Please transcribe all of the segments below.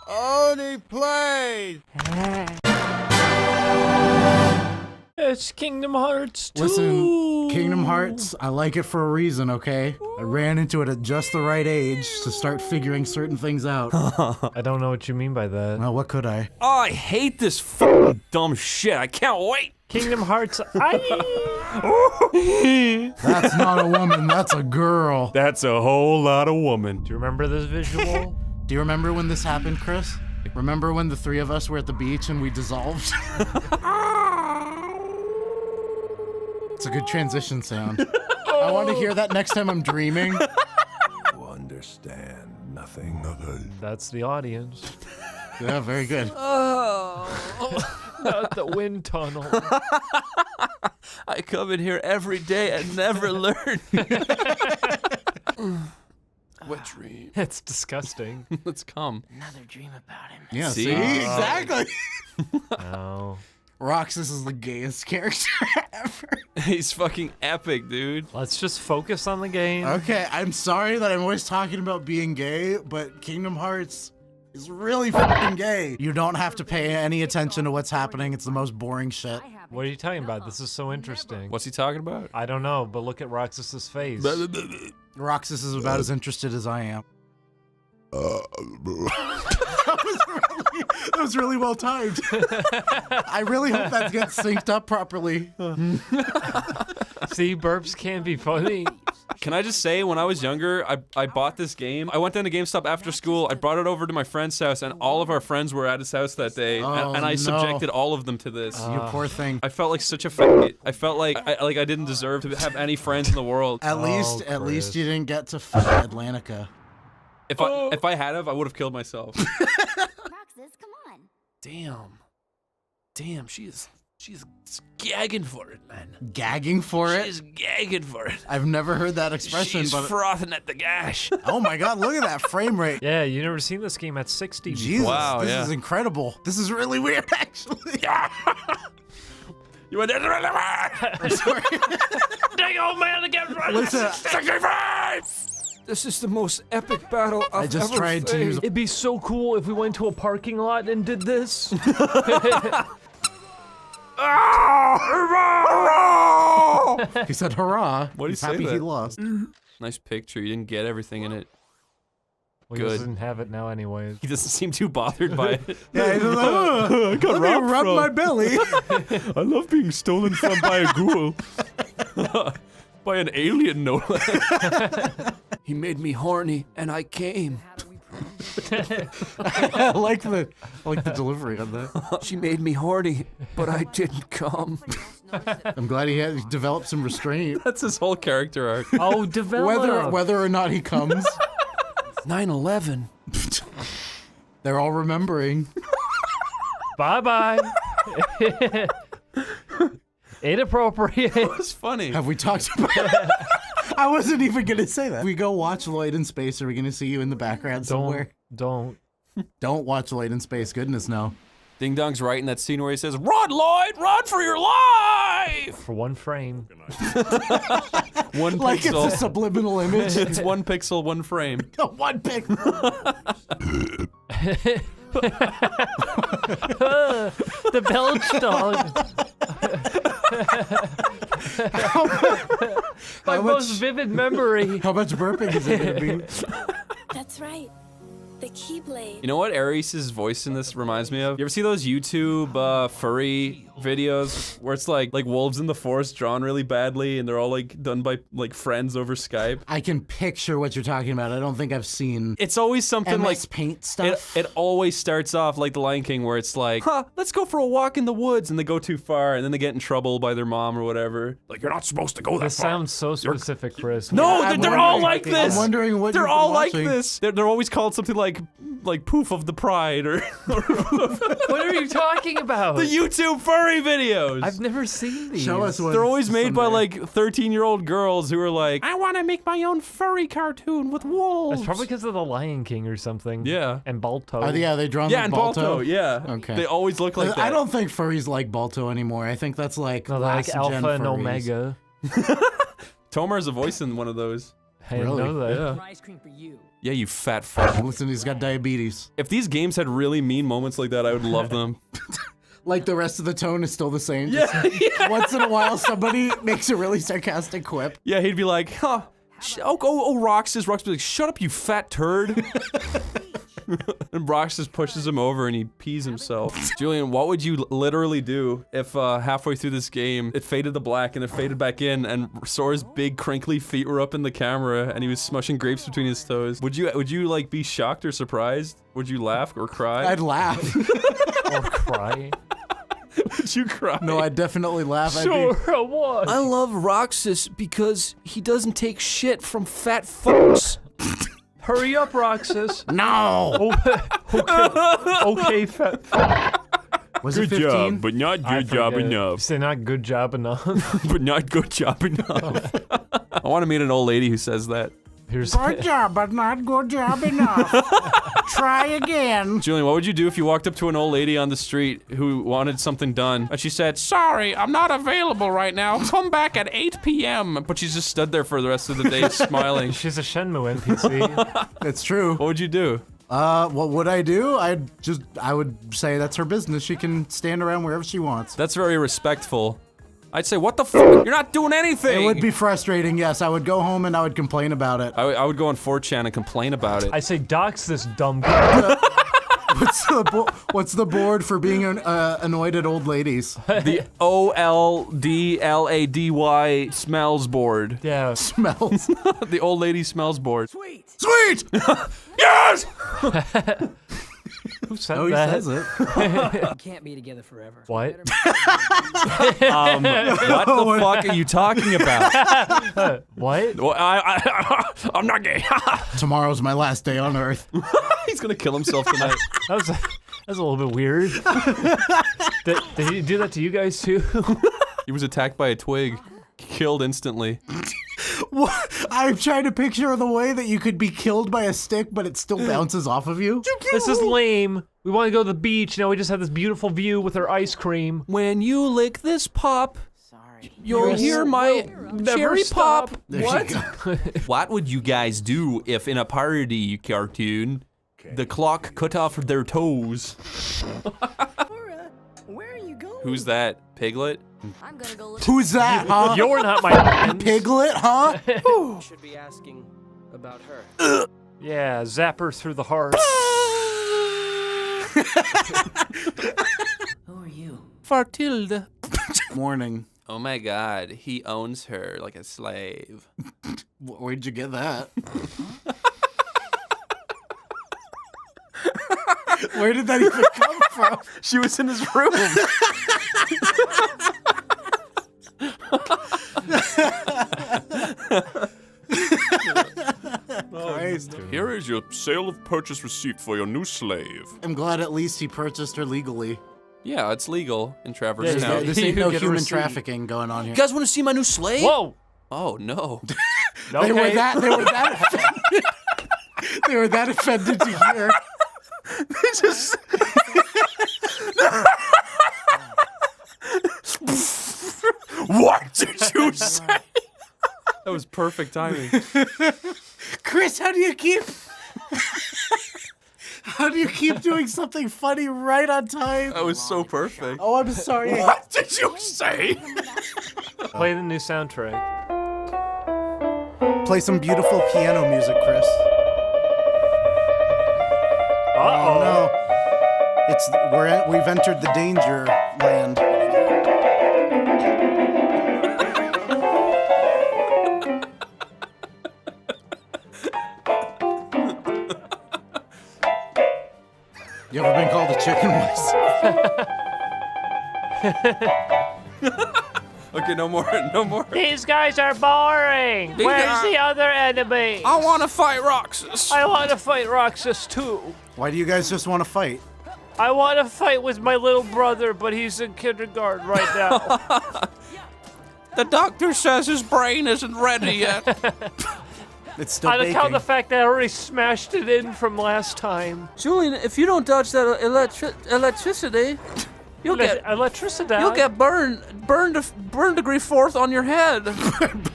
Oney Plays! It's Kingdom Hearts 2. Listen, Kingdom Hearts, I like it for a reason, okay? I ran into it at just the right age to start figuring certain things out. I don't know what you mean by that. Well, what could I? Oh, I hate this fucking dumb shit. I can't wait. Kingdom Hearts. That's not a woman, that's a girl. That's a whole lot of woman. Do you remember this visual? Do you remember when this happened, Chris? Remember when the three of us were at the beach and we dissolved? It's a good transition sound. I want to hear that next time I'm dreaming. To understand nothing other. That's the audience. Yeah, very good. Not the wind tunnel. I come in here every day and never learn. What dream? It's disgusting. Let's come. Another dream about him. Yeah, See? see? Exactly. No. Roxas is the gayest character ever. He's fucking epic, dude. Let's just focus on the game. Okay, I'm sorry that I'm always talking about being gay, but Kingdom Hearts is really fucking gay. You don't have to pay any attention to what's happening. It's the most boring shit. What are you talking about? This is so interesting. What's he talking about? I don't know, but look at Roxas's face. Roxas is about as interested as I am. That was really well timed. I really hope that gets synced up properly. See, burps can be funny. Can I just say, when I was younger, I bought this game. I went down to GameStop after school. I brought it over to my friend's house, and all of our friends were at his house that day. And I subjected all of them to this. You poor thing. I felt like such a faggot. I felt like I didn't deserve to have any friends in the world. At least Chris. you didn't get to fuck Atlantica. If I had have, I would have killed myself. Roxas, come on. Damn, she's gagging for it, man. Gagging for it? She's gagging for it. I've never heard that expression, She's but frothing at the gash. oh my god, look at that frame rate. Yeah, you never seen this game at 60 before. Jesus, Wow, this yeah. is incredible. This is really weird, actually. You went I'm sorry. Dang old man again! Listen, 65! This is the most epic battle I've I just ever tried to faced. use. It'd be so cool if we went to a parking lot and did this. He said, "Hurrah!" Why do you He's say happy he that? lost. Nice picture. You didn't get everything in it. We Good. doesn't have it now anyways. He doesn't seem too bothered by it. Yeah, he's like, "Oh, let me rub my belly. I love being stolen from by a ghoul. By an alien, no less. He made me horny, and I came. I like the delivery on that. She made me horny, but I didn't come. I'm glad he developed some restraint. That's his whole character arc. Oh, develop. Whether or not he comes, 9/11. they're all remembering. Bye-bye. Inappropriate. It's funny. Have we talked about it? I wasn't even gonna say that. We go watch Lloyd in Space. Are we gonna see you in the background somewhere? Don't. Don't watch Lloyd in Space. Goodness no. Ding Dong's right in that scene where he says, "Run, Lloyd! Run for your life!" For one frame. One Like pixel. it's a subliminal image. It's 1 pixel, 1 frame. One pixel. The belch dog. My most vivid memory. How much burping is it gonna be? That's right. The Keyblade. You know what Ares' voice in this reminds me of? You ever see those YouTube furry videos where it's like wolves in the forest drawn really badly and they're all like done by like friends over Skype? I can picture what you're talking about. I don't think I've seen It's always something MS like Paint stuff. it always starts off like The Lion King where it's like, let's go for a walk in the woods, and they go too far and then they get in trouble by their mom or whatever. Like, you're not supposed to go that This far. sounds so specific, Chris. No, I'm they're all wondering- like this. I'm wondering what They're you've all been like watching. this. They're always called something like Poof of the Pride or What are you talking about? the YouTube furry videos. I've never seen these. Show us one. They're always made by someday. like 13-year-old girls who are like, I want to make my own furry cartoon with wolves. It's probably because of the Lion King or something. Yeah. And Balto. Yeah, they drawn Yeah, like and Balto. Balto, yeah. Okay. They always look like that. I don't think furries like Balto anymore. I think that's like No, they're like last Alpha gen and furries. Omega. Tomar's a voice in one of those. I didn't Really? know that. Yeah. Ice cream for you. Yeah, you fat fuck. Listen, he's got diabetes. If these games had really mean moments like that, I would love them. Like the rest of the tone is still the same. Just once in a while, somebody makes a really sarcastic quip. Yeah, he'd be like, huh. Roxas. Roxas would be like, shut up, you fat turd. And Roxas pushes him over and he pees himself. Julian, what would you literally do if halfway through this game, it faded to black and it faded back in and Sora's big crinkly feet were up in the camera and he was smushing grapes between his toes? Would you like be shocked or surprised? Would you laugh or cry? I'd laugh. Or cry. Would you cry? No, I'd definitely laugh. Sure, I was. I love Roxas because he doesn't take shit from fat fucks. Hurry up, Roxas. No! Okay, fat. Was it 15? but not I forget. Say not good job enough. But not good job enough. I want to meet an old lady who says that. Here's Good job, but not good job enough. Try again. Julian, what would you do if you walked up to an old lady on the street who wanted something done and she said, sorry, I'm not available right now. Come back at 8 p.m. But she's just stood there for the rest of the day smiling. She's a Shenmue NPC. It's true. What would you do? What would I do? I would say that's her business. She can stand around wherever she wants. That's very respectful. I'd say, what the fuck? You're not doing anything! It would be frustrating, yes. I would go home and I would complain about it. I would go on 4chan and complain about it. I say dox this dumb. What's the board for being annoyed at old ladies? The OLDLADY smells board. Yeah. Smells. The old lady smells board. Sweet. Sweet! Yes! Who said Oh, he that? says it. We can't be together forever. What? What the fuck are you talking about? What? Well, I'm not gay. Tomorrow's my last day on Earth. He's gonna kill himself tonight. That was a little bit weird. Did he do that to you guys too? He was attacked by a twig. Killed instantly. I'm trying to picture the way that you could be killed by a stick, but it still bounces off of you. This is lame. We want to go to the beach. Now we just have this beautiful view with our ice cream. When you lick this pop, Sorry. you'll hear my cherry stop. pop. There you What? go. What would you guys do if in a parody cartoon, the clock cut off their toes? Laura, where are you going? Who's that? Piglet? I'm gonna go look. Who's that, huh? You're not my friend. Piglet, huh? You should be asking about her. Yeah, zap her through the heart. Who are you? Fartilda. Morning. Oh my god, he owns her like a slave. Where'd you get that? Where did that even come from? She was in his room. Christ. Here is your sale of purchase receipt for your new slave. I'm glad at least he purchased her legally. Yeah, it's legal in Traverse Yeah, Town. This ain't You no get a human receipt. trafficking going on here. You guys want to see my new slave? Whoa! Oh no. They were Okay. that offended. They were that offended to hear. What did you say? That was perfect timing. Chris, how do you keep doing something funny right on time? That was so perfect. Oh, I'm sorry. What did you say? Play the new soundtrack. Play some beautiful piano music, Chris. Uh-oh. No. We've entered the danger land. You ever been called a chicken once? Okay, no more. These guys are boring. Where's the other enemy? I want to fight Roxas. I want to fight Roxas too. Why do you guys just want to fight? I want to fight with my little brother, but he's in kindergarten right now. The doctor says his brain isn't ready yet. It's still On baking. account of the fact that I already smashed it in from last time. Julian, if you don't dodge that electricity, you'll get Electricity. burn degree 4th on your head.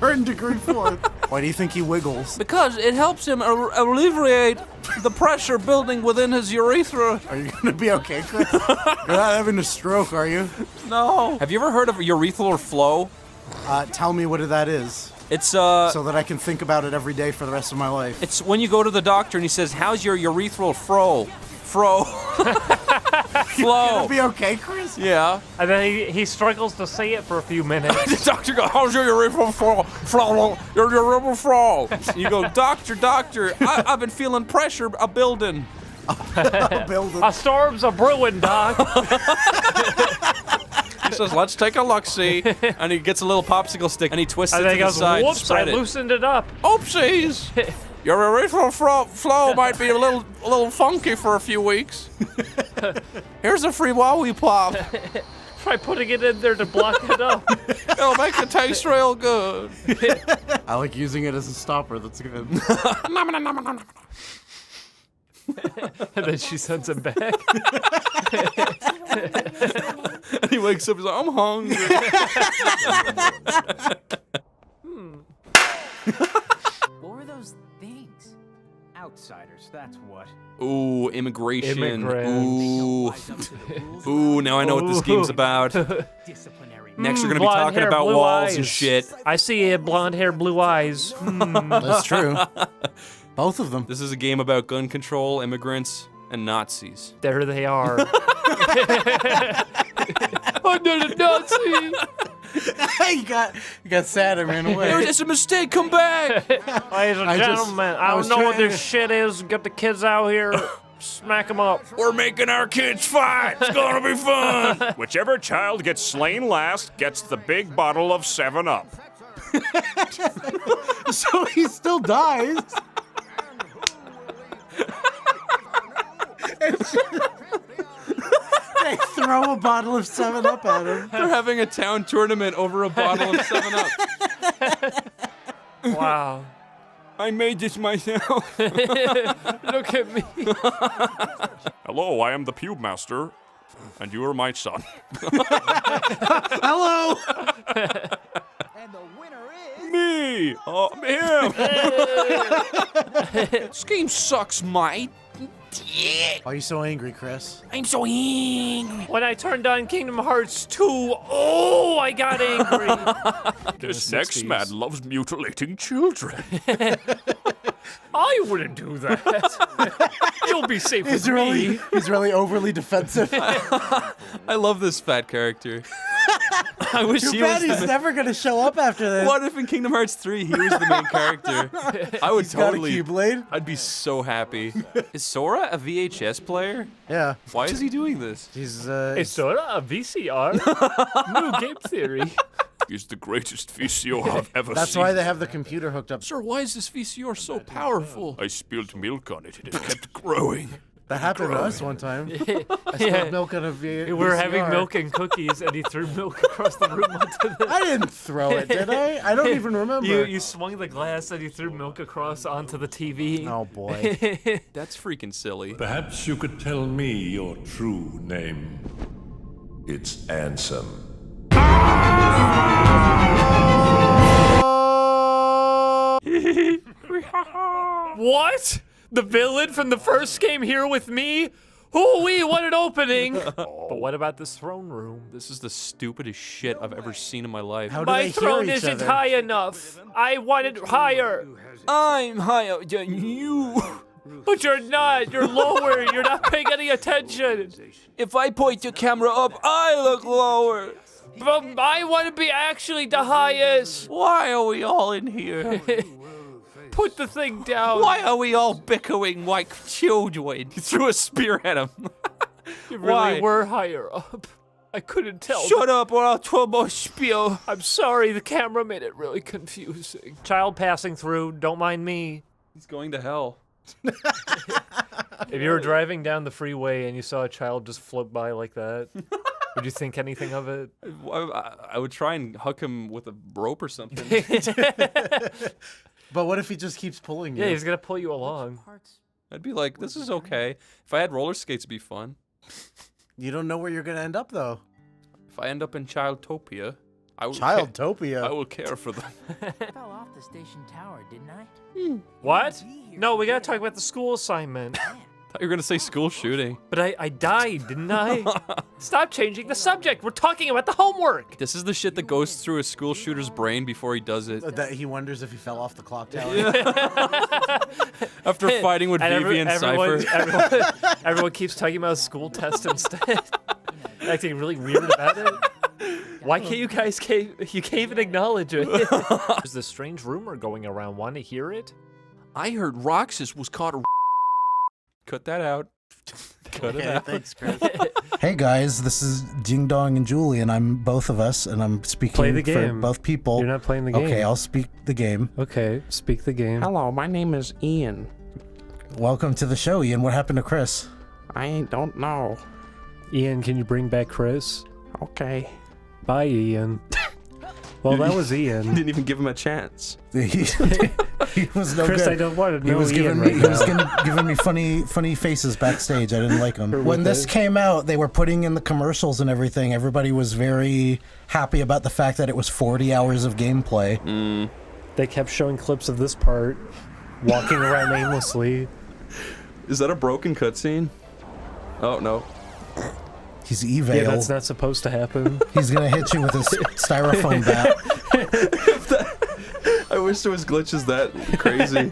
Burn degree 4th. Why do you think he wiggles? Because it helps him alleviate the pressure building within his urethra. Are you gonna be okay, Chris? You're not having a stroke, are you? No. Have you ever heard of urethral flow? Tell me what that is, It's so that I can think about it every day for the rest of my life. it's when you go to the doctor and he says, "How's your urethral flow?" Flow. Gonna be okay, Chris? Yeah. And then he struggles to say it for a few minutes. The doctor goes, "How's your urethral flow? Your urethral flow." You go, doctor, I've been feeling pressure a building. Building. A storm's a brewing, Doc. He says, "Let's take a look-see." And he gets a little popsicle stick and he twists And it then to he the goes, side. whoops, I spread it. loosened it up. Oopsies! Your urethral flow might be a little funky for a few weeks. Here's a free Wowie Pop. Try putting it in there to block it up. It'll make it taste real good. I like using it as a stopper. That's good. And then she sends him back. And he wakes up, he's like, "I'm hungry." What were those things? Outsiders, that's what. Ooh, immigration. Immigrants. Ooh, now I know what this game's about. Disciplinary. Next, we're gonna be Blonde talking hair, about blue walls and eyes. shit. I see blonde hair, blue eyes. That's true. Both of them. This is a game about gun control, immigrants, and Nazis. There they are. I'm not a Nazi. you got sad and ran away. It's a mistake, come back! Ladies and I just- gentlemen, I I was don't know what trying- this shit is. Get the kids out here. Smack them up. We're making our kids fight! It's gonna be fun! Whichever child gets slain last gets the big bottle of 7-Up. So he still dies. They throw a bottle of 7-Up at him. They're having a town tournament over a bottle of 7-Up. Wow. I made this myself. Look at me. Hello, I am the Pube Master, and you are my son. Hello. And the winner is. Me! Him! This game sucks, mate. Why are you so angry, Chris? I'm so angry. When I turned on Kingdom Hearts 2, oh, I got angry. This next man loves mutilating children. I wouldn't do that. You'll be safe with me. He's really overly defensive. I love this fat character. I wish Too he bad was he's the never gonna show up after this. What if in Kingdom Hearts 3 he was the main character? I would Got a totally. Keyblade? I'd be so happy. Is Sora a VHS player? Yeah. Why is he doing this? He's It's sort of a VCR. New game theory. He's the greatest VCR I've ever that's seen. why they have the computer hooked up. Sir, why is this VCR so powerful? I spilled milk on it and it kept growing. That happened to us one time. I spilled milk on a VCR. We're having milk and cookies, and he threw milk across the room onto the. I didn't throw it, did I? I don't even remember. You swung the glass and you threw milk across onto the TV. Oh boy. That's freaking silly. Perhaps you could tell me your true name. It's Ansem. What? The villain from the first game here with me? Hoo-wee, what an opening! But what about this throne room? This is the stupidest shit I've ever seen in my life. How do My they throne hear each isn't other? high enough. I want it higher. I'm higher than you. But you're not. You're lower. You're not paying any attention. If I point the camera up, I look lower. But I want to be actually the highest. Why are we all in here? Put the thing down. Why are we all bickering like children? He threw a spear at him. You really Why? were higher up. I couldn't tell. Shut up or I'll throw my spear. I'm sorry, the camera made it really confusing. Child passing through, don't mind me. He's going to hell. If you were driving down the freeway and you saw a child just float by like that, would you think anything of it? I would try and hook him with a rope or something. But what if he just keeps pulling you? Yeah, he's gonna pull you along. I'd be like, this is okay. If I had roller skates, it'd be fun. You don't know where you're gonna end up though. If I end up in Childtopia, I will Childtopia. I will care for them. I fell off the station tower, didn't I? What? No, we gotta talk about the school assignment. Thought you were gonna say school shooting. But I died, didn't I? Stop changing the subject. We're talking about the homework. This is the shit that goes through a school shooter's brain before he does it. That he wonders if he fell off the clock tower. After fighting with Vivi and Cypher. Everyone keeps talking about a school test instead. Acting really weird about it. Why can't you guys you can't even acknowledge it? There's this strange rumor going around. Want to hear it? I heard Roxas was caught a Cut that out. Cut it out. Thanks, Chris. Hey guys, this is Ding Dong and Julie, and I'm both of us, and I'm speaking Play the for game. both people. You're not playing the game. Okay, I'll speak the game. Okay, speak the game. Hello, my name is Ian. Welcome to the show, Ian. What happened to Chris? I don't know. Ian, can you bring back Chris? Okay. Bye, Ian. Well, that was Ian. Didn't even give him a chance. he was no Chris, good. I don't want to He know was Ian giving right me now. giving me funny faces backstage. I didn't like him. Or When with this it. came out, they were putting in the commercials and everything. Everybody was very happy about the fact that it was 40 hours of gameplay. They kept showing clips of this part, walking around aimlessly. Is that a broken cutscene? Oh, no. He's evil. Yeah, that's not supposed to happen. He's gonna hit you with his styrofoam bat. I wish there was glitches that crazy.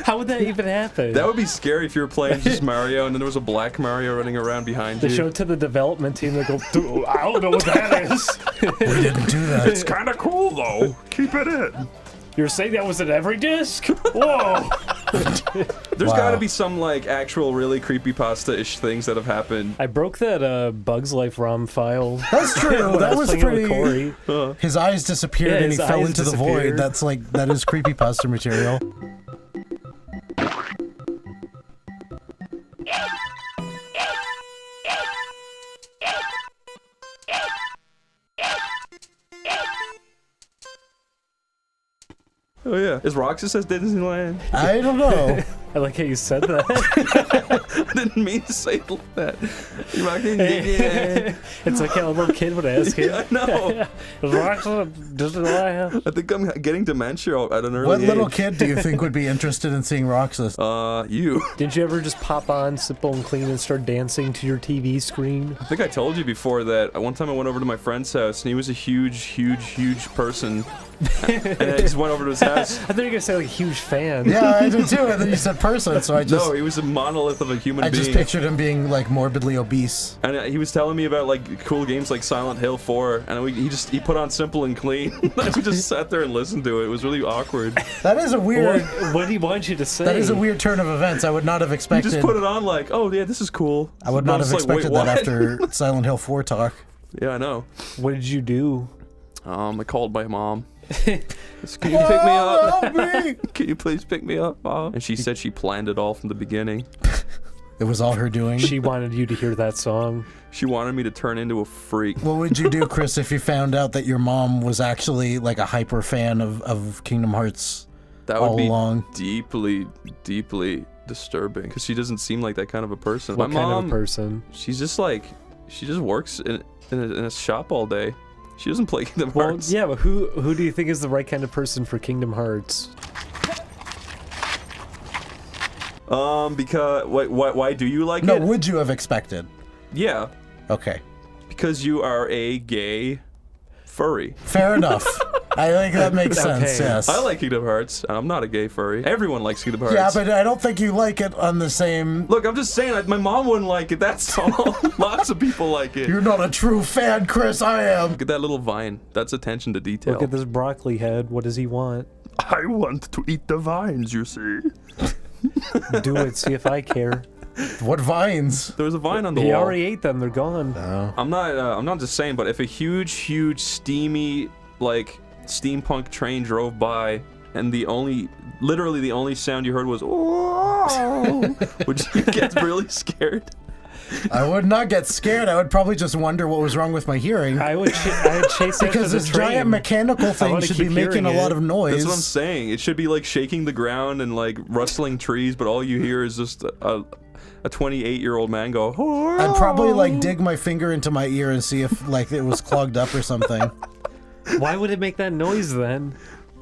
How would that even happen? That would be scary if you were playing just Mario and then there was a black Mario running around behind They you. show it to the development team. They go, "Dude, I don't know what that is." We didn't do that. It's kind of cool though. Keep it in. You're saying that was in every disc? Whoa! There's Wow. gotta be some like actual really creepypasta-ish things that have happened. I broke that Bugs Life ROM file. That's true. when I That was playing it with pretty. Corey. His eyes disappeared Yeah, and he his fell eyes into the void. disappeared. That's like that is creepypasta material. Oh yeah. Is Roxas at Disneyland? I don't know. I like how you said that. I didn't mean to say it like that. You rocking Disneyland? It's like how a little kid would ask you. Yeah, I know. Disneyland. I think I'm getting dementia at an early What age. little kid do you think would be interested in seeing Roxas? You. Didn't you ever just pop on Simple and Clean and start dancing to your TV screen? I think I told you before that one time I went over to my friend's house and he was a huge person. And I just went over to his house. I thought you were gonna say like a huge fan. Yeah, I did too. And then you said person, so I just No, he was a monolith of a human I being. just pictured him being like morbidly obese. And he was telling me about like cool games like Silent Hill 4, and he put on Simple and Clean. And we just sat there and listened to it. It was really awkward. That is a What, weird. what do you want you to say? That is a weird turn of events. I would not have He expected. just put it on like, oh yeah, this is cool. I would not And have was like, expected "Wait, that what?" after Silent Hill 4 talk. Yeah, I know. What did you do? I called my mom. Can you pick me up? Help me! Can you please pick me up, Mom? And she said she planned it all from the beginning. It was all her doing. She wanted you to hear that song. She wanted me to turn into a freak. What would you do, Chris, if you found out that your mom was actually like a hyper fan of Kingdom Hearts That would all be along? deeply disturbing because she doesn't seem like that kind of a person. What My kind mom, of a person? she's just like, she just works in a shop all day. She doesn't play Kingdom Well, Hearts. yeah, but who do you think is the right kind of person for Kingdom Hearts? Because why do you like No, it? would you have expected? Yeah, Okay. because you are a gay furry. Fair enough. I think that makes sense, Okay. yes. I like Kingdom Hearts, and I'm not a gay furry. Everyone likes Kingdom Hearts. Yeah, but I don't think you like it on the same... Look, I'm just saying, my mom wouldn't like it, that's all. Lots of people like it. You're not a true fan, Chris, I am. Look at that little vine. That's attention to detail. Look at this broccoli head. What does he want? I want to eat the vines, you see. Do it. See if I care. What vines? There was a vine on the He wall. already ate them. They're gone. I'm not just saying, but if a huge steamy, like, steampunk train drove by and literally the only sound you heard was "Whoa," would you get really scared? I would not get scared. I would probably just wonder what was wrong with my hearing. I would chase after Because the this train. giant mechanical thing wanna should be keep making a hearing lot it. of noise. That's what I'm saying. It should be like shaking the ground and like rustling trees, but all you hear is just a 28-year-old man go. I'd probably like dig my finger into my ear and see if like it was clogged up or something. Why would it make that noise then?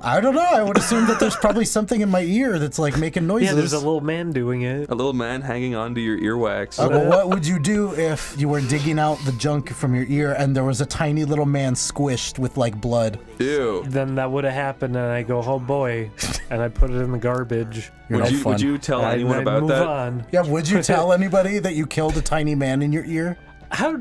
I don't know. I would assume that there's probably something in my ear that's like making noises. Yeah, there's a little man doing it. A little man hanging onto your earwax. Well, what would you do if you were digging out the junk from your ear and there was a tiny little man squished with like blood? Ew. Then that would have happened, and I go, oh boy, and I put it in the garbage. Would you tell anyone about move that? On. Yeah, would you tell anybody that you killed a tiny man in your ear? How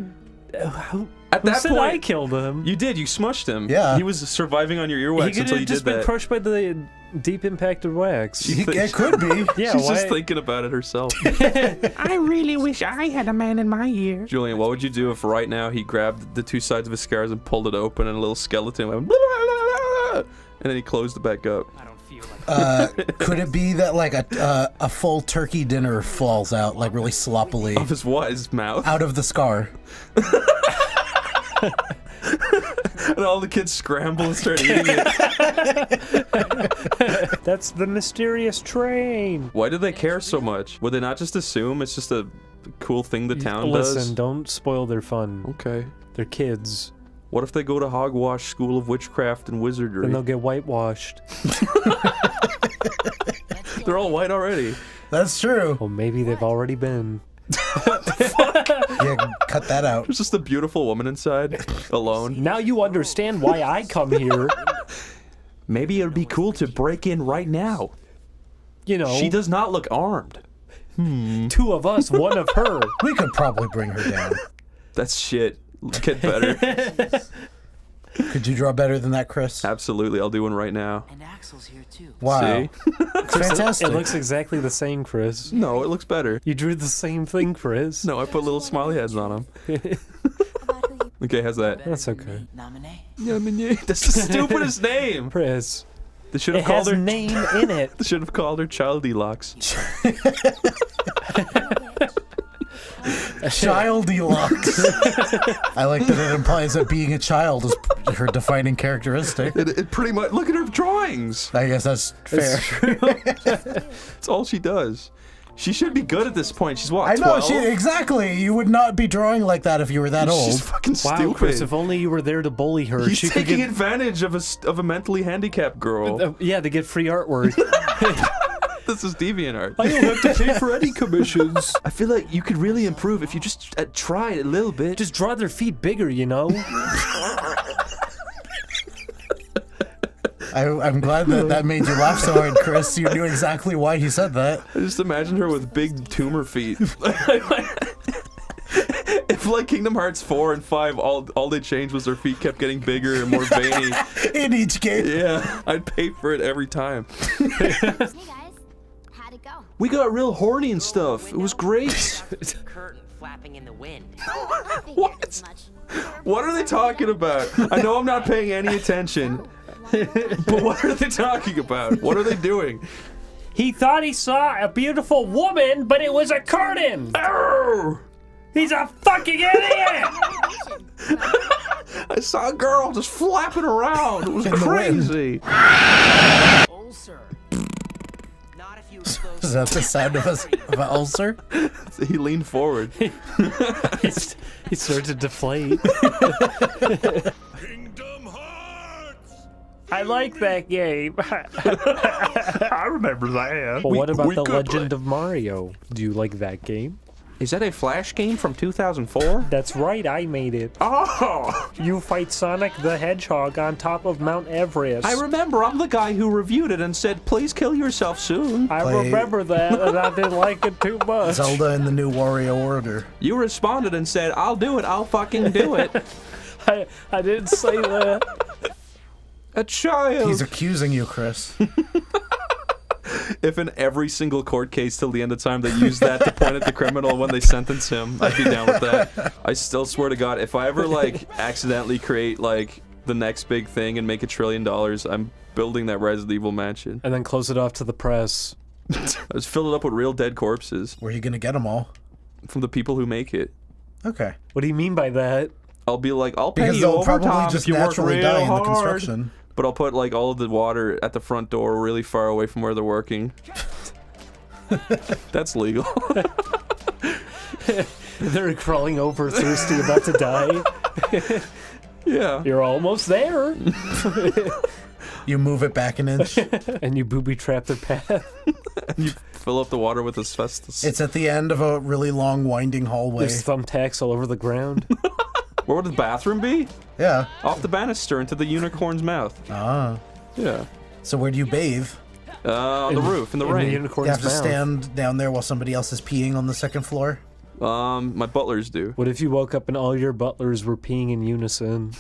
At who that said point, I killed him? You did. You smushed him. Yeah. He was surviving on your He earwax could until have you just did been that. crushed by the deep impacted wax. It could be. Yeah, She's why? just thinking about it herself. I really wish I had a man in my ear. Julian, what would you do if right now he grabbed the two sides of his scars and pulled it open and a little skeleton went and then he closed it back up? I don't feel like Could it be that like a full turkey dinner falls out like really sloppily Of his what? His mouth? out of the scar? And all the kids scramble and start eating it. That's the mysterious train. Why do they care so much? Would they not just assume it's just a cool thing the town does? Listen, don't spoil their fun. Okay. They're kids. What if they go to Hogwash School of Witchcraft and Wizardry? Then they'll get whitewashed. They're all white already. That's true. Well, maybe they've already been. Yeah, cut that out. There's just a beautiful woman inside, alone. Now you understand why I come here. Maybe it'd be cool to break in right now. You know, She does not look armed. two of us, one of her. We could probably bring her down. That's shit. Get better. Could you draw better than that, Chris? Absolutely, I'll do one right now. And Axel's here too. Wow. See? It's fantastic. It looks exactly the same, Chris. No, it looks better. You drew the same thing, Chris. No, I put little smiley heads on them. Okay, how's that? That's okay. Nominate. That's the stupidest name. Chris, They should it have called has her. name in it. They should have called her Childy Locks. Childy locks. I like that it implies that being a child is her defining characteristic. It pretty much. Look at her drawings. I guess that's fair. That's all she does. She should be good at this point. She's what? I know, 12? exactly. You would not be drawing like that if you were that old. She's fucking Wow, stupid. Chris, if only you were there to bully her. He's she could taking get, advantage of a mentally handicapped girl. yeah, to get free artwork. This is DeviantArt. I don't have to pay for any commissions. I feel like you could really improve if you just tried a little bit. Just draw their feet bigger, you know? I'm glad that made you laugh so hard, Chris. You knew exactly why he said that. I just imagined her with big tumor feet. If like Kingdom Hearts 4 and 5, all they changed was their feet kept getting bigger and more veiny. In each game. Yeah, I'd pay for it every time. Hey guys, how'd it go? We got real horny and stuff. It was great. Curtain flapping in the wind. What? What are they talking about? I know I'm not paying any attention. But what are they talking about? What are they doing? He thought he saw a beautiful woman, but it was a curtain. Arr! He's a fucking idiot. I saw a girl just flapping around. It was In the wind. crazy. Ulcer. Not if you expose. Is that the sound of an ulcer? He leaned forward. He started to deflate. Kingdom Hearts! I like that game. I remember that. But what about we The could Legend of Mario? Do you like that game? Is that a Flash game from 2004? That's right, I made it. Oh! You fight Sonic the Hedgehog on top of Mount Everest. I remember I'm the guy who reviewed it and said, please kill yourself soon. I Play- remember that, and I didn't like it too much. Zelda and the New Wario Order. You responded and said, I'll do it, I'll fucking do it. I didn't say that. A child. He's accusing you, Chris. If in every single court case till the end of time they use that to point at the criminal when they sentence him, I'd be down with that. I still swear to God, if I ever like accidentally create like the next big thing and make $1 trillion, I'm building that Resident Evil mansion. And then close it off to the press. I just fill it up with real dead corpses Where are you gonna get them all? from the people who make it. Okay. What do you mean by that? I'll be like, I'll pay Because you they'll overtime probably if just you work naturally real die in the hard. construction. But I'll put like all of the water at the front door really far away from where they're working. That's legal. They're crawling over, thirsty, about to die. Yeah. You're almost there. You move it back an inch. And you booby trap their path. You fill up the water with asbestos. It's at the end of a really long, winding hallway. There's thumbtacks all over the ground. Where would the bathroom be? Yeah. Off the banister into the unicorn's mouth. Ah. Yeah. So where do you bathe? On the roof, in the In rain. the You unicorn's have to mouth. stand down there while somebody else is peeing on the second floor? My butlers do. What if you woke up and all your butlers were peeing in unison?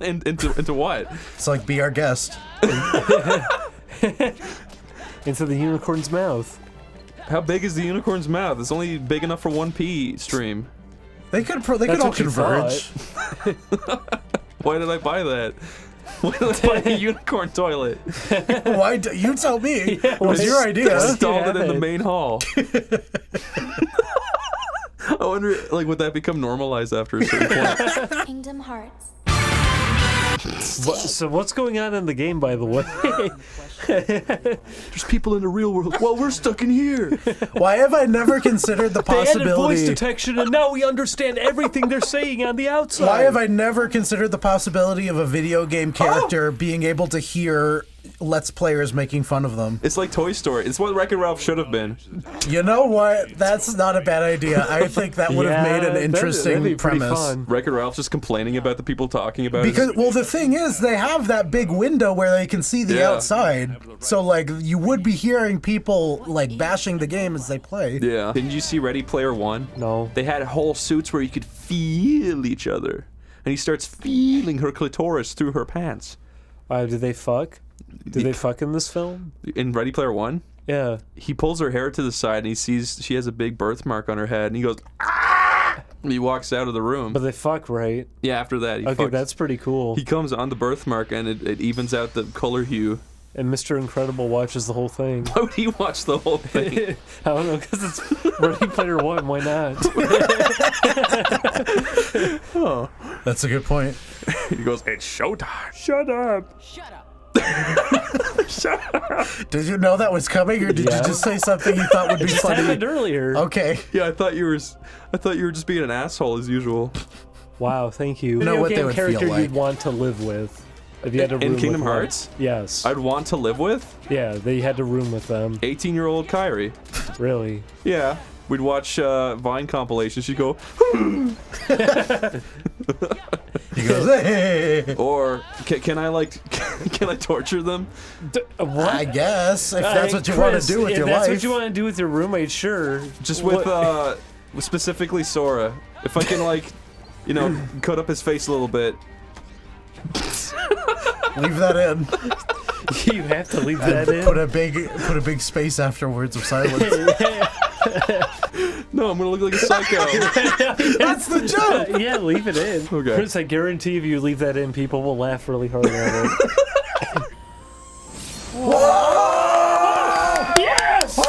into what? It's like, be our guest. Into the unicorn's mouth. How big is the unicorn's mouth? It's only big enough for one pee stream. They could That's all what you converge. Why did I buy that? Why did I buy a unicorn toilet? Why? You tell me. It was why- your idea. Why- Installed it in the it. main hall. I wonder, like, would that become normalized after a certain point? Kingdom Hearts. So what's going on in the game, by the way? There's people in the real world. Well, we're stuck in here. Why have I never considered the They added voice possibility? detection, and now we understand everything they're saying on the outside. Why have I never considered the possibility of a video game character being able to hear Let's Players making fun of them? It's like Toy Story. It's what Wreck-It Ralph should have been. You know what? That's not a bad idea. I think that would have made an interesting that'd be pretty premise. fun. Wreck-It Ralph just complaining about the people talking about Because, it. well, the thing is, they have that big window where they can see the Yeah. outside. So, like, you would be hearing people, like, bashing the game as they play. Yeah. Didn't you see Ready Player One? No. They had whole suits where you could feel each other. And he starts feeling her clitoris through her pants. Did they fuck? Did they fuck in this film? In Ready Player One? Yeah. He pulls her hair to the side and he sees she has a big birthmark on her head and he goes, ah! And he walks out of the room. But they fuck, right? Yeah, after that he Okay, fucks. that's pretty cool. He comes on the birthmark and it evens out the color hue. And Mr. Incredible watches the whole thing. Why would he watch the whole thing? I don't know, because it's Ready Player One. Why not? Oh. That's a good point. He goes, it's showtime. Shut up. Shut up. Did you know that was coming, or did Yeah. you just say something you thought would be It just funny? happened earlier. Okay. Yeah, I thought you were just being an asshole as usual. Wow, thank you. Know Video what they game would feel character like. you'd want to live with. If you had to room In Kingdom with one. Hearts? Yes. I'd want to live with Yeah, they had to room with them. 18-year-old Kyrie. Really. Yeah. We'd watch Vine compilations. She'd go, He goes, hey. or can I like, can I torture them? What? I guess, if that's what you want Chris, to do with if your that's life. what you want to do with your roommate, sure. Just with What- specifically Sora. If I can like, you know, cut up his face a little bit. Leave that in. You have to leave And that in. put a big space afterwards of silence. No, I'm gonna look like a psycho. That's the joke. Yeah, leave it in. Okay. Chris, I guarantee if you leave that in, people will laugh really hard at it. Yes!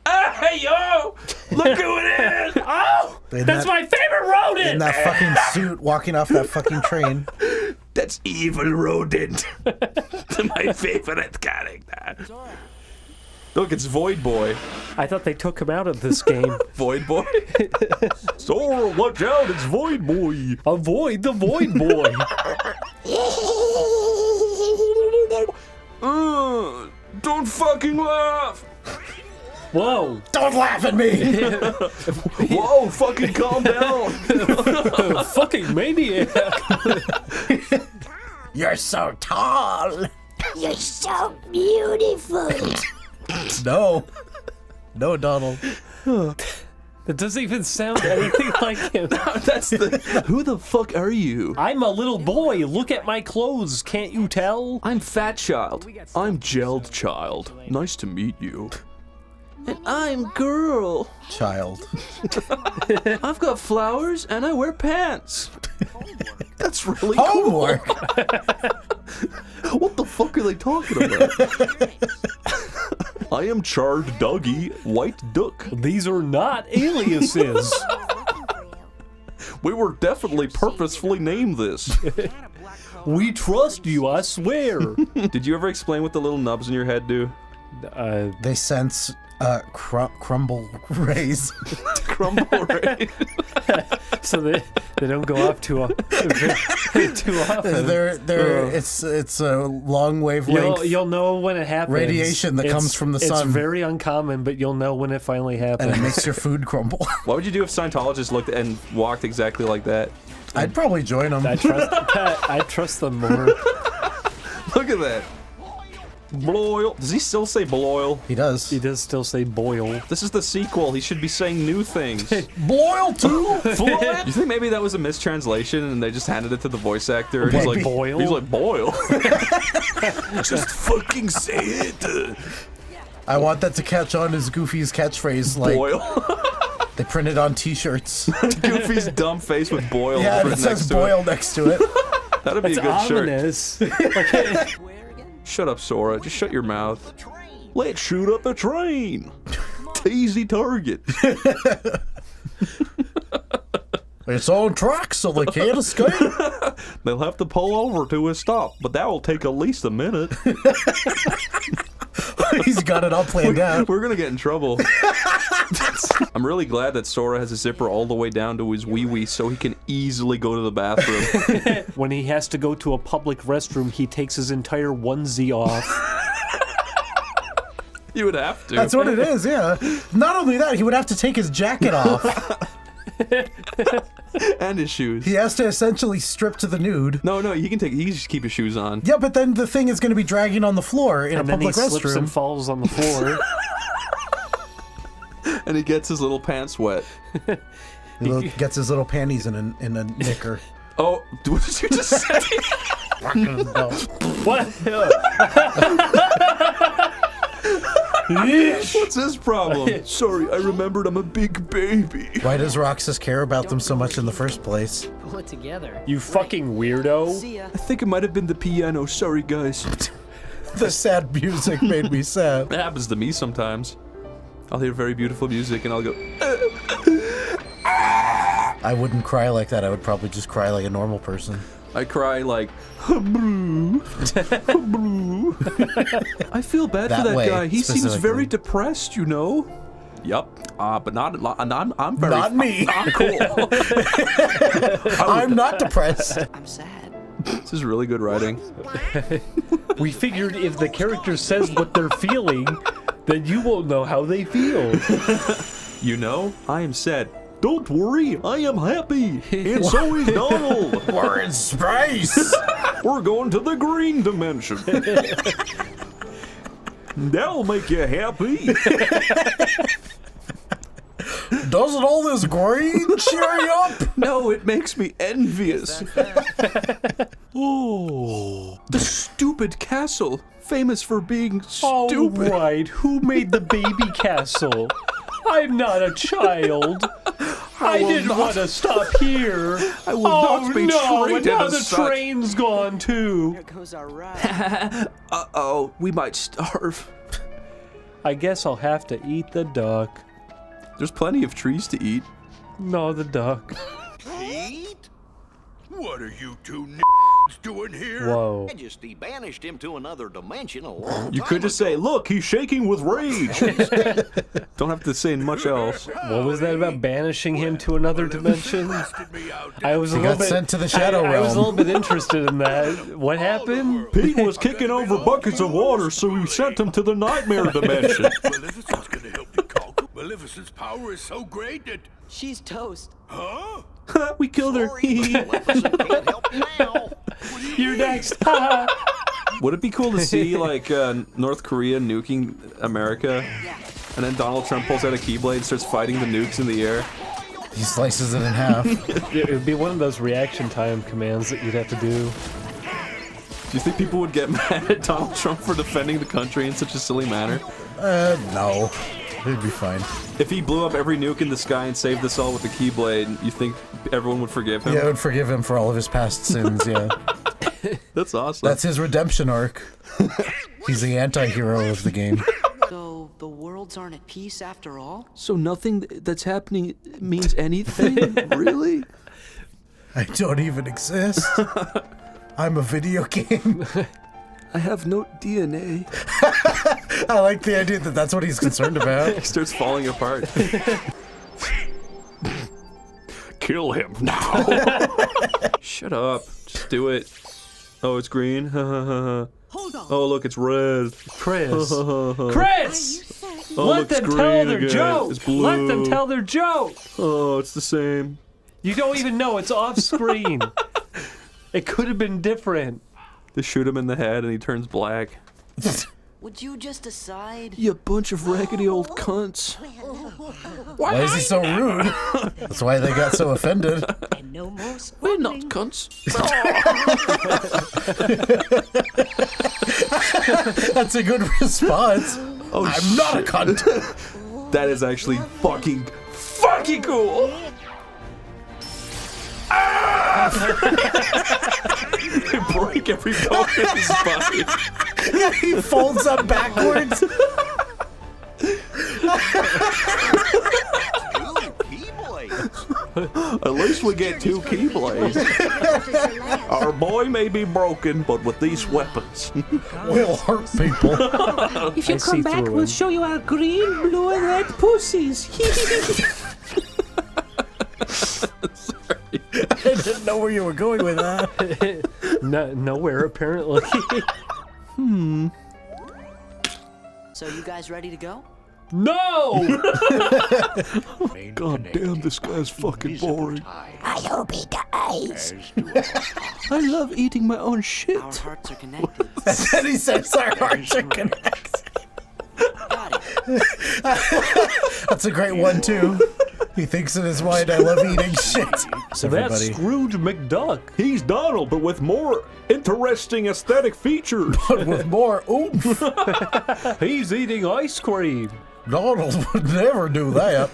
Hey yo! Look who it is! Oh! In That's that- my favorite rodent! In that fucking suit, walking off that fucking train. That's evil rodent. My favorite character. Look, it's Void Boy. I thought they took him out of this game. Void Boy? Sora, watch out, it's Void Boy. Avoid the Void Boy. Don't fucking laugh! Whoa. Don't laugh at me. Whoa, fucking calm down! Fucking maniac. You're so tall. You're so beautiful. No. No, Donald. That doesn't even sound anything like him. That's the. Who the fuck are you? I'm a little boy. Look at my clothes. Can't you tell? I'm Fat Child. I'm Gelled Child. Nice to meet you. And I'm Girl. Child. I've got flowers and I wear pants. That's really Homework. cool. What the fuck are they talking about? I am Charred Doggy White Duck. These are not aliases. We were definitely purposefully named this. We trust you, I swear. Did you ever explain what the little nubs in your head do? They sense Crumble rays. Crumble Ray. So they don't go off too often. It's a long wavelength. You'll know when it happens. Radiation that comes from the sun. It's very uncommon, but you'll know when it finally happens. And it makes your food crumble. What would you do if Scientologists looked and walked exactly like that? I'd probably join them. I trust them more. Look at that. Bloil. Does he still say Bloil? He does. He does still say boil. This is the sequel. He should be saying new things. Boil too. You think maybe that was a mistranslation and they just handed it to the voice actor? And he's like boil. He's like boil. Just fucking say it. I want that to catch on as Goofy's catchphrase. Like Boil. they print it on T-shirts. Goofy's dumb face with boil. Yeah, and it written says next to boil next to it. That'd be It's a good shirt. ominous. Shut up, Sora. Just shut your mouth. Let's shoot up a train. Easy target. It's on track, so they can't escape. They'll have to pull over to a stop, but that will take at least a minute. He's got it all planned out. We're gonna get in trouble. I'm really glad that Sora has a zipper all the way down to his wee-wee so he can easily go to the bathroom. When he has to go to a public restroom, he takes his entire onesie off. You would have to. That's what it is, yeah. Not only that, he would have to take his jacket off. And his shoes. He has to essentially strip to the nude. No, he can just keep his shoes on. Yeah, but then the thing is going to be dragging on the floor in a public And then he slips and restroom. falls on the floor. And he gets his little pants wet. He gets his little panties in a knicker. Oh, what did you just say? What? What's his problem? Sorry, I remembered I'm a big baby. Why does Roxas care about them so much in the first place? Pull it together. You fucking weirdo. See ya. I think it might have been the piano. Sorry, guys. The sad music made me sad. That happens to me sometimes. I'll hear very beautiful music and I'll go, I wouldn't cry like that. I would probably just cry like a normal person. I cry like, I feel bad That for that way, guy. He seems specifically. very depressed, you know? Yup. But not, I'm very, Not me. I'm cool. I'm not depressed. I'm sad. This is really good writing. We figured if the character says what they're feeling, then you won't know how they feel. You know, I am sad. Don't worry, I am happy. And so is Donald. We're in space. We're going to the green dimension. That'll make you happy. Doesn't all this green cheer you up? No, it makes me envious. Oh, the stupid castle, famous for being stupid. All right, who made the baby castle? I'm not a child. I didn't want to stop here. I will not be no, treated and now as the such. train's gone too. Here goes our ride. Uh-oh, we might starve. I guess I'll have to eat the duck. There's plenty of trees to eat. No, the duck. Eat? What are you two doing here? Whoa. Majesty banished him to another dimension a long You could just say, look, he's shaking with rage. Don't have to say much else. What was that about banishing him to another dimension? I was a He little got bit sent to the Shadow I was a Realm. little bit interested in that. What happened? Pete was kicking over buckets of water, so we sent him to the nightmare dimension. Maleficent's gonna help you conquer. Maleficent's power is so great that... She's toast. Huh? We killed her. Maleficent can't help now. You're next. Would it be cool to see, like, North Korea nuking America? And then Donald Trump pulls out a Keyblade and starts fighting the nukes in the air? He slices it in half. It would be one of those reaction time commands that you'd have to do. Do you think people would get mad at Donald Trump for defending the country in such a silly manner? No. It'd be fine. If he blew up every nuke in the sky and saved us all with the Keyblade, you think everyone would forgive him? Yeah, I would forgive him for all of his past sins, yeah. That's awesome. That's his redemption arc. He's the anti-hero of the game. So the worlds aren't at peace after all? So nothing that's happening means anything? Really? I don't even exist. I'm a video game. I have no DNA. I like the idea that that's what he's concerned about. He starts falling apart. Kill him now. Shut up. Just do it. Oh, it's green. Hold on. Oh, look, it's red. Chris. Oh, Chris! look, Let it's them tell green their again. joke! It's blue. Let them tell their joke! Oh, it's the same. You don't even know, it's off screen. It could have been different. They shoot him in the head and he turns black. Would you just decide? You bunch of raggedy old cunts. Why is he so rude? That's why they got so offended. And no more We're not cunts. That's a good response. Oh, I'm not a cunt. That is actually fucking cool. They break every bone in his body. Yeah, he folds up backwards. Ooh, Keyblades. At least we get 2 Keyblades. Our boy may be broken, but with these weapons, We'll hurt people. If you I see come back, through we'll him. show you our green, blue, and red pussies. I didn't know where you were going with that. Nowhere, apparently. So you guys ready to go? No! god damn, this guy's fucking boring. I hope he dies. I love eating my own shit. Our hearts are connected. And then he says our hearts are connected. Got it. That's a great one, too. He thinks in his mind, I love eating shit. So that's Scrooge McDuck. He's Donald, but with more interesting aesthetic features. But with more oomph. He's eating ice cream. Donald would never do that.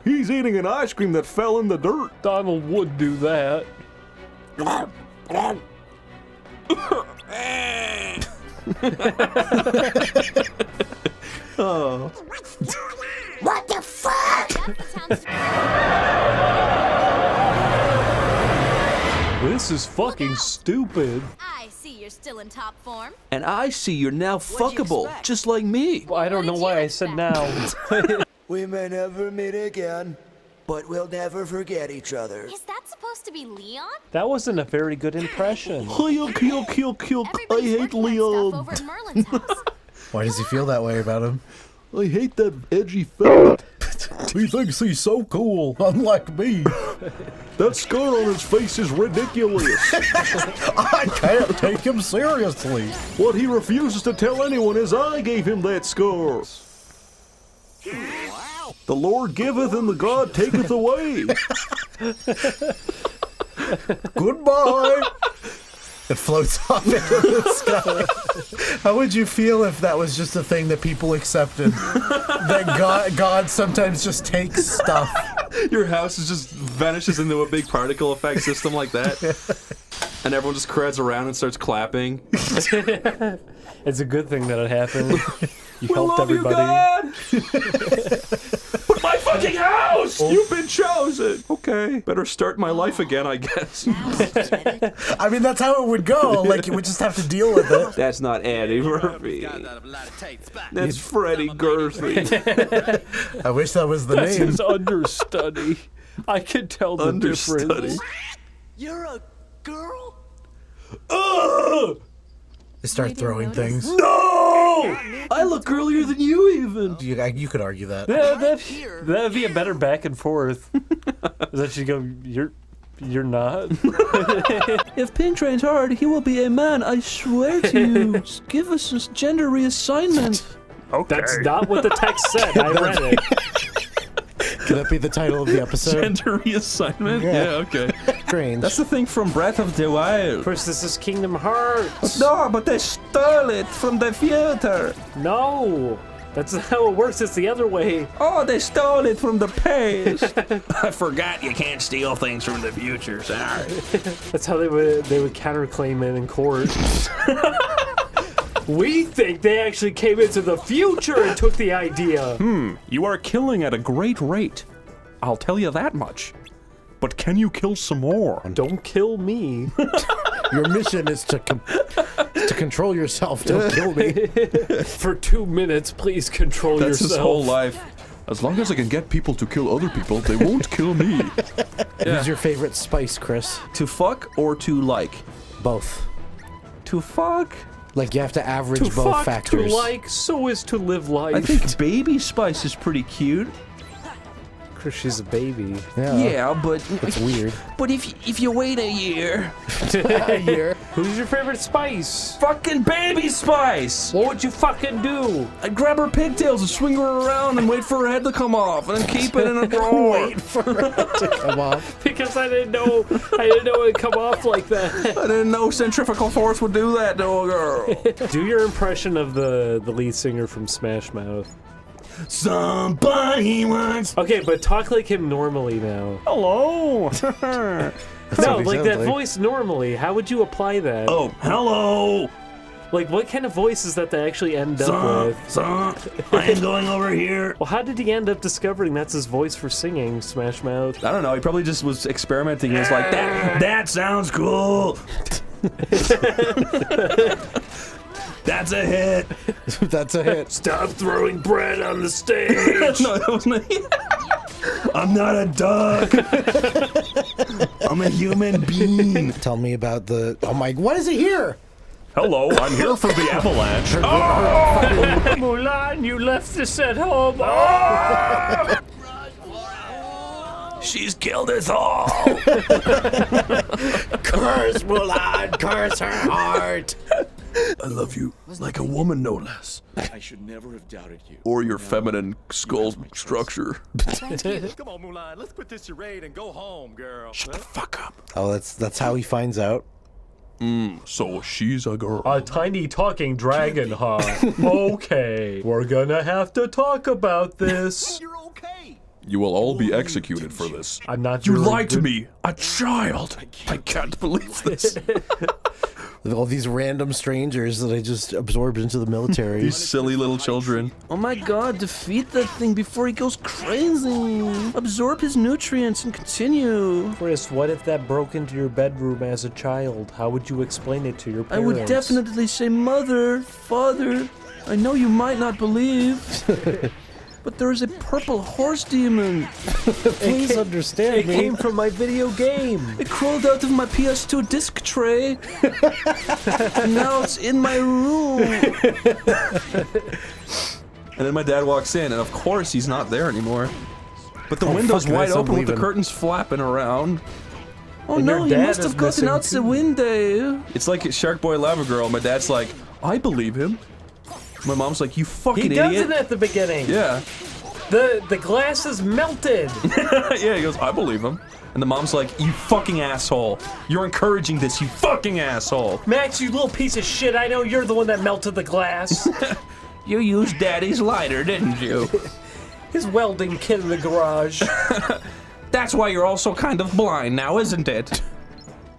He's eating an ice cream that fell in the dirt. Donald would do that. Oh. What the fuck? This is fucking stupid. I see you're still in top form. And I see you're now fuckable, expect? just like me. I don't know why I said now. We may never meet again, but we'll never forget each other. Is that supposed to be Leon? That wasn't a very good impression. Everybody's working on stuff over at Merlin's house. Why does he feel that way about him? I hate that edgy fat. He thinks he's so cool, unlike me. That scar on his face is ridiculous. I can't take him seriously. What he refuses to tell anyone is I gave him that scar. The Lord giveth and the God taketh away. Goodbye. It floats off into the sky. How would you feel if that was just a thing that people accepted? That God sometimes just takes stuff. Your house is just vanishes into a big particle effect system like that. And everyone just crowds around and starts clapping. It's a good thing that it happened. You We helped love everybody. you, God! But my fucking house! You've been chosen! Okay, better start my life again, I guess. I mean, that's how it would go. Like, you would just have to deal with it. That's not Eddie Murphy. That's Freddie Gerthy. I wish that was the That's name. his understudy. I can tell the Understudy. difference. You're a girl? They start throwing things. No! I look girlier than you even. You could argue that. That'd be a better back and forth. Is that you go, you're not? If Pink trains hard, he will be a man, I swear to you. Give us a gender reassignment. Okay. That's not what the text said. I read it. Could that be the title of the episode? Gender reassignment? Yeah. Okay. Strange. That's the thing from Breath of the Wild. Chris, this is Kingdom Hearts. No, but they stole it from the theater. No. That's not how it works. It's the other way. Oh, they stole it from the past. I forgot you can't steal things from the future. Sorry. That's how they would counterclaim it in court. We think they actually came into the future and took the idea. You are killing at a great rate. I'll tell you that much. But can you kill some more? Don't kill me. Your mission is to to control yourself. Don't kill me. For 2 minutes, please control That's yourself. his whole life. As long as I can get people to kill other people, they won't kill me. Who's your favorite spice, Chris? To fuck or to like? Both. To fuck? Like, you have to average To both fuck, factors. to like, so is to live life. I think baby spice is pretty cute. Chris, she's a baby. Yeah, but That's weird. But if you wait a year, A year. Who's your favorite spice? fucking baby spice. What would you fucking do? I'd grab her pigtails and swing her around and wait for her head to come off and then keep it in a drawer. Wait for it to come off. Because I didn't know it'd come off like that. I didn't know centrifugal force would do that to a girl. Do your impression of the lead singer from Smash Mouth. Somebody once. Okay, but talk like him normally now. Hello. No, what he like sounds that like. voice normally. How would you apply that? Oh, hello. Like, what kind of voice is that they actually end up with? I am going over here. Well, how did he end up discovering that's his voice for singing Smash Mouth? I don't know. He probably just was experimenting. He was like, that sounds cool. That's a hit. That's a hit. Stop throwing bread on the stage. No, that wasn't it. I'm not a duck. I'm a human being. Tell me about the... Oh my... What is it here? Hello, I'm here for the avalanche. Mulan, you left us at home. She's killed us all. Curse Mulan, curse her heart. I love you like a woman, no less. I should never have doubted you. Or your feminine skull structure. Come on, Mulan, let's quit this charade and go home, girl. Shut the fuck up. Oh, that's how he finds out. So she's a girl. A tiny talking dragon, huh? Okay, we're gonna have to talk about this. You're okay. You will all be executed for this. I'm not. You really lied to good- me, a child. I can't believe this. All these random strangers that I just absorbed into the military. These silly little children. Oh my god, defeat that thing before he goes crazy. Absorb his nutrients and continue. Chris, what if that broke into your bedroom as a child? How would you explain it to your I parents? would definitely say, Mother, Father, I know you might not believe, but there is a purple horse demon. Please understand It me. came from my video game. It crawled out of my PS2 disc tray, and now it's in my room. And then my dad walks in, and of course he's not there anymore. But the window's fuck wide this, I'm open with the leaving. curtains flapping around. Oh And no, your he dad must is have gotten missing out the too. window. It's like Shark Boy Lava Girl. My dad's like, I believe him. My mom's like, you fucking He idiot. doesn't at the beginning. Yeah. The glass is melted. Yeah, he goes, I believe him. And the mom's like, you fucking asshole. You're encouraging this, you fucking asshole. Max, you little piece of shit. I know you're the one that melted the glass. You used daddy's lighter, didn't you? His welding kit in the garage. That's why you're also kind of blind now, isn't it?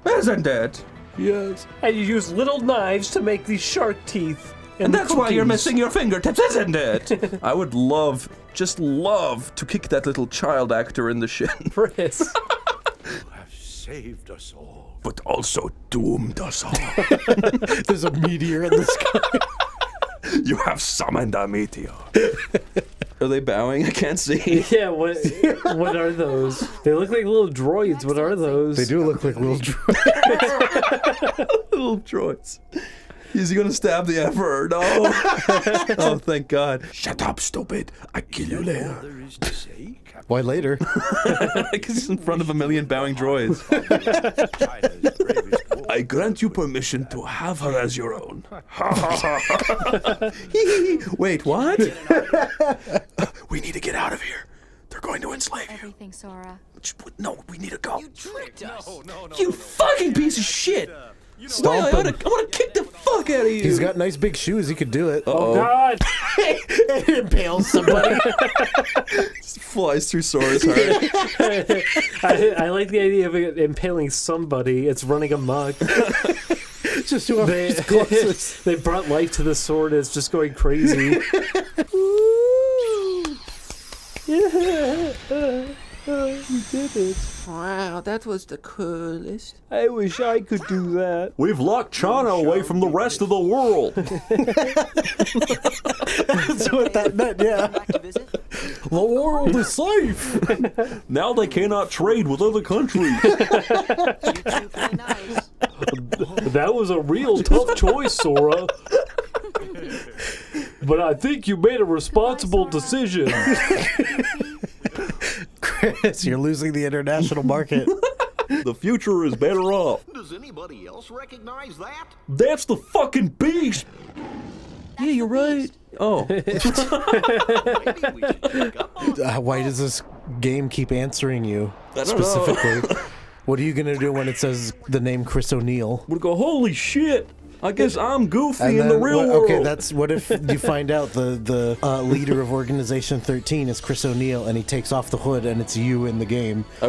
Isn't it? Yes. And you use little knives to make these shark teeth. And the that's why you're cookies. missing your fingertips, isn't it? I would love, just love, to kick that little child actor in the shin. Chris. Have saved us all. But also doomed us all. There's a meteor in the sky. You have summoned a meteor. Are they bowing? I can't see. Yeah, what are those? They look like little droids. What are those? They do look like little droids. Little droids. Is he gonna stab the Emperor? No. Oh, thank God. Shut up, stupid. I kill you later. There is to say, Why later? Because he's in front of a million bowing droids. China's bravest warrior. I grant you permission to have her as your own. Wait, what? We need to get out of here. They're going to enslave you. Everything, Sora. No, we need to go. Tricked us. No, You fucking piece of shit! Stomp I him. wanna kick the fuck out of you! He's got nice big shoes. He could do it. Oh God! It impales somebody. Flies through Sora's heart. I like the idea of it impaling somebody. It's running amok. Just whoever's closest. They brought life to the sword. It's just going crazy. You did ribbits. Wow, that was the coolest. I wish I could do that. We've locked China away from the rest of the world. That's what that meant, yeah. The world is safe. Now they cannot trade with other countries. That was a real tough choice, Sora. But I think you made a responsible decision. Chris, you're losing the international market. The future is better off. Does anybody else recognize that? That's the fucking beast. Yeah, you're right. Oh. Why does this game keep answering you I don't specifically? know. What are you gonna do when it says the name Chris O'Neill? We'll go, holy shit. I guess I'm Goofy And in the then real what- world. Okay, that's what if you find out the leader of Organization 13 is Chris O'Neill and he takes off the hood and it's you in the game. I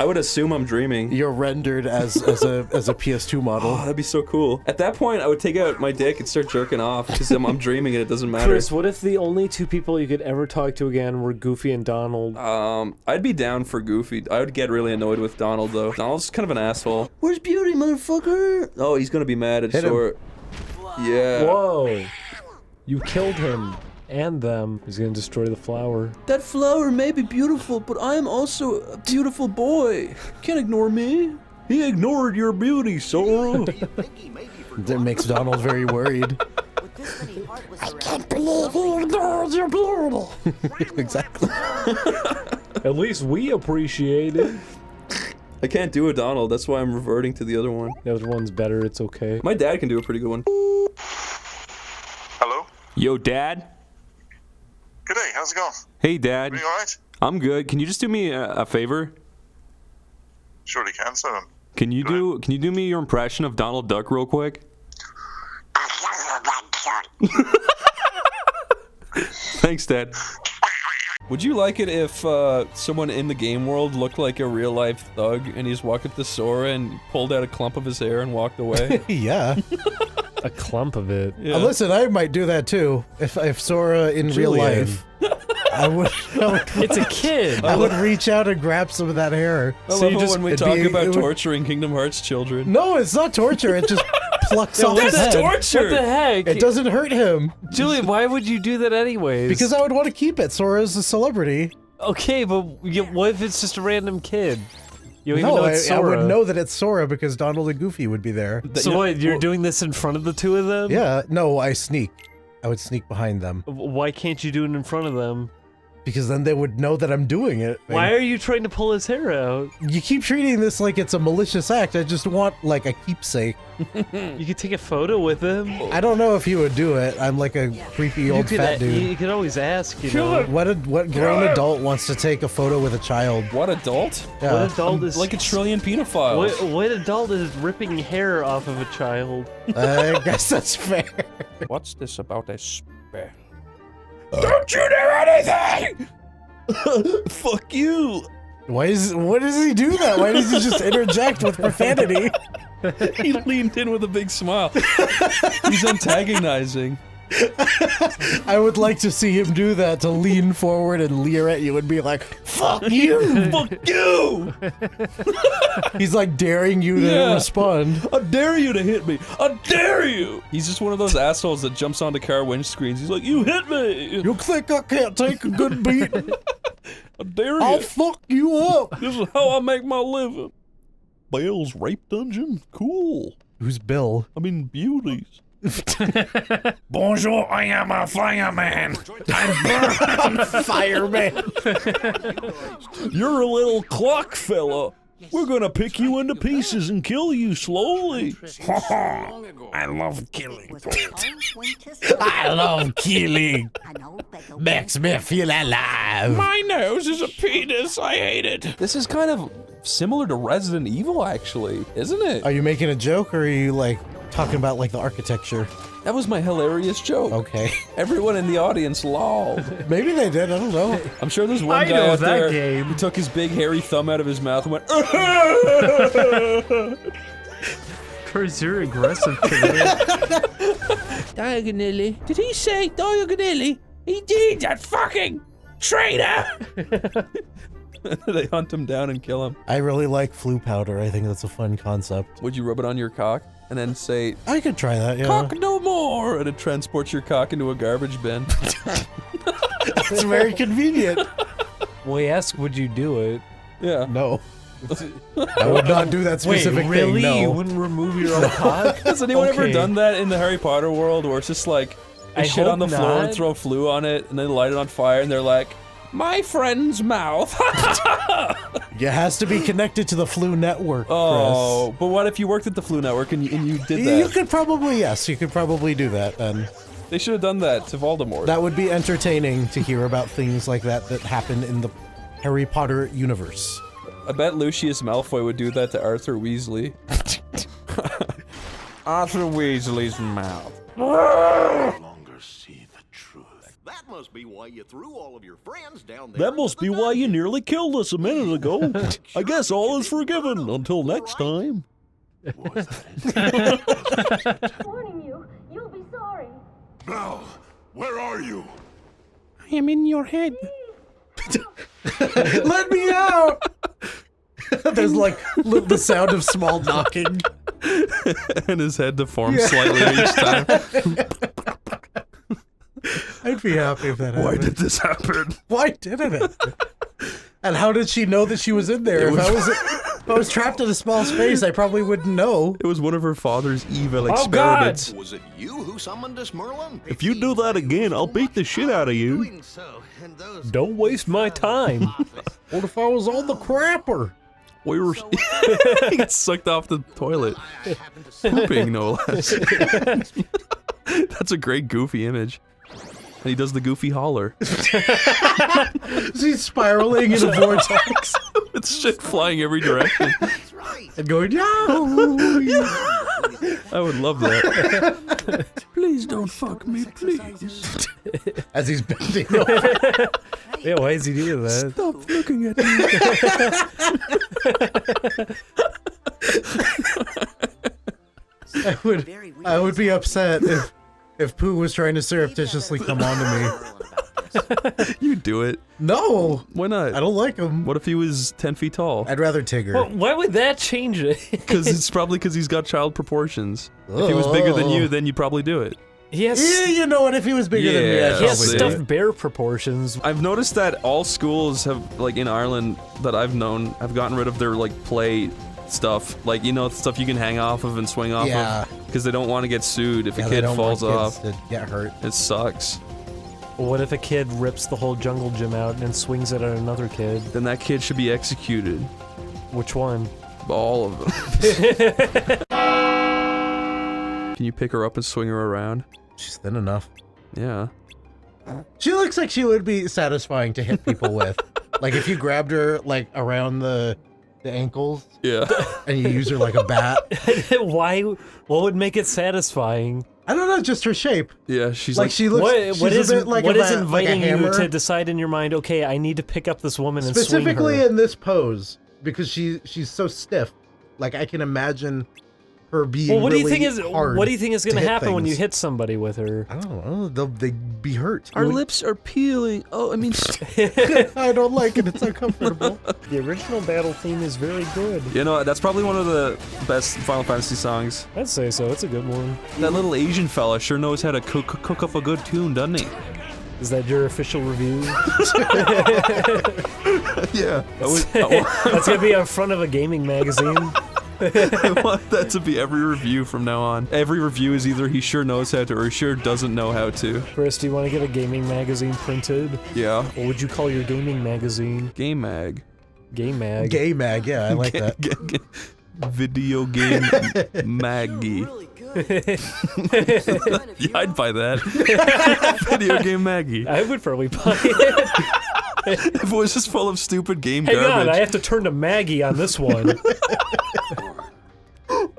would assume I'm dreaming. You're rendered as a PS2 model. Oh, that'd be so cool. At that point, I would take out my dick and start jerking off because I'm dreaming and it doesn't matter. Chris, what if the only two people you could ever talk to again were Goofy and Donald? I'd be down for Goofy. I would get really annoyed with Donald though. Donald's kind of an asshole. Where's Beauty, motherfucker? Oh, he's gonna be mad at Sora. Yeah. Whoa. You killed him and them. He's gonna destroy the flower. That flower may be beautiful, but I am also a beautiful boy. Can't ignore me. He ignored your beauty, Sora. That makes Donald very worried. I can't believe he ignored your beauty. Exactly. At least we appreciate it. I can't do a Donald, that's why I'm reverting to the other one. The other one's better, it's okay. My dad can do a pretty good one. Hello? Yo, Dad? Good day, how's it going? Hey, Dad. Are you alright? I'm good. Can you just do me a favor? Surely can, son. Can you do me your impression of Donald Duck real quick? Thanks, Dad. Would you like it if someone in the game world looked like a real-life thug and he just walked up to Sora and pulled out a clump of his hair and walked away? Yeah. A clump of it. Yeah. Listen, I might do that too. If Sora in real life, I would. It's a kid. I would reach out and grab some of that hair. I love it when we talk about torturing Kingdom Hearts children. No, it's not torture. It just plucks off his That's head. torture! What the heck? It doesn't hurt him. Julian, why would you do that anyways? Because I would want to keep it. Sora's a celebrity. Okay, but what if it's just a random kid? You don't even No, know it's I Sora. would know that it's Sora because Donald and Goofy would be there. So what, you're doing this in front of the two of them? Yeah, no, I sneak. I would sneak behind them. Why can't you do it in front of them? Because then they would know that I'm doing it. Why are you trying to pull his hair out? You keep treating this like it's a malicious act. I just want, like, a keepsake. You could take a photo with him. I don't know if he would do it. I'm like a creepy old fat dude. You could always ask, you know. What grown adult wants to take a photo with a child? What adult? Yeah. What adult is like a trillion pedophiles? What adult is ripping hair off of a child? I guess that's fair. What's this about a spell? Don't you do anything! Fuck you! What does he do that? Why does he just interject with profanity? He leaned in with a big smile. He's antagonizing. I would like to see him do that, to lean forward and leer at you and be like, fuck you! Fuck you! He's like daring you to respond. I dare you to hit me! I dare you! He's just one of those assholes that jumps onto car windscreens. He's like, you hit me! You think I can't take a good beating? I dare you! I'll fuck you up! This is how I make my living. Bill's rape dungeon? Cool. Who's Bill? I mean, beauties. Bonjour, I am a fireman. I'm fireman. You're a little clock fella. We're gonna pick you into pieces and kill you slowly. I love killing. I love killing. Makes me feel alive. My nose is a penis. I hate it. This is kind of similar to Resident Evil, actually, isn't it? Are you making a joke, or are you like talking about like the architecture? That was my hilarious joke. Okay. Everyone in the audience lolled. Maybe they did. I don't know. I'm sure there's one guy out there who took his big hairy thumb out of his mouth and went. Chris, you're aggressive today. Diagonally. Did he say diagonally? He did, that fucking traitor! They hunt him down and kill him. I really like flu powder. I think that's a fun concept. Would you rub it on your cock and then say, I could try that, yeah. cock no more, and it transports your cock into a garbage bin? It's very convenient. Well, he asked, would you do it? Yeah. No. I would not do that specific really? thing, no. You wouldn't remove your own cock? Has anyone ever Okay. done that in the Harry Potter world where it's just like, they I shit on the hope floor and not. throw flu on it and they light it on fire and they're like, my friend's mouth. It has to be connected to the flu network, Oh, but what if you worked at the Flu Network and you did Chris. that? You could probably, yes, you could probably do that then. They should have done that to Voldemort. That would be entertaining to hear about things like that that happen in the Harry Potter universe. I bet Lucius Malfoy would do that to Arthur Weasley. Arthur Weasley's mouth. That must be why you threw all of your friends down there. That must be why you nearly killed us a minute ago. I guess all is forgiven until next time. Warning you, you'll be sorry. Now, where are you? I am in your head. Let me out! There's like the sound of small knocking. And his head deforms slightly each time. I'd be happy if that happened. Why did this happen? Why didn't it? And how did she know that she was in there? If I was trapped in a small space, I probably wouldn't know. It was one of her father's evil God! experiments. Was it you who summoned us, Merlin? If you do that again, I'll beat the shit out of you. Don't waste my time. What if I was on the crapper? We were. He gets sucked off the toilet. Pooping, no less. That's a great Goofy image. And he does the Goofy holler. She's spiraling in a vortex. It's shit flying every direction. And going, no! I would love that. Please don't fuck me, please. As he's bending over. Yeah, why is he doing that? Stop looking at me. I would be upset if Pooh was trying to surreptitiously come on to me. You do it. No! Why not? I don't like him. What if he was 10 feet tall? I'd rather Tigger. Well, why would that change it? Because it's probably because he's got child proportions. If he was bigger than you, then you'd probably do it. He has, Yeah, you know what? If he was bigger than me, I'd he has probably do stuffed it. bear proportions. I've noticed that all schools have, like in Ireland that I've known, have gotten rid of their like play stuff. Like, you know, stuff you can hang off of and swing off Yeah. of. Because they don't want to get sued if Yeah, a they kid don't falls want off. kids to get hurt. It sucks. What if a kid rips the whole jungle gym out and swings it at another kid? Then that kid should be executed. Which one? All of them. Can you pick her up and swing her around? She's thin enough. Yeah. She looks like she would be satisfying to hit people with. Like if you grabbed her like around the ankles. Yeah. And you use her like a bat. Why? What would make it satisfying? I don't know, just her shape. Yeah, she's like she looks. What she's is a bit like what a is bat, like a inviting you hammer. to decide in your mind? Okay, I need to pick up this woman and swing Specifically her. in this pose because she's so stiff. Like I can imagine her being. Well, what do you really think is hard what do you think is going to hit happen when you things. hit somebody with her? I don't know. They'd be hurt. Our lips are peeling. Oh, I mean. I don't like it. It's uncomfortable. The original battle theme is very good. You know, that's probably one of the best Final Fantasy songs. I'd say so. It's a good one. That little Asian fella sure knows how to cook up a good tune, doesn't he? Is that your official review? Yeah. That's gonna be on front of a gaming magazine. I want that to be every review from now on. Every review is either he sure knows how to or he sure doesn't know how to. Chris, do you want to get a gaming magazine printed? Yeah. What would you call your gaming magazine? Game mag. Game mag. Gay mag, yeah, I like that. Video game Maggie. Yeah, I'd buy that. Video game Maggie. I would probably buy it. If it was just full of stupid game Hang garbage. on, I have to turn to Maggie on this one.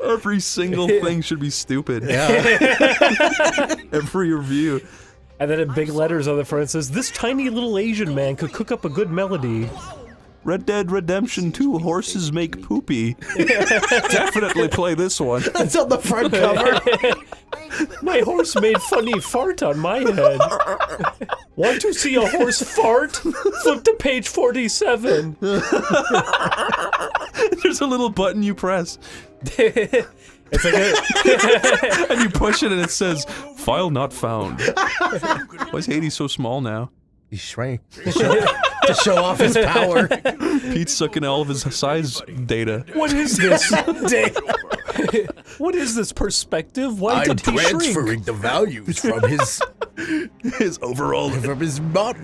Every single thing should be stupid. Yeah. Every review. And then in big letters on the front it says, "This tiny little Asian man could cook up a good melody." Red Dead Redemption 2, horses make poopy. Definitely play this one. That's on the front cover. My horse made funny fart on my head. Want to see a horse fart? Flip to page 47. There's a little button you press. It's like a... And you push it and it says, file not found. Why is Hades so small now? He shrank to show off his power. Pete's sucking all of his size data. What is this? What is this perspective? Why I'm did he shrink? transferring the values from his overall from his bot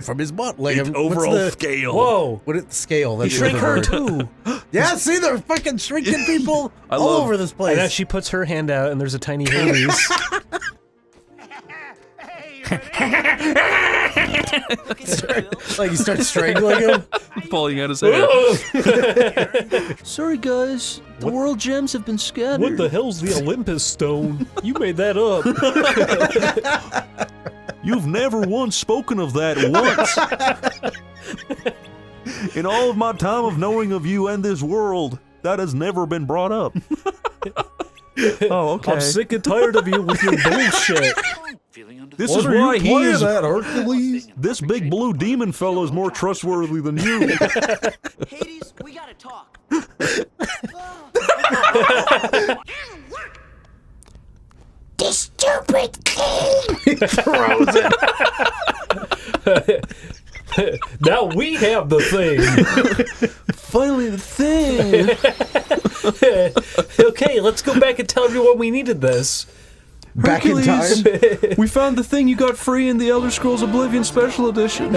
like his overall scale. Whoa! What is scale? That's He shrank the her word. too. Yeah, see, they're fucking shrinking people all over this place. And as she puts her hand out, and there's a tiny Hades. Like he starts strangling him, falling out his hair. Sorry, guys. The world gems have been scattered. What the hell's the Olympus stone? You made that up. You've never once spoken of that once. In all of my time of knowing of you and this world, that has never been brought up. Oh, okay. I'm sick and tired of you with your bullshit. This is why he is that Hercules. This big blue demon fellow is more trustworthy than you. Hades, we gotta talk. This stupid thing! He throws it. Now we have the thing. Finally, the thing. Okay, let's go back and tell everyone we needed this. Back in time. We found the thing you got free in the Elder Scrolls Oblivion Special Edition.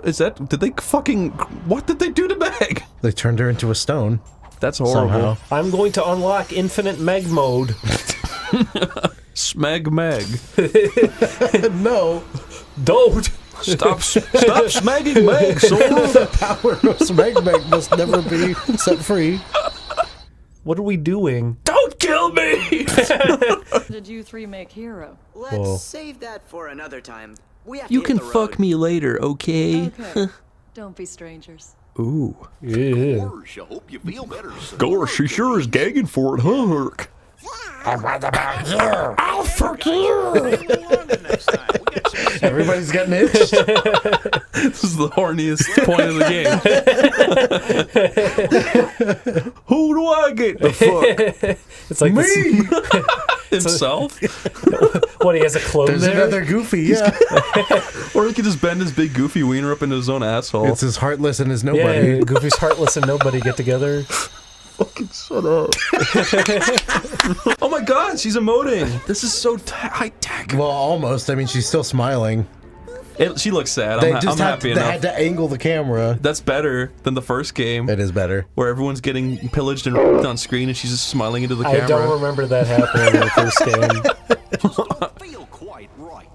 Is that? Did they fucking? What did they do to Meg? They turned her into a stone. That's horrible. Somehow. I'm going to unlock infinite Meg mode. Smeg Meg. No. Don't. Stop smagging Meg, Sora. The power of Smeg must never be set free. What are we doing? Don't kill me! Did you three make hero? Let's Whoa. save that for another time. We have to You hit can the road. fuck me later, okay? Okay. Don't be strangers. Ooh. Yeah. Gosh, I hope you feel better soon. Gosh, she sure is gagging for it, huh, Herc? And what about you? I'll fuck you! Everybody's getting itched. This is the horniest point of the game. Who do I get the fuck? It's like Me! Himself? What, he has a clone There's there? another Goofy, yeah. Or he could just bend his big goofy wiener up into his own asshole. It's his heartless and his Yeah, nobody. Goofy's Heartless and Nobody get together. Fucking shut up. Oh my god, she's emoting. This is so high tech. Well, almost. I mean, she's still smiling. She looks sad. They I'm just happy they enough. had to angle the camera. That's better than the first game. It is better. Where everyone's getting pillaged and raped on screen and she's just smiling into the camera. I don't remember that happening in the first game. Feel quite right.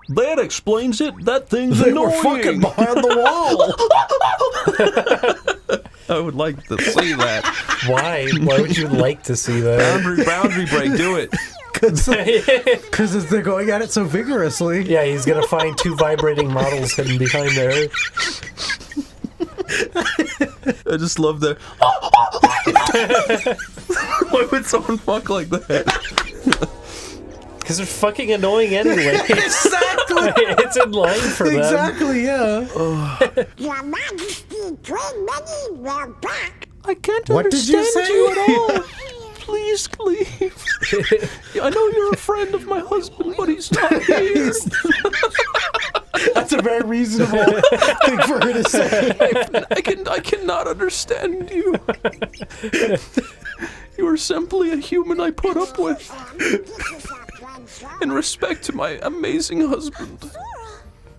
That explains it. That thing's They annoying. were fucking behind the wall. I would like to see that. Why? Why would you like to see that? Boundary break, do it. Because they're going at it so vigorously. Yeah, he's gonna find two vibrating models hidden behind there. I just love the. Why would someone fuck like that? Because they're fucking annoying anyway. Exactly. It's in line for them. Exactly, yeah. Your Majesty, great many well back. I can't What did you understand say? you at all. Please leave. I know you're a friend of my husband, but he's not here. That's a very reasonable thing for her to say. I cannot understand you. You are simply a human I put up with. In respect to my amazing husband,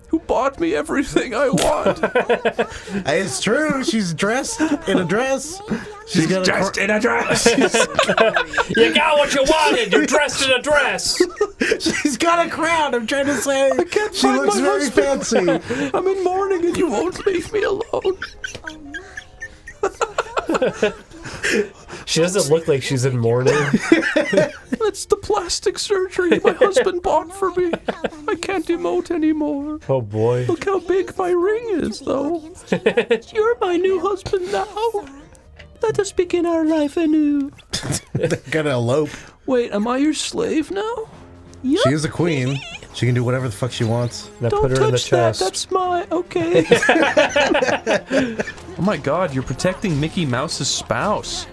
who bought me everything I want. It's true. She's dressed in a dress. She's got Dressed in a dress. You got what you wanted. You're dressed in a dress. She's got a crown. I'm trying to say. She find looks my very fancy. I'm in mourning and you won't leave me alone. She doesn't look like she's in mourning. That's the plastic surgery my husband bought for me. I can't emote anymore. Oh boy. Look how big my ring is, though. You're my new husband now. Let us begin our life anew. They're gonna elope. Wait, am I your slave now? She is a queen. She can do whatever the fuck she wants. Now put her in the chest. That's my okay. Oh my god, you're protecting Mickey Mouse's spouse.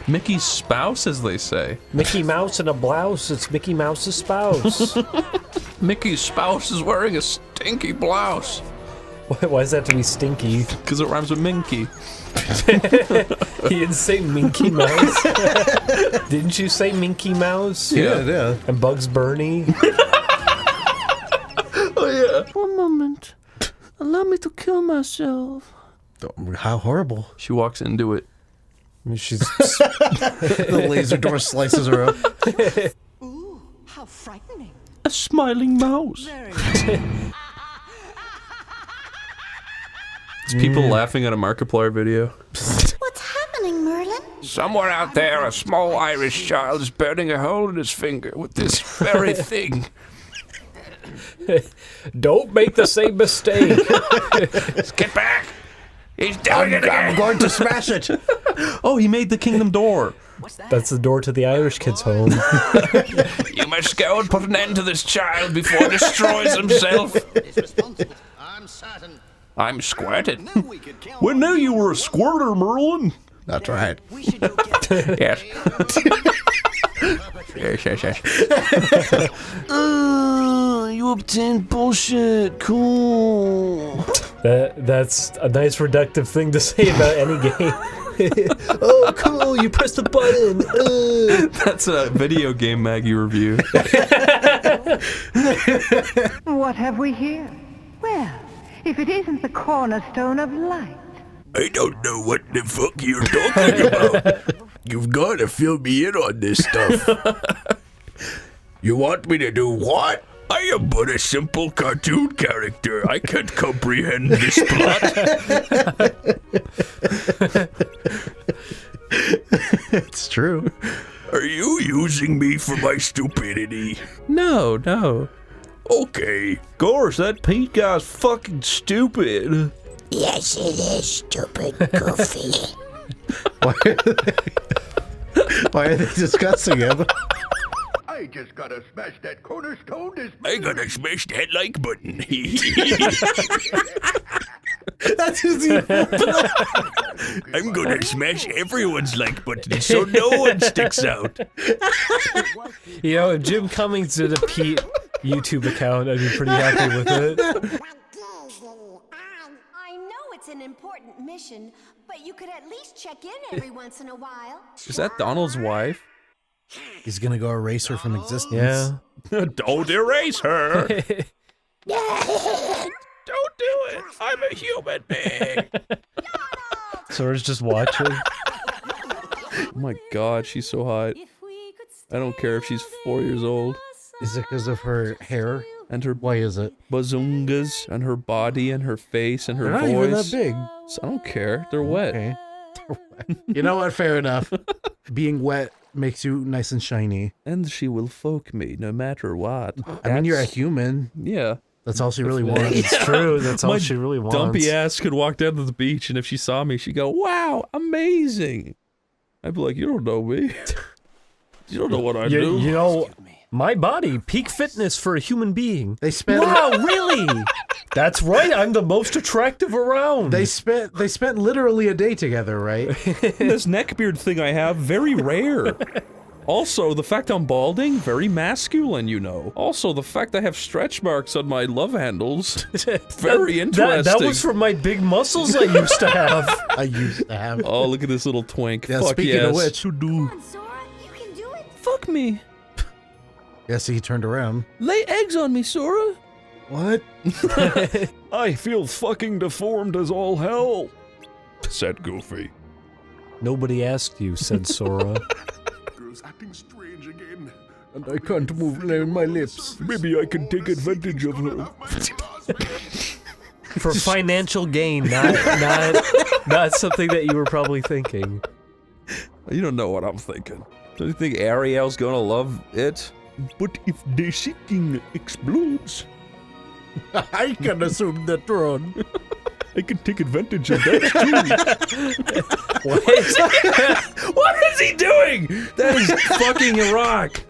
Mickey's spouse, as they say. Mickey Mouse in a blouse. It's Mickey Mouse's spouse. Mickey's spouse is wearing a stinky blouse. Why does that have to be stinky? Because it rhymes with Minky. He didn't say Minky Mouse. Didn't you say Minky Mouse? Yeah. And Bugs Bunny. Oh yeah. One moment. Allow me to kill myself. How horrible. She walks into it. I mean, she's The laser door slices her up. Ooh, how frightening. A smiling mouse. It's people laughing at a Markiplier video. What's happening, Merlin? Somewhere out there, a small Irish child is burning a hole in his finger with this very thing. Don't make the same mistake. Get back! He's doing it again! I'm going to smash it! Oh, he made the kingdom door. That's the door to the Irish kid's home. You must go and put an end to this child before he destroys himself. I'm certain. I'm squirted. We knew you were a squirter, Merlin. That's right. Yes. Yes. You obtained bullshit. Cool. That's a nice reductive thing to say about any game. Oh, cool! You pressed the button. That's a video game Maggie review. What have we here? Well, if it isn't the cornerstone of light. I don't know what the fuck you're talking about. You've got to fill me in on this stuff. You want me to do what? I am but a simple cartoon character. I can't comprehend this plot. It's true. Are you using me for my stupidity? No. Okay. Gosh, that Pete guy's fucking stupid. Yes, it is stupid, Goofy. Why are they discussing him? I just gotta smash that cornerstone this I gotta smash that like button. That's his I'm gonna smash everyone's like button so no one sticks out. You know, if Jim Cummings did a Pete YouTube account, I'd be pretty happy with it. I know it's an important mission, but you could at least check in every once in a while. Is that Donald's wife? He's gonna go erase her from existence. Yeah. Don't erase her. Don't do it. I'm a human being. Sora's just watching. Oh my god, she's so hot. I don't care if she's 4 years old. Is it because of her hair? And her Why is it? bazungas, and her body, and her face, and her They're not voice. even that big. So I don't care. They're wet. Okay. You know what? Fair enough. Being wet makes you nice and shiny. And she will fuck me no matter what. I mean, you're a human. Yeah. That's all she really wants. It's true. That's all My she really wants. dumpy ass could walk down to the beach, and if she saw me, she'd go, "Wow, amazing." I'd be like, "You don't know me. You don't know what I do." You know, my body, peak fitness for a human being. They spent. Wow, really? That's right. I'm the most attractive around. They spent literally a day together, right? And this neckbeard thing I have, very rare. Also, the fact I'm balding, very masculine, you know. Also, the fact I have stretch marks on my love handles, very interesting. That was from my big muscles I used to have. Oh, look at this little twink. Yeah, Fuck speaking yes. of which, Come on, Sora, you can do it. Fuck me. yeah, see, he turned around. Lay eggs on me, Sora. What? I feel fucking deformed as all hell, said Goofy. Nobody asked you, said Sora. Girl's acting strange again. And I can't move my lips. Maybe I can take advantage of her. For financial gain, not something that you were probably thinking. You don't know what I'm thinking. Do you think Ariel's gonna love it? But if the sitting explodes, I can assume the throne. I can take advantage of that too. What is he doing? That is fucking Iraq.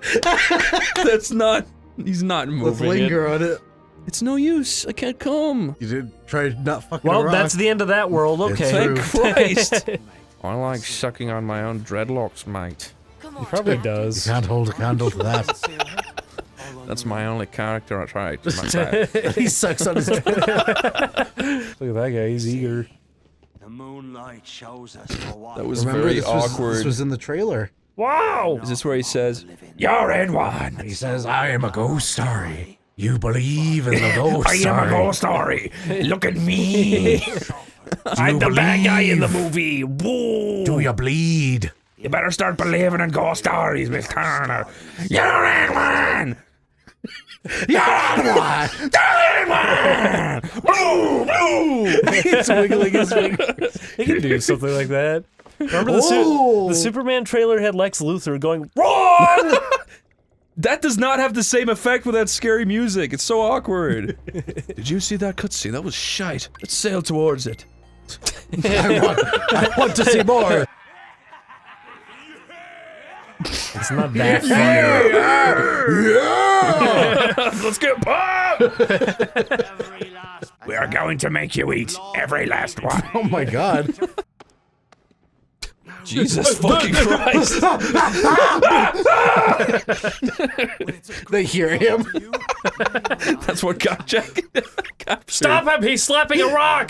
That's not He's not moving. Let's linger on it. It's no use. I can't come. You did try not fucking Well, a rock. that's the end of that world. Okay. Thank Christ. I like sucking on my own dreadlocks, mate. He probably does. You can't hold a candle to that. That's my only character trait. Myself. He sucks on his. Look at that guy. He's eager. The moonlight shows us That was very awkward. This was in the trailer. Wow! Is this where he says, You're in one. He says, I am a ghost story. You believe in the ghost I story. am a ghost story. Look at me. I'm the bad guy in the movie. Woo. Do you bleed? You better start believing in ghost stories, Miss Turner. You're in one. You're in one. You're in one. Boo, boo. He's wiggling his fingers. He can do something like that. Remember the Superman trailer had Lex Luthor going, RUN! that does not have the same effect with that scary music. It's so awkward. Did you see that cutscene? That was shite. Let's sail towards it. I want to see more. It's not that funny. Let's get pumped! We are going to make you eat every last one. Oh my god. Jesus fucking Christ. They hear him. That's what got Jack captured. Stop him! He's slapping a rock!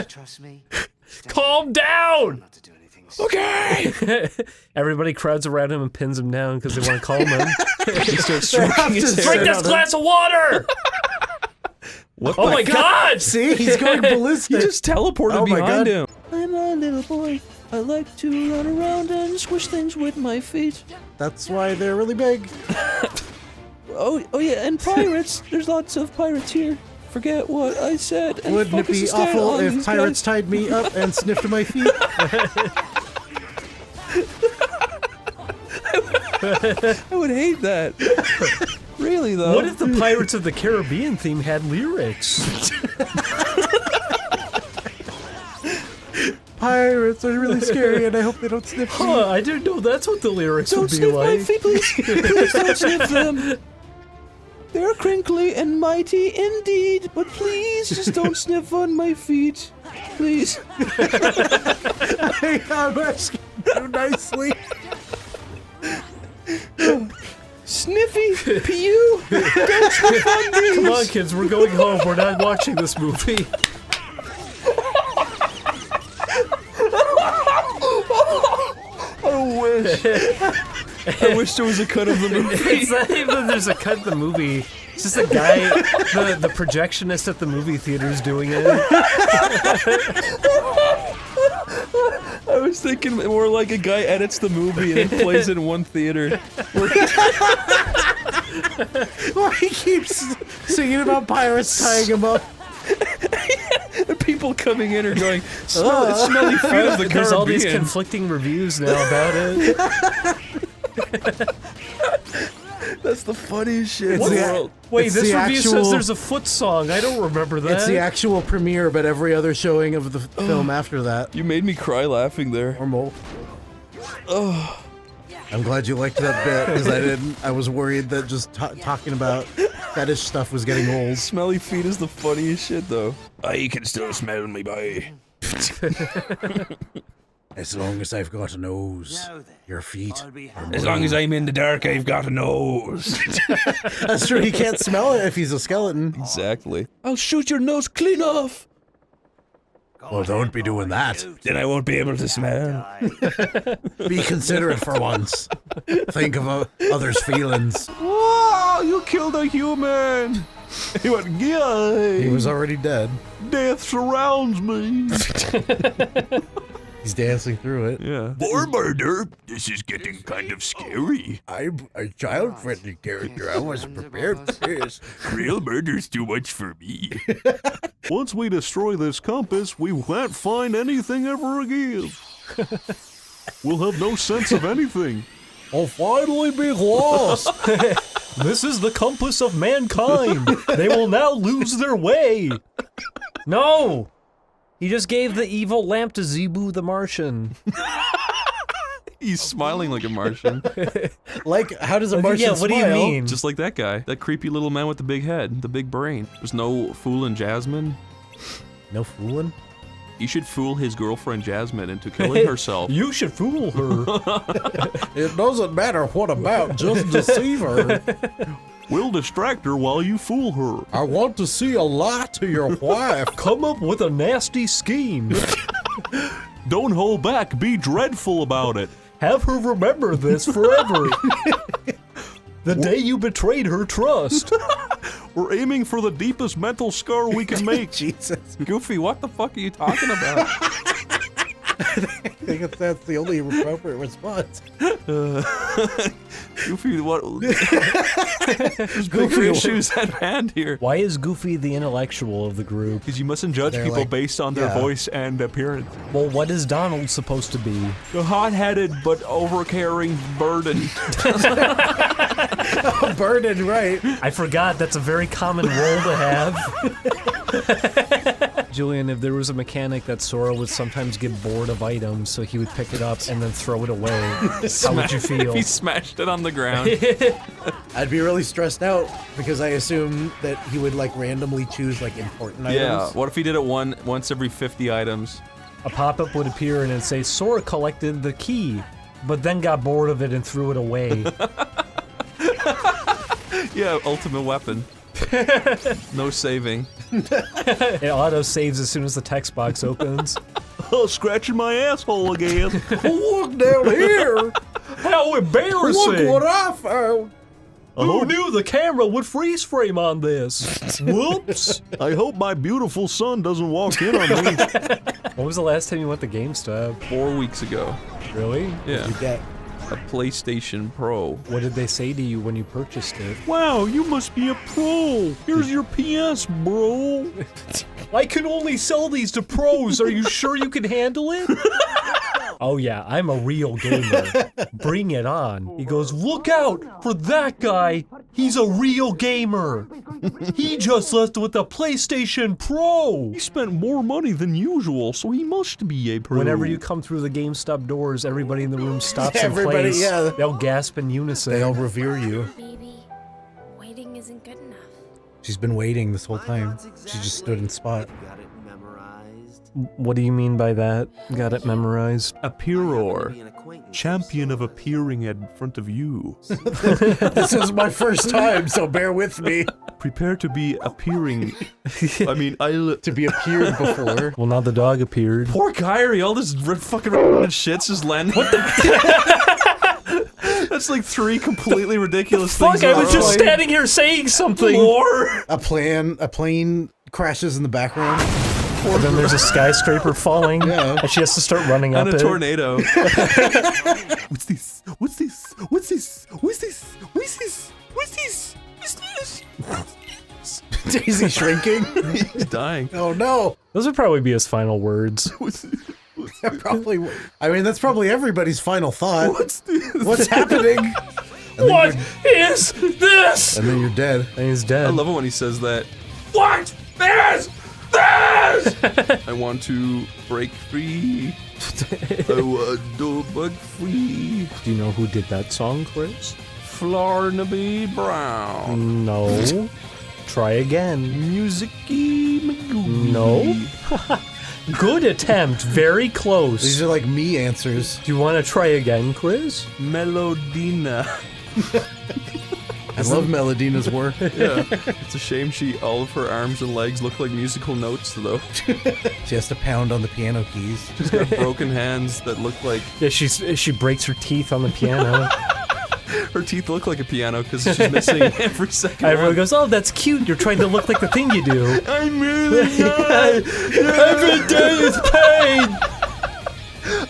Trust me. Calm down! Okay! Everybody crowds around him and pins him down because they want to calm him. He starts stroking his hair. Drink this glass of water! What oh my god! See, he's going ballistic. He just teleported behind him. I'm a little boy. I like to run around and squish things with my feet. That's why they're really big. Oh yeah, and pirates. There's lots of pirates here. Forget what I said. And Wouldn't it focus be instead awful on if these pirates guys. tied me up and sniffed my feet? I would hate that. Really though. What if the Pirates of the Caribbean theme had lyrics? Pirates are really scary, and I hope they don't sniff me. Huh, I didn't know that's what the lyrics Don't would be sniff like. my feet, please. Please don't sniff them. They're crinkly and mighty indeed, but please just don't sniff on my feet. Please. I'm asking you nicely. Sniffy, pew. Don't sniff on these. Come on, kids, we're going home. We're not watching this movie. I wish. I wish there was a cut of the movie. It's not even there's a cut of the movie. It's just a guy, the projectionist at the movie theater's doing it. I was thinking more like a guy edits the movie and then plays it in one theater. Well, he keeps singing about pirates tying him up. People coming in are going, smelly feet of the Caribbean. There's all these conflicting reviews now about it. That's the funniest shit in It's the the- world. Wait, It's this the review actual- says there's a foot song. I don't remember that. It's the actual premiere, but every other showing of the film after that. You made me cry laughing there. Normal. Oh. I'm glad you liked that bit, because I didn't. I was worried that just talking about fetish stuff was getting old. Smelly feet is the funniest shit, though. I can still smell me boy. As long as I've got a nose, your feet. As long as I'm in the dark, I've got a nose. That's true. He can't smell it if he's a skeleton. Exactly. I'll shoot your nose clean off. Well, don't be doing that. Then I won't be able to smell. Be considerate for once. Think of others' feelings. Whoa! You killed a human. He went, yay! He was already dead. Death surrounds me. He's dancing through it. Yeah. More murder? This is getting kind of scary. I'm a child-friendly character. I wasn't prepared for this. Real murder's too much for me. Once we destroy this compass, we won't find anything ever again. We'll have no sense of anything. I'll finally be lost. This is the compass of mankind. They will now lose their way. No! He just gave the evil lamp to Zebu the Martian. He's smiling like a Martian. Like, how does a Martian what do you smile? mean? Just like that guy. That creepy little man with the big head, the big brain. There's no fooling Jasmine. No fooling? You should fool his girlfriend Jasmine into killing herself. You should fool her. It doesn't matter what about, just deceive her. We'll distract her while you fool her. I want to see a lie to your wife. Come up with a nasty scheme. Don't hold back, be dreadful about it. Have her remember this forever. The day you betrayed her trust. We're aiming for the deepest mental scar we can make. Jesus. Goofy, what the fuck are you talking about? I think that's the only appropriate response. Goofy, what? There's bigger issues at hand here. Why is Goofy the intellectual of the group? Because you mustn't judge people like- based on their yeah. voice and appearance. Well, what is Donald supposed to be? A hot-headed but over-caring burden. Burden, right. I forgot that's a very common role to have. Julian, if there was a mechanic that Sora would sometimes get bored of items, so he would pick it up and then throw it away, how would you feel? If he smashed it on the ground. I'd be really stressed out because I assume that he would like randomly choose like important Yeah, items. what if he did it once every 50 items? A pop-up would appear and it'd say, Sora collected the key, but then got bored of it and threw it away. Yeah, ultimate weapon. No saving. It auto-saves as soon as the text box opens. Oh, scratching my asshole again. Look down here! How embarrassing! Look what I found! Who knew the camera would freeze frame on this? Whoops! I hope my beautiful son doesn't walk in on me. When was the last time you went to GameStop? 4 weeks ago. Really? Yeah. You get A PlayStation Pro. What did they say to you when you purchased it? Wow, you must be a pro. Here's your PS, bro. I can only sell these to pros. Are you sure you can handle it? Oh yeah, I'm a real gamer. Bring it on. He goes, look out for that guy. He's a real gamer. He just left with a PlayStation Pro. He spent more money than usual, so he must be a pro. Whenever you come through the GameStop doors, everybody in the room stops in Everybody, place. yeah. They'll gasp in unison. They'll revere you. Baby, waiting isn't good enough. She's been waiting this whole time. She just stood in spot. Got it memorized. What do you mean by that? Got it memorized? Appearor. Be an acquaintance. Champion of appearing in front of you. This is my first time, so bear with me. Prepare to be appearing. I mean, To be appeared before. Well, now the dog appeared. Poor Kyrie, all this fucking shit's just landing. What the? That's like 3 completely ridiculous things. Fuck, I was in a just row. standing here saying something. More. A plane crashes in the background. And then there's a skyscraper falling, Yeah. and she has to start running up And a it. tornado. What's this? What's this? What's this? What's this? What's this? What's this? What's this? Daisy shrinking. He's dying. Oh no. Those would probably be his final words. Probably. I mean, that's probably everybody's final thought. What's this? What's happening? What is this? And then you're dead. And he's I dead. love it when he says that. What is this? I want to break free. I want to break free. Do you know who did that song, Chris? Flarnaby Brown. No. Try again. Music-y Magoo. No. Good attempt. Very close. These are like me answers. Do you want to try again, Chris? Melodina. I love Melodina's work. Yeah. It's a shame all of her arms and legs look like musical notes, though. She has to pound on the piano keys. She's got broken hands that look like... Yeah, she breaks her teeth on the piano. Her teeth look like a piano because she's missing every second Everyone one. goes, oh, that's cute. You're trying to look like the thing you do. I'm really not. Every day is pain.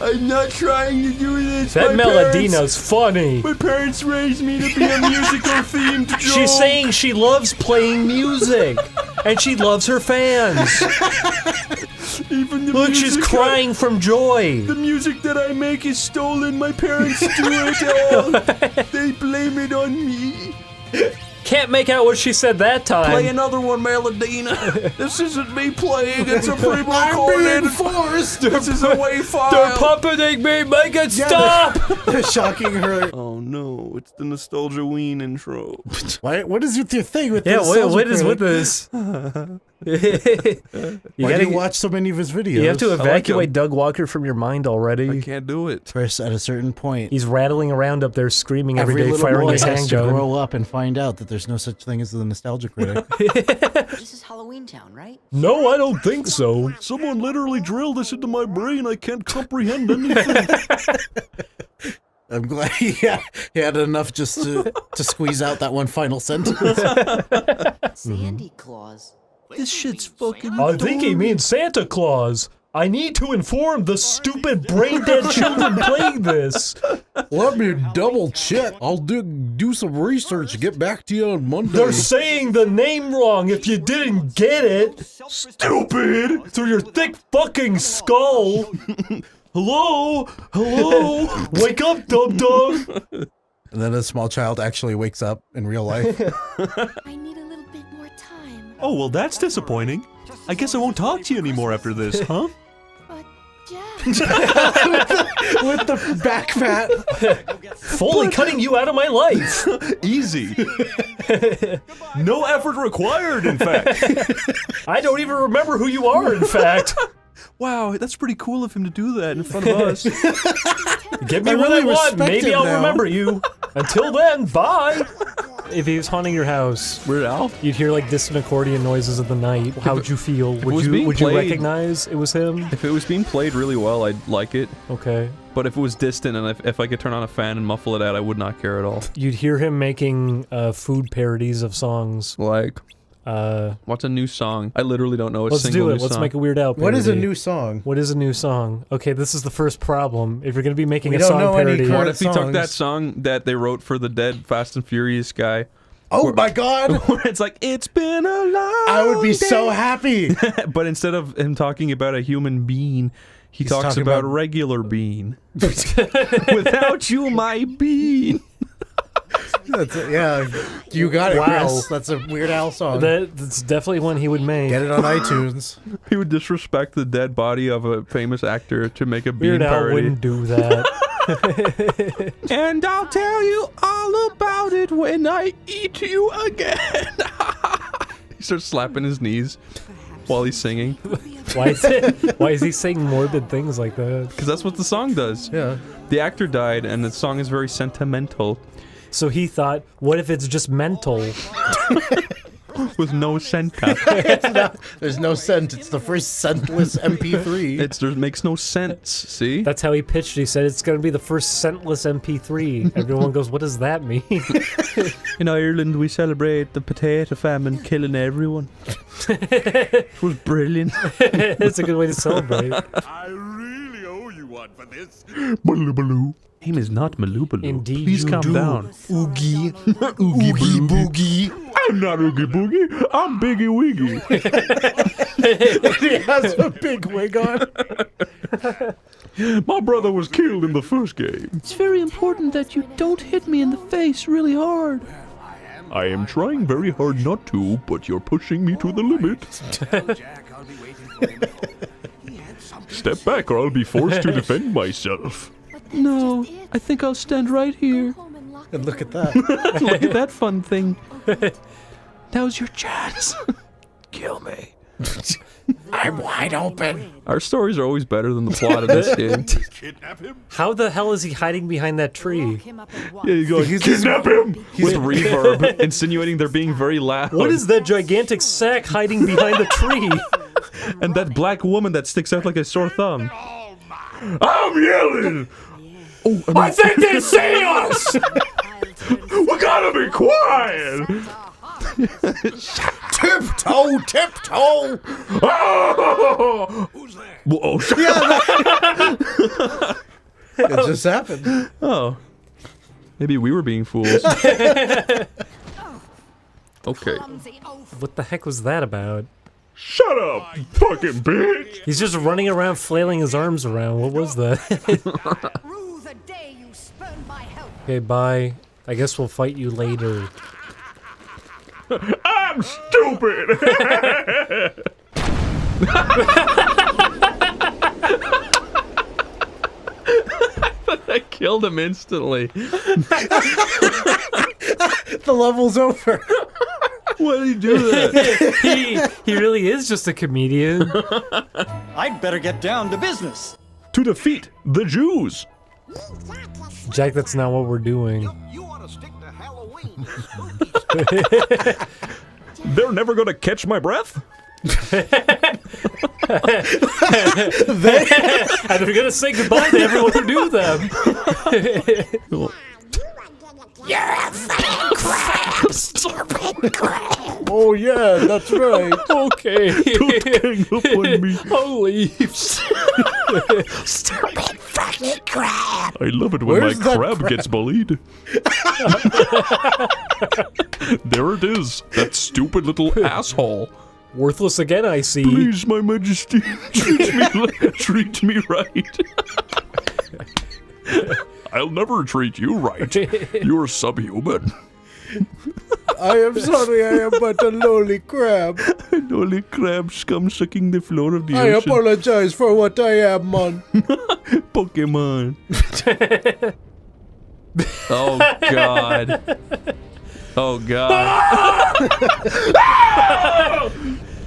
I'm not trying to do this. That My Melodina's funny. My parents raised me to be a musical themed joke. She's saying she loves playing music. And she loves her fans. Even the Look, she's music crying from joy. The music that I make is stolen. My parents do it all. They blame it on me. Can't make out what she said that time. Play another one, Meladina. This isn't me playing. It's a pre-recorded. Forced. This is a WAV file. They're puppeting me. Make it stop. They're shocking her. Oh no! It's the nostalgia ween intro. What is with your thing with Yeah, this? what is with this? Why do you watch so many of his videos? You have to like evacuate him. Doug Walker from your mind already. I can't do it. First, at a certain point, He's rattling around up there, screaming every day, little firing boy his has to handgun. grow up and find out that there's no such thing as the nostalgia critic. This is Halloween Town, right? No, I don't think so. Someone literally drilled this into my brain. I can't comprehend anything. I'm glad he had enough just to squeeze out that one final sentence. Sandy Claus. This shit's fucking. I think he means Santa Claus. I need to inform the stupid brain-dead children playing this. Let me double check. I'll do some research. Get back to you on Monday. They're saying the name wrong if you didn't get it. Stupid! Through your thick fucking skull. Hello? Hello? Wake up, dum-dum. And then a small child actually wakes up in real life. I need a little bit more time. Oh, well, that's disappointing. I guess I won't talk to you anymore after this, huh? But, Jack. With the back fat. Fully cutting you out of my life. Easy. No effort required, in fact. I don't even remember who you are, in fact. Wow, that's pretty cool of him to do that in front of us. Give me I what really I want, respect maybe him I'll now. remember you. Until then, bye! If he was haunting your house, Weird Al? you'd hear like distant accordion noises of the night. How would you feel? it Would was you being would you played- recognize it was him? If it was being played really well, I'd like it. Okay. But if it was distant and if I could turn on a fan and muffle it out, I would not care at all. You'd hear him making food parodies of songs. Like, what's a new song? I literally don't know a Let's single do it. new Let's song. make a Weird Al parody. What is a new song? What is a new song? Okay, this is the first problem. If you're going to be making We a don't song know any parody, current What if he took that songs. song that they wrote for the dead Fast and Furious guy? Oh my god! Where it's like, it's been a long I would be day. so happy. But instead of him talking about a human being, he He's talks talking about about- regular bean. Without you, my bean. That's it, yeah, you got it, Wow. Chris. That's a Weird Al song. that's definitely one he would make. Get it on iTunes. He would disrespect the dead body of a famous actor to make a bean Weird Al parody. wouldn't do that. And I'll tell you all about it when I eat you again. He starts slapping his knees while he's singing. Why is he saying morbid things like that? Because that's what the song does. Yeah. The actor died, and the song is very sentimental. So he thought, what if it's just mental? With no senta. There's no scent. It's the first scentless MP3. It makes no sense, see? That's how he pitched it. He said it's going to be the first scentless MP3. Everyone goes, what does that mean? In Ireland, we celebrate the potato famine killing everyone. It was brilliant. It's a good way to celebrate. I really owe you one for this. Baloo Baloo. Name is not Maloo Baloo. Indeed Please you calm do. down. Oogie. Oogie Boogie. I'm not Oogie Boogie. I'm Biggie Wiggy. He has a big wig on. My brother was killed in the first game. It's very important that you don't hit me in the face really hard. I am trying very hard not to, but you're pushing me to the limit. Step back or I'll be forced to defend myself. No, I think I'll stand right here. And look at that. Look at that fun thing. Now's your chance. Kill me. I'm wide open. Our stories are always better than the plot of this game. Kidnap him? How the hell is he hiding behind that tree? Yeah, you go, kidnap him! With reverb, insinuating they're being very loud. What is that gigantic sack hiding behind the tree? And that black woman that sticks out like a sore thumb. I'm yelling! Oh, I think they see us! We gotta be quiet! Tiptoe, tiptoe. Oh! Whoa, shut It just happened. Oh. Maybe we were being fools. Okay. What the heck was that about? Shut up, you fucking bitch! He's just running around flailing his arms around. What was that? Rue the day you spurned my help. Okay, bye. I guess we'll fight you later. I'm stupid. I killed him instantly. The level's over. Why did he do that? he really is just a comedian. I'd better get down to business. To defeat the Jews. Jack, that's not what we're doing. They're never gonna catch my breath. And they're gonna say goodbye to everyone who knew them. You're a fucking crab, stupid crab. Oh yeah, that's right. Okay. Don't gang up on me. I'll leave. Stupid fucking crab. I love it when Where's my that crab crab? gets bullied. There it is. That stupid little asshole. Worthless again, I see. Please, my majesty, treat me right. I'll never treat you right. You're subhuman. I am sorry, I am but a lowly crab. A lowly crab scum sucking the floor of the I ocean. apologize for what I am, man. Pokemon. Oh god. Oh god.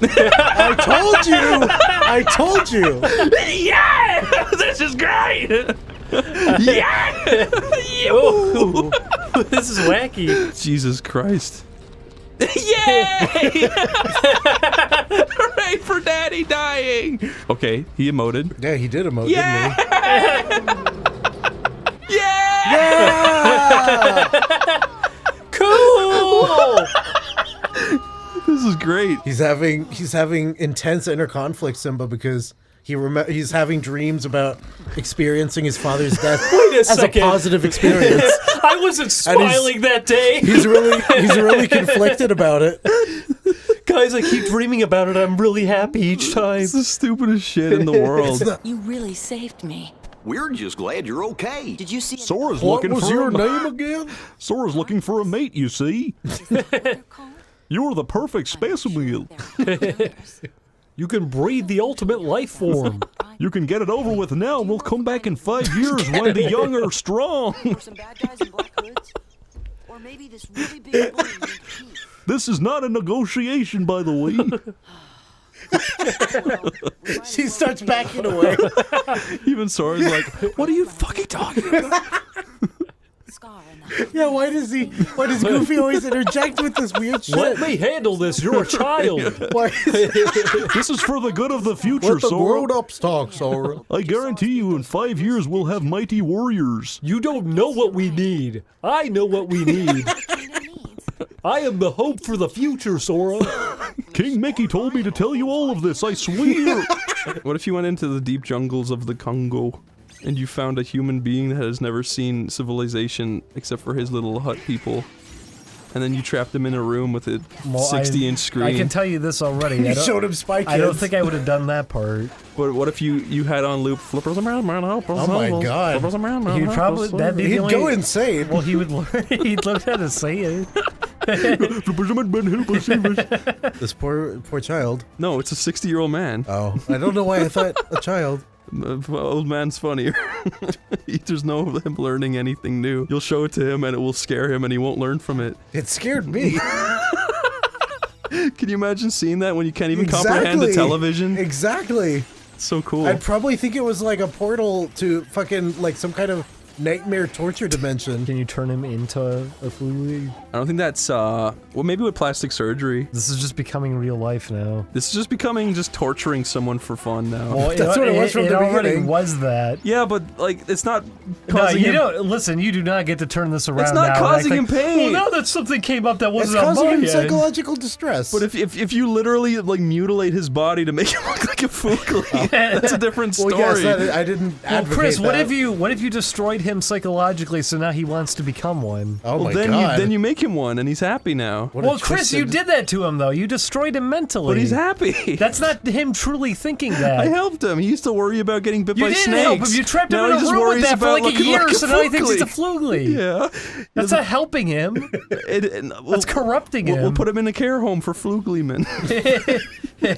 I told you! I told you! Yeah! This is great! Yeah! Ooh, this is wacky. Jesus Christ. Yay! Hooray for Daddy dying! Okay, he emoted. Yeah, he did emote, Yeah! didn't he? Yeah! Cool! This is great. He's having intense inner conflict, Simba, because he's having dreams about experiencing his father's death Wait a as second. a positive experience. I wasn't smiling that day. He's really conflicted about it. Guys, I keep dreaming about it. I'm really happy each time. It's the stupidest shit in the world. You really saved me. We're just glad you're okay. Did you see? Sora's What looking was for your a name again? Sora's looking for a mate, you see. You're the perfect specimen. You can breed the ultimate life form. You can get it over with now, and we'll come back in 5 years when the young are strong. Some bad guys in black hoods, or maybe this really big bully named Pete. This is not a negotiation, by the way. She starts backing away. Even Sora's like, what are you fucking talking about? Yeah, why does Goofy always interject with this weird shit? Let me handle this. You're a child. Why This is for the good of the future, Let the Sora. grown-ups talk, Sora. I guarantee you in 5 years we'll have mighty warriors. You don't know what we need. I know what we need. I am the hope for the future, Sora. King Mickey told me to tell you all of this, I swear. What if you went into the deep jungles of the Congo and you found a human being that has never seen civilization except for his little hut people, and then you trapped him in a room with a 60-inch screen? I can tell you this already. You showed him Spy Kids. I don't think I would have done that part. But what if you had on loop flippers around? Oh my god. He'd probably that'd be the He'd only, go insane. Well, he would learn. He'd learn how to say it. This poor child. No, it's a 60-year-old man. Oh, I don't know why I thought a child. Old man's funnier. There's no him learning anything new. You'll show it to him and it will scare him and he won't learn from it. It scared me. Can you imagine seeing that when you can't even comprehend the television? Exactly. It's so cool. I'd probably think it was like a portal to fucking like some kind of nightmare torture dimension. Can you turn him into a fluid? I don't think that's, well, maybe with plastic surgery. This is just becoming real life now. This is just becoming just torturing someone for fun now. Well, That's what it was from the already beginning. was that. Yeah, but, like, it's not No, causing you him... don't. Listen, you do not get to turn this around. It's not now and causing act him like, pain. Well, now that something came up that It's wasn't on causing my him end. psychological distress. But if you literally, like, mutilate his body to make him look like a Foogly, that's a different story. Well, yes, I didn't Well, advocate Chris, what that. if you destroyed him psychologically, so now he wants to become one. Oh my then god. then you make him one, and he's happy now. What a Well, Chris, you twisted- did that to him, though. You destroyed him mentally. But he's happy. That's not him truly thinking that. I helped him. He used to worry about getting bit You by didn't snakes. help him. You trapped him Now in he a just room with worries that for about like a looking year, like so now he thinks he's a flugly. flugly. Yeah. That's not helping him. That's corrupting him. We'll put him in a care home for flugly men.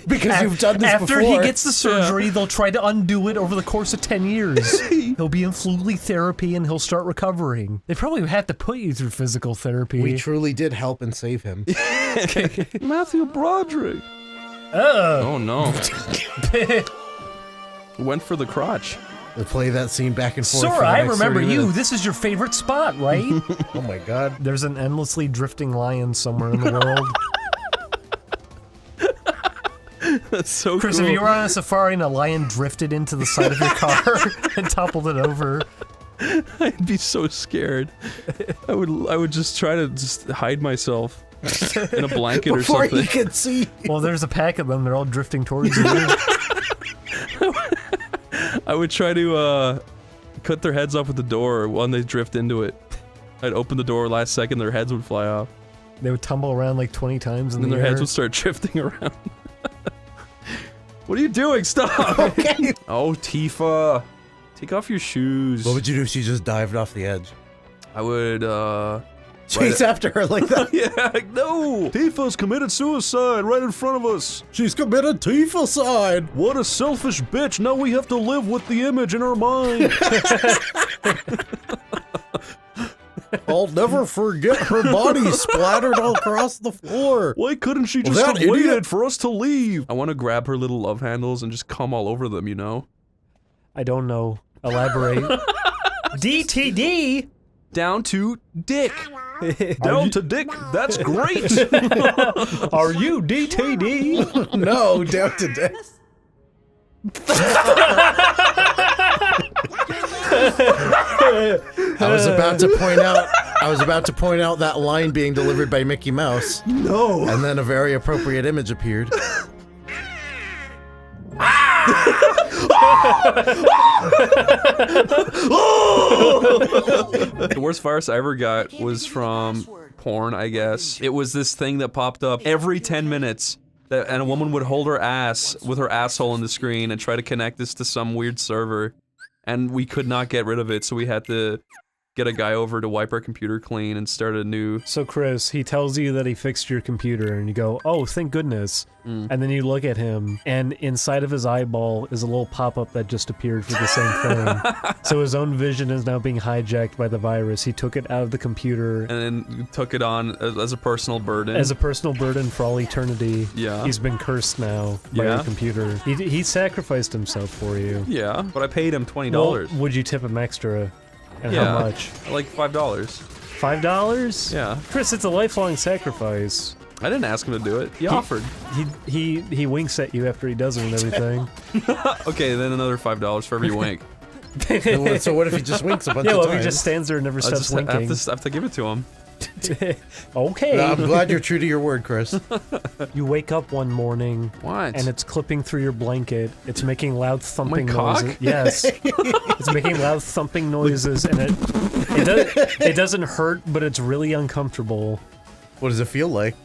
Because you've done this After before. he gets the surgery, they'll try to undo it over the course of 10 years. He'll be in flugly therapy and he'll start recovering. They probably had to put you through physical therapy. We truly did help and save him. Matthew Broderick. Oh no. Went for the crotch. We'll play that scene back and forth. Sora, for the I next remember 30 you. minutes. This is your favorite spot, right? Oh my god. There's an endlessly drifting lion somewhere in the world. That's so Chris, cool. if you were on a safari and a lion drifted into the side of your car and toppled it over, I'd be so scared. I would just try to just hide myself in a blanket or Before something. he could see. well, there's a pack of them. They're all drifting towards you. I would try to cut their heads off with the door when they drift into it. I'd open the door last second, their heads would fly off. They would tumble around like 20 times in And then the their air. heads would start drifting around. What are you doing? Stop! Okay. Oh, Tifa. Take off your shoes. What would you do if she just dived off the edge? I would, Chase after her like that? Yeah, no! Tifa's committed suicide right in front of us. She's committed Tifa-cide. What a selfish bitch. Now we have to live with the image in our mind. I'll never forget her body splattered all across the floor. Why couldn't she Well, just that have waited idiot- for us to leave? I want to grab her little love handles and just come all over them, you know? I don't know. Elaborate. DTD! Down to dick. Down to dick. That's great. Are you DTD? No, down to dick. I was about to point out that line being delivered by Mickey Mouse. No. And then a very appropriate image appeared. The worst virus I ever got was from porn, I guess. It was this thing that popped up every 10 minutes. And a woman would hold her ass with her asshole in the screen and try to connect this to some weird server. And we could not get rid of it, so we had to get a guy over to wipe our computer clean and start a new... So Chris, he tells you that he fixed your computer and you go, oh, thank goodness. And then you look at him and inside of his eyeball is a little pop-up that just appeared for the same thing. So his own vision is now being hijacked by the virus. He took it out of the computer. And then took it on as a personal burden. As a personal burden for all eternity. Yeah. He's been cursed now by Yeah. your computer. He sacrificed himself for you. Yeah, but I paid him $20. Well, would you tip him extra? And yeah, how much? like $5. $5? Yeah. Chris, it's a lifelong sacrifice. I didn't ask him to do it. He offered. He winks at you after he does it and everything. Okay, then another $5 for every wink. So what if he just winks a bunch Yeah, of well, times? if he just stands there and never I stops just winking. have to give it to him. Okay. No, I'm glad you're true to your word, Chris. You wake up one morning. What? And it's clipping through your blanket. It's making loud thumping cock? noises. Yes. It's making loud thumping noises, and it doesn't hurt, but it's really uncomfortable. What does it feel like?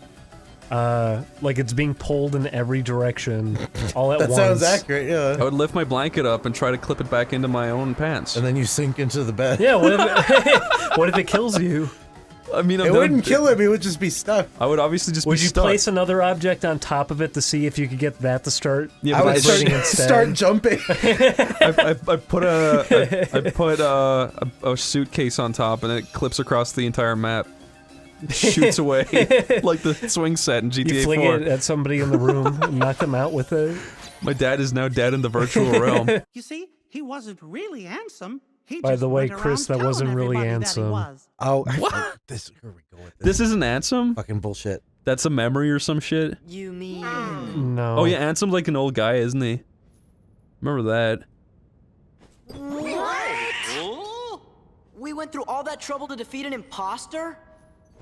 Like it's being pulled in every direction, all at That once. sounds accurate, yeah. I would lift my blanket up and try to clip it back into my own pants. And then you sink into the bed. Yeah, what if it kills you? I mean, It wouldn't kill him, he would just be stuck. I would obviously just Would be you stuck. place another object on top of it to see if you could get that to start Yeah, I would vibrating instead? start jumping. I put a suitcase on top and it clips across the entire map. Shoots away like the swing set in GTA You fling 4. it at somebody in the room and knock them out with it. My dad is now dead in the virtual realm. You see, he wasn't really handsome. He By just the way, went Chris, around that wasn't telling really everybody that he handsome. was. Oh, What? Here we go with This isn't Ansem? Fucking bullshit. That's a memory or some shit? You mean... No. Oh yeah, Ansem's like an old guy, isn't he? Remember that. What? We went through all that trouble to defeat an imposter?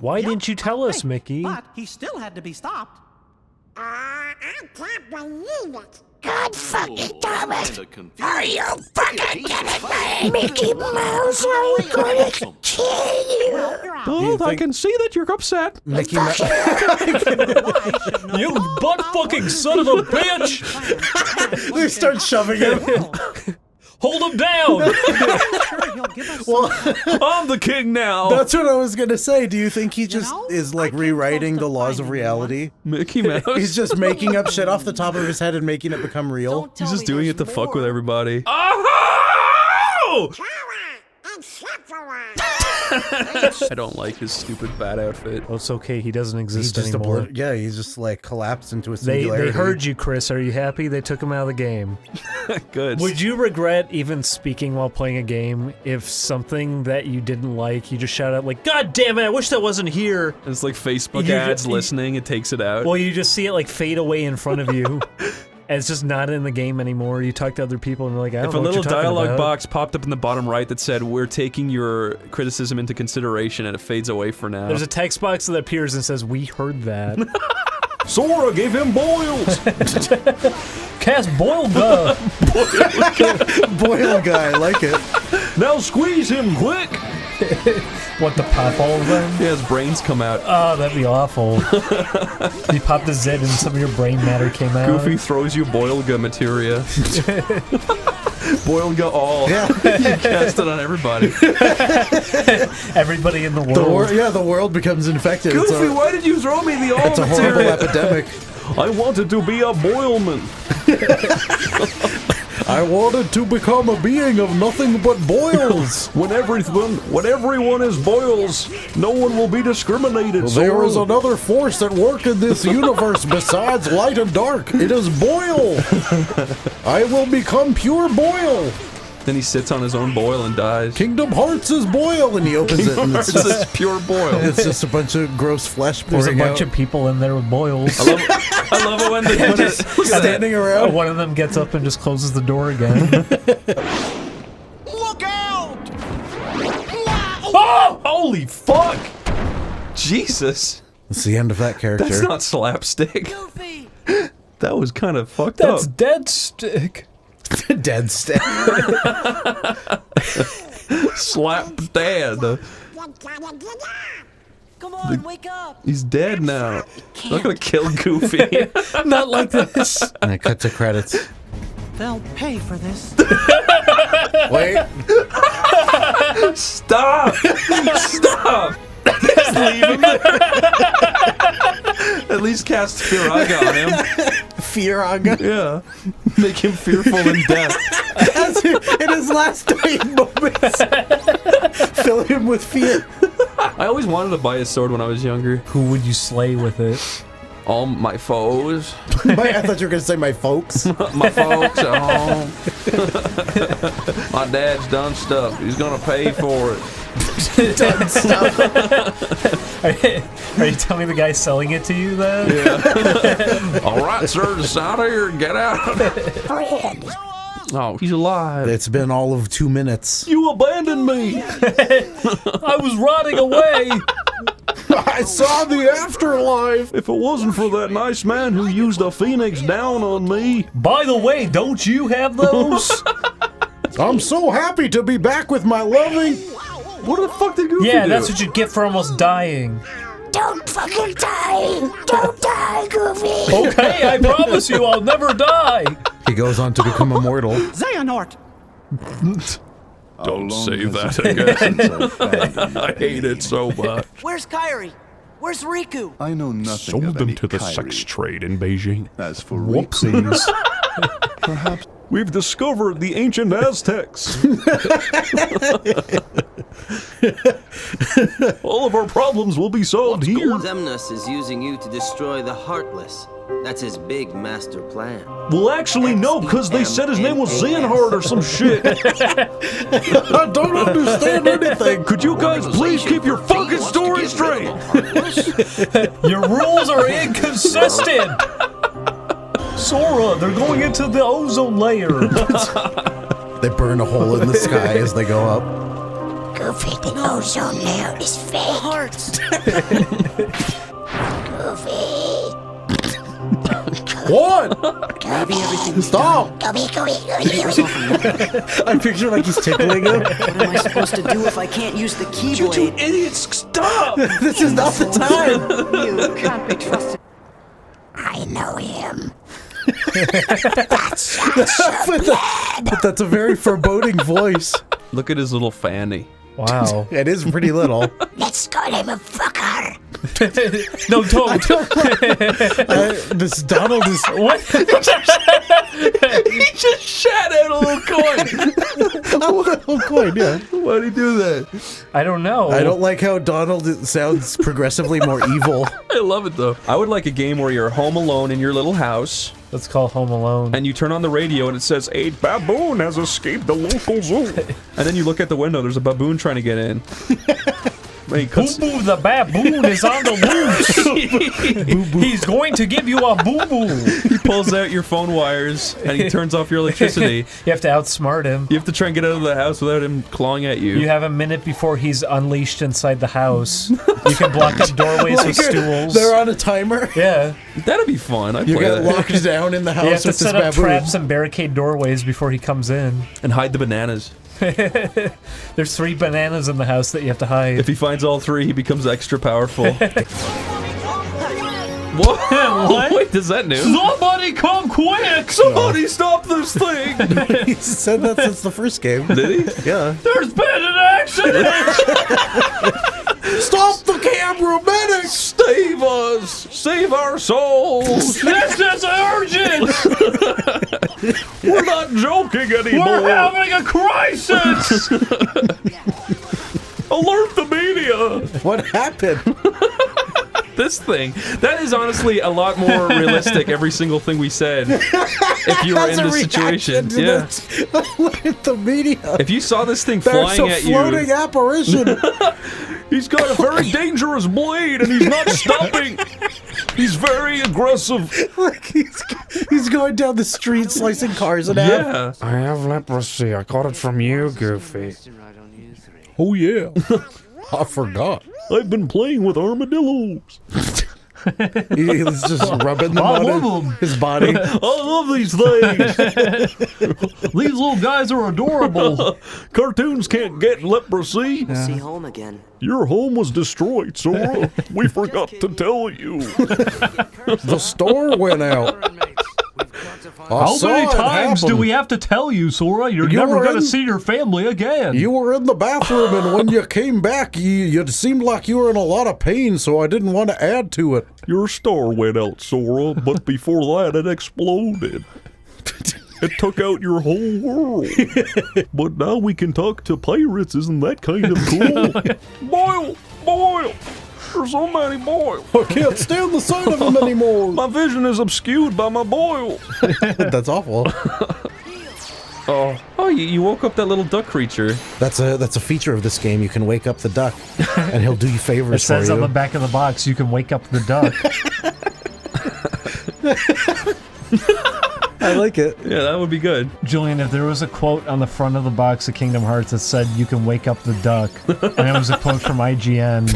Why didn't you tell us, Mickey? But he still had to be stopped. I can't believe it. God fucking damn it! Are you fucking kidding me? Mickey Mouse, I'm gonna kill you! Oh, I can see that you're upset. Mickey Mouse. You butt fucking son of a bitch! They start shoving him. Hold him down! Well, I'm the king now. that's what I was gonna say. Do you think he just is like rewriting the laws of reality? Mickey Mouse. He's just making up shit off the top of his head and making it become real. He's just doing it to fuck with everybody. Oh! I don't like his stupid bat outfit. Oh, it's okay. He doesn't exist He's just anymore. yeah, he's just like collapsed into a They singularity. heard you, Chris. Are you happy? They took him out of the game. Good. Would you regret even speaking while playing a game if something that you didn't like, you just shout out like, God damn it, I wish that wasn't here. It's like Facebook You ads just- listening, it takes it out. Well, you just see it like fade away in front of you. And it's just not in the game anymore. You talk to other people and they're like, I don't If know a what little you're talking dialogue about. box popped up in the bottom right that said, we're taking your criticism into consideration, and it fades away for now. There's a text box that appears and says, we heard that. Sora gave him boils. Cast boil guy. Boil guy, I like it. Now squeeze him quick. What, the pop all of them? Yeah, his brains come out. Oh, that'd be awful. You popped a Z and some of your brain matter came out. Goofy throws you Boilga materia. Boilga all. Yeah. You cast it on everybody. Everybody in the world. The world becomes infected. Goofy, why did you throw me the all It's a horrible materia? epidemic. I wanted to be a boilman. I wanted to become a being of nothing but boils. When everyone is boils, no one will be discriminated. There is Sora. another force at work in this universe besides light and dark. It is boil. I will become pure boil. Then he sits on his own boil and dies. Kingdom Hearts is boil, and he opens it, and it's It's just, just pure boil. it's just a bunch of gross flesh There's a pouring bunch out. of people in there with boils. I love it when they just Standing around. One of them gets up and just closes the door again. Look out! Oh! Holy fuck! Jesus. That's the end of that character. That's not slapstick. Goofy! That was kind of fucked That's up. dead stick. Dead stick. Slap dad. Come on, wake up! He's dead now. I'm not gonna kill Goofy. Not like this. And I cut to credits. They'll pay for this. Wait. Stop! Stop! Just leave him there. At least cast Firaga on him. Firaga. Yeah. Make him fearful in death. In his last dying moments. Fill him with fear. I always wanted to buy a sword when I was younger. Who would you slay with it? All my foes. I thought you were going to say my folks. My folks at home. My dad's done stuff. He's gonna pay for it. Done stuff. Are you telling me the guy selling it to you then? Yeah. All right, sir, just out of here and get out. Oh, he's alive. It's been all of 2 minutes. You abandoned me. I was rotting away. I saw the afterlife. If it wasn't for that nice man who used a phoenix down on me. By the way, don't you have those? I'm so happy to be back with my loving. What the fuck did Goofy do? Yeah, that's what you get for almost dying. Don't fucking die! Don't die, Goofy! Okay, I promise you I'll never die. He goes on to become immortal. Xehanort! Don't say that again. I hate it so much. Where's Kyrie? Where's Riku? I know nothing Sold of them any to the Kyrie. sex trade in Beijing. As for Whoopsies. perhaps We've discovered the ancient Aztecs. All of our problems will be solved here. Zemnis is using you to destroy the Heartless. That's his big master plan. Well, actually, no, because they said his name was Xehanort or some shit. I don't understand anything. Could you guys please keep your fucking story straight? Your rules are inconsistent. Sora, they're going into the ozone layer. They burn a hole in the sky as they go up. Goofy, the ozone layer is fake. Hearts! Goofy. What? Maybe everything. Stop! I picture like he's tickling him. What am I supposed to do if I can't use the keyblade? You two idiots, stop! This is not the time. You can't be trusted. I know him. But that's a very foreboding voice. Look at his little fanny. Wow. It is pretty little. Let's call him a fucker. No, don't. This Donald is... What? He just shat out a little coin. A little coin, yeah. Why'd he do that? I don't know. I don't like how Donald sounds progressively more evil. I love it though. I would like a game where you're home alone in your little house. Let's call Home Alone. And you turn on the radio and it says, "A baboon has escaped the local zoo." And then you look at the window, there's a baboon trying to get in. Boo Boo the baboon is on the loose. He's going to give you a boo boo. He pulls out your phone wires and he turns off your electricity. You have to outsmart him. You have to try and get out of the house without him clawing at you. You have a minute before he's unleashed inside the house. You can block up doorways with stools. They're on a timer. Yeah. That'd be fun. I'd You play get that. locked down in the house You have to with this set up baboon. traps and barricade doorways before he comes in. And hide the bananas. There's 3 bananas in the house that you have to hide. If he finds all 3, he becomes extra powerful. What? What? Wait, does that new? Somebody come quick! Somebody stop this thing! He's said that since the first game. Did he? Yeah. There's been an accident! Stop the camera, medic! Save us! Save our souls! This is urgent! We're not joking anymore! We're having a crisis! Alert the media! What happened? This thing. That is honestly a lot more realistic, every single thing we said, if you were in this situation. Yeah. The media. If you saw this thing There's flying a at floating you... apparition. He's got a very dangerous blade and he's not stopping. He's very aggressive. Like he's going down the street slicing cars in half. Yeah. I have leprosy. I got it from you, Goofy. Oh yeah, I forgot. I've been playing with armadillos. He's just rubbing them on his body. I love these things. These little guys are adorable. Cartoons can't get leprosy. See home again. Your home was destroyed, Sora. We forgot to tell you. The store went out. How many times do we have to tell you, Sora? You're never going to see your family again. You were in the bathroom, and when you came back, you seemed like you were in a lot of pain, so I didn't want to add to it. Your star went out, Sora, but before that, it exploded. It took out your whole world. But now we can talk to pirates. Isn't that kind of cool? Boil! Boil! There's so many boils. I can't stand the sight of them anymore. My vision is obscured by my boil. That's awful. Oh, you woke up that little duck creature. That's a feature of this game. You can wake up the duck, and he'll do you favors It for you. says on the back of the box, you can wake up the duck. I like it. Yeah, that would be good. Julian, if there was a quote on the front of the box of Kingdom Hearts that said, "You can wake up the duck," and it was a quote from IGN.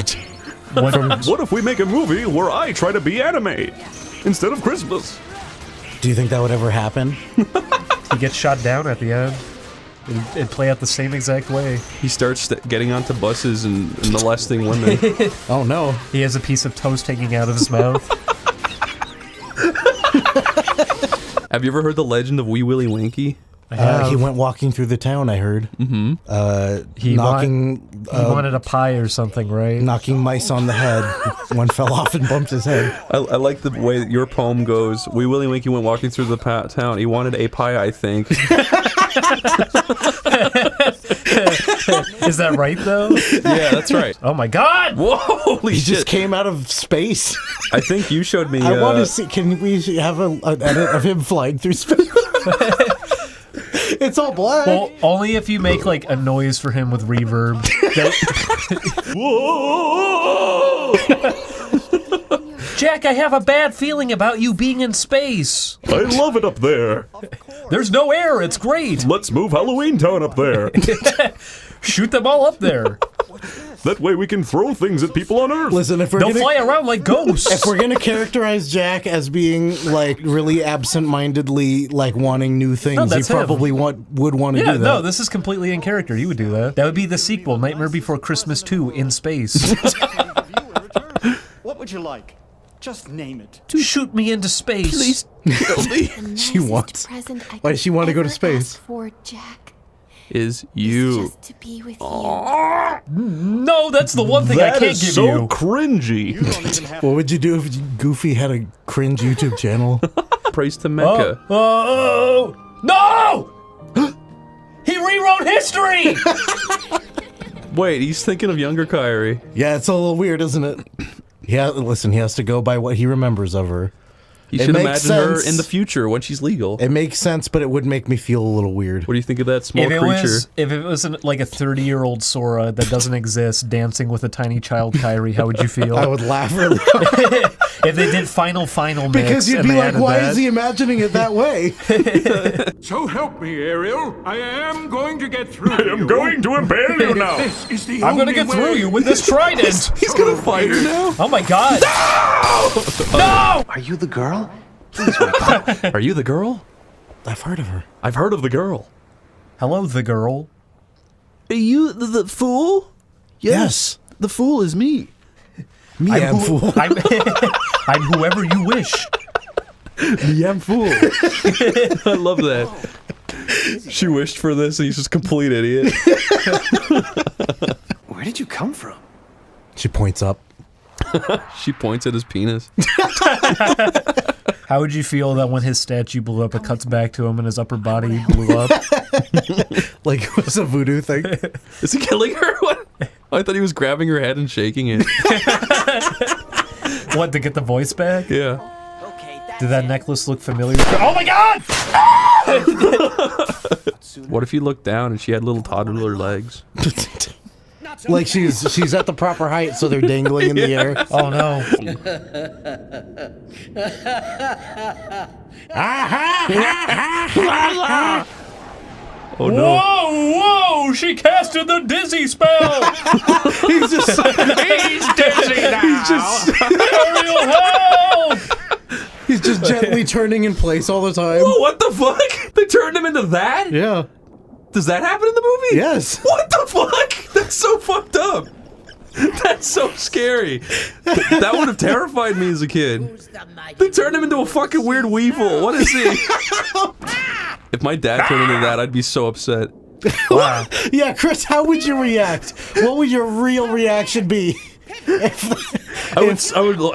What if we make a movie where I try to be anime instead of Christmas? Do you think that would ever happen? He gets shot down at the end. It'd play out the same exact way. He starts getting onto buses and molesting women. Oh no. He has a piece of toast hanging out of his mouth. Have you ever heard the legend of Wee Willie Winky? He went walking through the town, I heard. Mm-hmm. He knocking... he wanted a pie or something, right? Knocking mice on the head. One fell off and bumped his head. I like the way that your poem goes. Wee Willie Winky went walking through the town. He wanted a pie, I think. Is that right, though? Yeah, that's right. Oh my god! Whoa, holy He shit. just came out of space. I think you showed me... I want to see... Can we have an edit of him flying through space? It's all black. Well, only if you make, like, a noise for him with reverb. Jack, I have a bad feeling about you being in space. I love it up there. There's no air, it's great. Let's move Halloween Town up there. Shoot them all up there. That way we can throw things at people on Earth. Listen, if we're They'll gonna, fly around like ghosts. if we're gonna characterize Jack as being like really absent-mindedly like wanting new things, he that's him. probably would want to Yeah, do that. no, this is completely in character. He would do that. That would be the sequel, Nightmare Before Christmas 2 in space. What would you like? Just name it. To shoot me into space. Please kill me. She wants. Why does she want to go to space? For Jack. Is you. Just to be with No, that's the one thing I That can't is give so you. cringy. What would you do if Goofy had a cringe YouTube channel? Praise to Mecca. Oh, no! He rewrote history! Wait, he's thinking of younger Kyrie. Yeah, it's a little weird, isn't it? Yeah, listen, he has to go by what he remembers of her. He should imagine her in the future when she's legal. It makes sense, but it would make me feel a little weird. What do you think of that small creature? If it was like a 30-year-old Sora that doesn't exist dancing with a tiny child Kyrie, how would you feel? I would laugh really hard. If they did final mix because you'd and be they like, added why that? is he imagining it that way? So help me, Ariel. I am going to get through. I am going to impale you now. This is the I'm only gonna get through way. you with this trident. He's gonna fight her now. Oh my god! No! Are you the girl? Are you the girl? I've heard of her. I've heard of the girl. Hello, the girl. Are you the fool? Yes. The fool is me. Me, I'm fool. I'm whoever you wish. Me, I'm fool. I love that. She wished for this and he's just a complete idiot. Where did you come from? She points up. She points at his penis. How would you feel that when his statue blew up, it cuts back to him and his upper body blew up? Like it was a voodoo thing. Is he killing her? What? I thought he was grabbing her head and shaking it. What, to get the voice back? Yeah. Did that necklace look familiar? Oh my god! What if you looked down and she had little toddler legs? Like she's at the proper height, so they're dangling in the air. Oh no. Oh no. Whoa, whoa! She casted the dizzy spell! He's just He's dizzy now. He's just Ariel, help! he's just gently turning in place all the time. Whoa, what the fuck? They turned him into that? Yeah. Does that happen in the movie? Yes. What the fuck? That's so fucked up. That's so scary. That would have terrified me as a kid. They turned him into a fucking weird weevil. What is he? If my dad turned into that, I'd be so upset. Wow. Yeah, Chris, how would you react? What would your real reaction be? I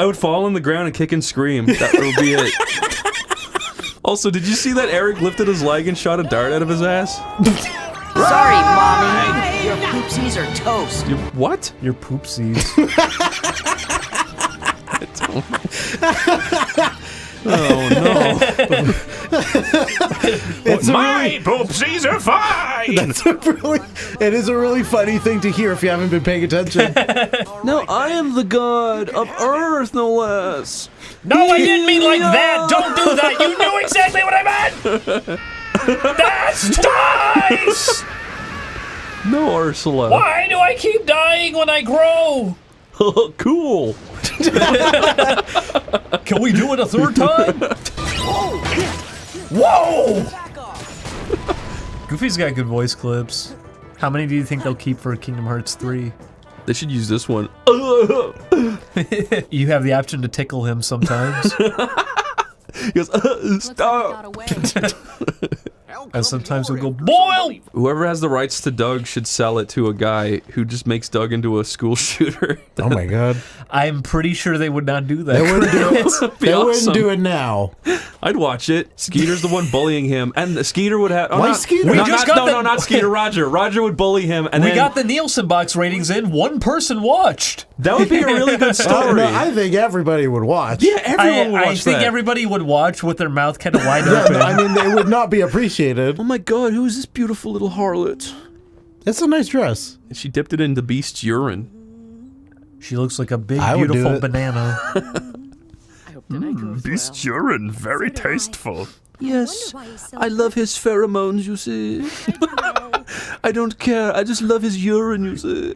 would fall on the ground and kick and scream. That would be it. Also, did you see that Eric lifted his leg and shot a dart out of his ass? Sorry, Mommy. Your poopsies are toast. You, what? Your poopsies. Oh no. It's My poopsies are fine! It is a really funny thing to hear if you haven't been paying attention. No, I am the god of Earth, no less. No, I didn't mean like that! Don't do that! You knew exactly what I meant! That's nice! No, Ursula. Why do I keep dying when I grow? Cool. Can we do it a third time? Whoa! Goofy's got good voice clips. How many do you think they'll keep for Kingdom Hearts 3? They should use this one. You have the option to tickle him sometimes. He goes, stop. And sometimes he'll go, boil! Whoever has the rights to Doug should sell it to a guy who just makes Doug into a school shooter. Oh my god. I'm pretty sure they would not do that. They wouldn't do it. They awesome. wouldn't do it now. I'd watch it. Skeeter's the one bullying him, and Skeeter would have. Oh, Why not, Skeeter? No, We just got the- not Skeeter. Roger. Roger would bully him, and We then got the Nielsen box ratings in. One person watched. that would be a really good I story. don't know. I think everybody would watch. Yeah, everyone would watch I think that. everybody would watch with their mouth kind of wide Yeah, open. I mean, they would not be appreciated. Oh my god, who's this beautiful little harlot? It's a nice dress. And she dipped it into Beast's urine. She looks like a big, I would do beautiful it. banana. Beast urine, very tasteful. Yes, I love his pheromones, you see. I don't care. I just love his urine, you see.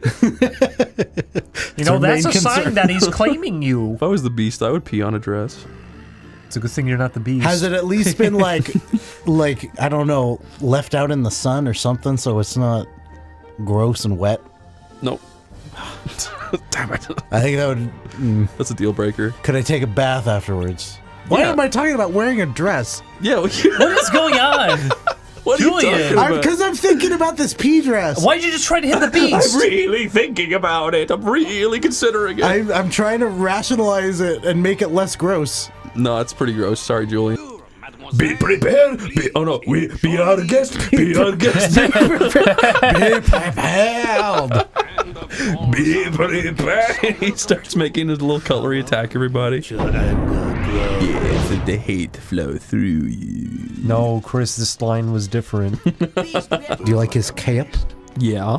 You know, that's a sign that he's claiming you. If I was the Beast, I would pee on a dress. It's a good thing you're not the Beast. Has it at least been like I don't know, left out in the sun or something, so it's not gross and wet? Nope. Damn it. I think that would. That's a deal breaker. Could I take a bath afterwards? Why am I talking about wearing a dress? Yeah. What is going on? What Julian? are you talking about? Because I'm thinking about this pea dress. Why'd you just try to hit the Beast? I'm really thinking about it. I'm really considering it. I'm trying to rationalize it and make it less gross. No, it's pretty gross. Sorry, Julian. Be prepared. Be our guest. Be our guest. Be prepared. Be prepared. He starts making his little cutlery attack everybody. Yes, let the hate flow through you. No, Chris, this line was different. Do you like his cape? Yeah.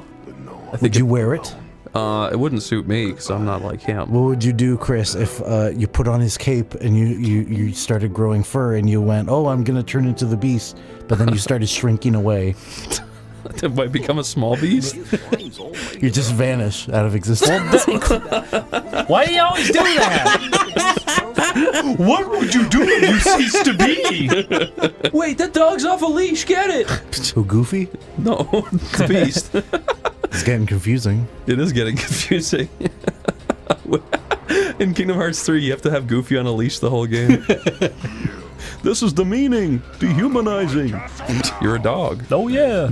Would you wear it? It wouldn't suit me because I'm not like him. What would you do, Chris, if you put on his cape and you started growing fur and you went, oh, I'm gonna turn into the Beast, but then you started shrinking away? It might become a small beast. You just vanish out of existence. Why do you always do that? What would you do if you ceased to be? Wait, that dog's off a leash. Get it? So Goofy? No, the Beast. It's getting confusing. It is getting confusing. In Kingdom Hearts 3, you have to have Goofy on a leash the whole game. This is the meaning. Dehumanizing. You're a dog. Oh yeah.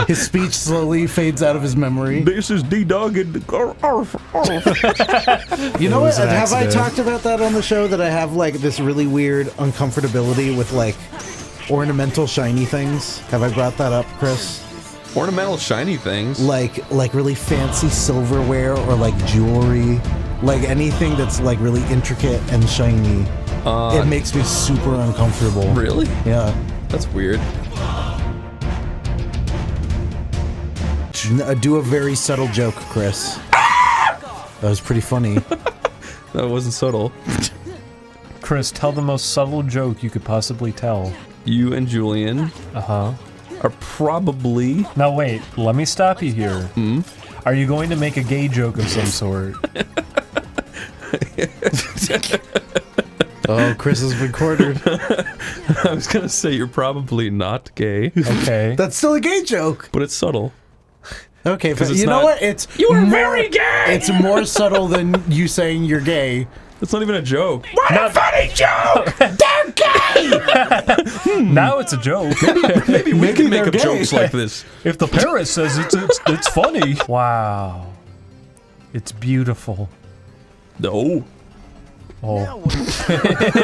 His speech slowly fades out of his memory. This is D-Dog. You know what? Have I talked about that on the show? That I have like this really weird uncomfortability with like ornamental shiny things. Have I brought that up, Chris? Ornamental shiny things? Like really fancy silverware or like jewelry. Like anything that's like really intricate and shiny. It makes me super uncomfortable. Really? Yeah. That's weird. Do a very subtle joke, Chris. That was pretty funny. That wasn't subtle. Chris, tell the most subtle joke you could possibly tell. You and Julian are probably... Now wait, let me stop you here. Hmm? Are you going to make a gay joke of some sort? Oh, Chris has been cornered. I was gonna say you're probably not gay. Okay. That's still a gay joke. But it's subtle. Okay, but it's you know what? It's You are very gay! It's more subtle than you saying you're gay. It's not even a joke. What a funny joke! They're gay! Now it's a joke. Maybe we can make up gay. jokes like this. If the parrot says it's funny. Wow. It's beautiful. No. Oh.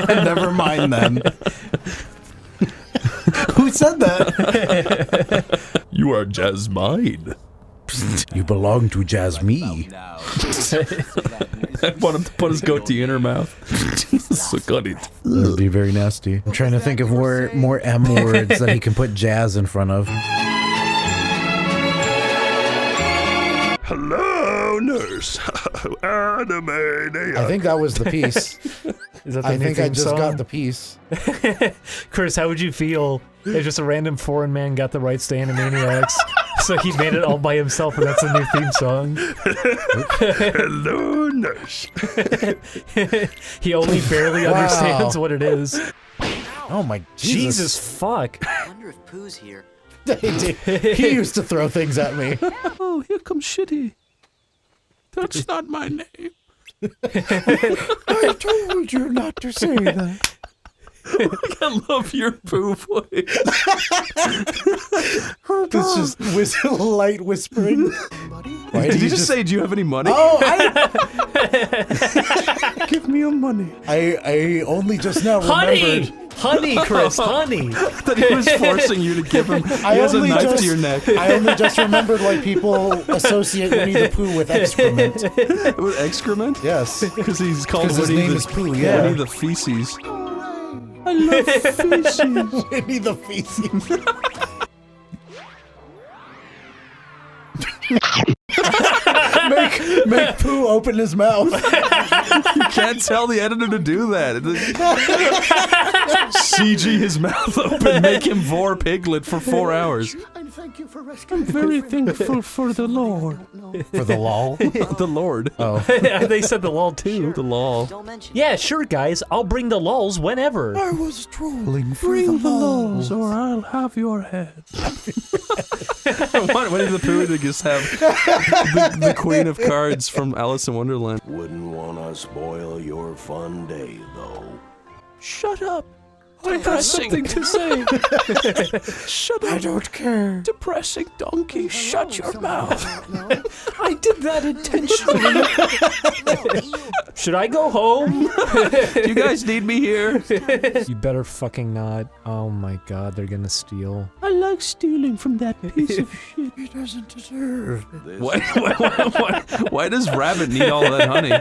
Never mind then. Who said that? You are Jasmine. You belong to Jasmine. I want him to put his goatee in her mouth. Suck on it. That'd be very nasty. I'm trying to think of more M words that he can put jazz in front of. Hello, nurse. Anime. I think that was the piece. Is that the I new think I theme just song? got the piece. Chris, how would you feel if just a random foreign man got the rights to Animaniacs? So he made it all by himself, and that's the new theme song. Hello, nurse. He only barely understands what it is. Oh my Jesus fuck. I wonder if Pooh's here. He used to throw things at me. Oh, here comes Shitty. That's not my name. I told you not to say that. I love your Pooh voice. It's just light whispering. Why Did you just say, do you have any money? Oh, Give me your money. I only just now remembered. Honey, Chris, honey. That he was forcing you to give him. He has a knife to your neck. I only just remembered why people associate Winnie the Pooh with excrement. With excrement? Yes. Because he's called 'Cause his Winnie name the, is Pooh, yeah. Winnie the Feces. I love feces. Winnie the feces. Make Pooh open his mouth. You can't tell the editor to do that. CG his mouth open, make him vor Piglet for 4 hours. And thank you for rescuing I'm very thankful for the Lord. For the lol? The Lord. Oh. They said the lol too. The lol. Yeah, sure, guys. I'll bring the lols whenever. I was trolling. Bring the lols, or I'll have your head. Why did the Pooh just have the Queen of Cards from Alice in Wonderland? Wouldn't wanna spoil your fun day, though. Shut up. I have something to say. Shut up. I don't care. Depressing donkey, shut your mouth. I did that intentionally. Should I go home? Do you guys need me here? You better fucking not. Oh my god, they're gonna steal. I like stealing from that piece of shit. He doesn't deserve this. Why does Rabbit need all that honey?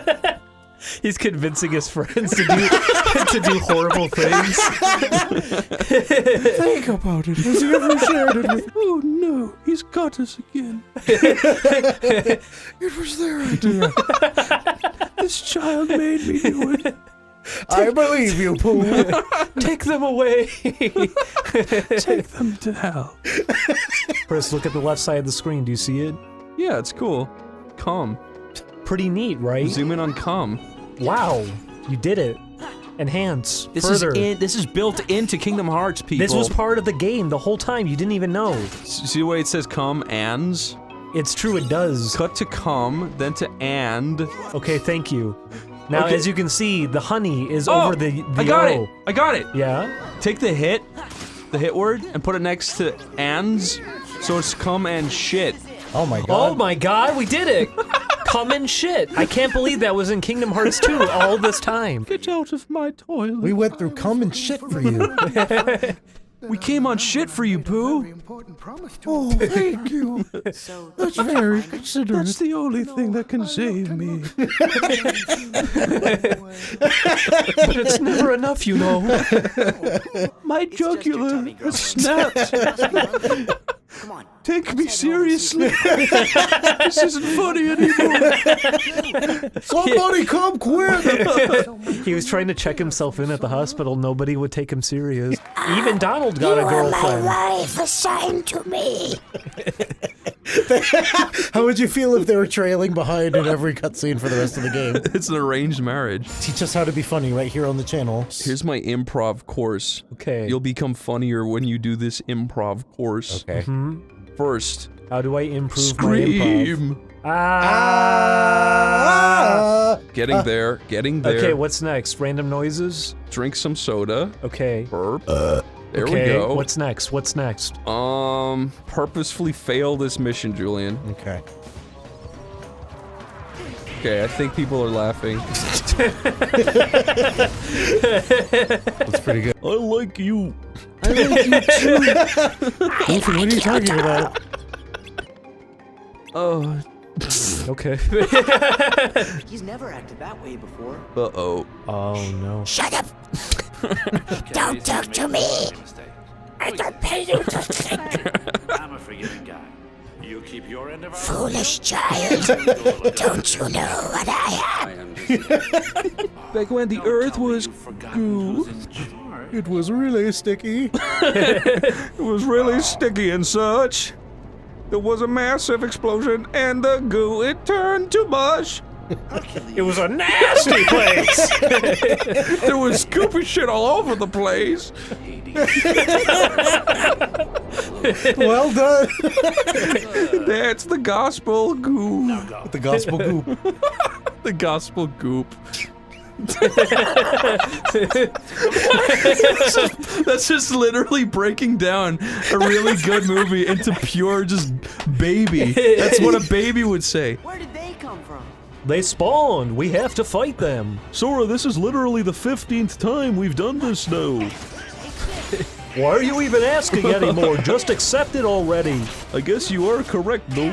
He's convincing his friends to do horrible things. Think about it. Has he ever shared it with? Oh no, he's got us again. It was their idea. This child made me do it. I believe you, Pooh. Take them away. Take them to hell. Chris, look at the left side of the screen. Do you see it? Yeah, it's cool. Calm. Pretty neat, right? Zoom in on calm. Wow, you did it. Enhance. This further. This is built into Kingdom Hearts, people. This was part of the game the whole time. You didn't even know. See the way it says come ands? It's true, it does. Cut to come, then to and. Okay, thank you. Now, Okay. as you can see, the honey is over the I got O. it! I got it! Yeah? Take the hit word, and put it next to ands, so it's come and shit. Oh my god. Oh my god, we did it! Come and shit. I can't believe that was in Kingdom Hearts 2 all this time. Get out of my toilet. We went through cum and shit for you. We came on shit for you, Pooh. Oh, thank you. That's very considerate. That's the only thing that can save me. But it's never enough, you know. My jugular has snapped. Come on. Take me seriously. This isn't funny anymore. Somebody come quick! He was trying to check himself in at the hospital. Nobody would take him serious. Even Donald got a girlfriend. My life assigned to me. How would you feel if they were trailing behind in every cutscene for the rest of the game? It's an arranged marriage. Teach us how to be funny right here on the channel. Here's my improv course. Okay. You'll become funnier when you do this improv course. Okay. First, how do I improve my improv? scream. Getting there. Okay, what's next? Random noises? Drink some soda. Okay. Burp. There we Okay, go. what's next? What's next? Purposefully fail this mission, Julian. Okay. Okay, I think people are laughing. That's pretty good. I like you. I like you too. Ethan, what are you talking about? Oh. Okay. He's never acted that way before. Uh-oh. Oh, no. Shut up. Don't talk to me. I don't pay you to think. I'm a forgiving guy. You keep your end of our Foolish child. Don't you know what I am? Back when the earth was goo. It was really sticky. It was really sticky and such. There was a massive explosion, and the goo, it turned to mush. It was a nasty place! There was scoopy shit all over the place. Well done. That's the gospel goop. The gospel goop. The gospel goop. That's just literally breaking down a really good movie into pure just baby. That's what a baby would say. Where did they come from? They spawned. We have to fight them. Sora, this is literally the 15th time we've done this now. Why are you even asking anymore? Just accept it already. I guess you are correct, though.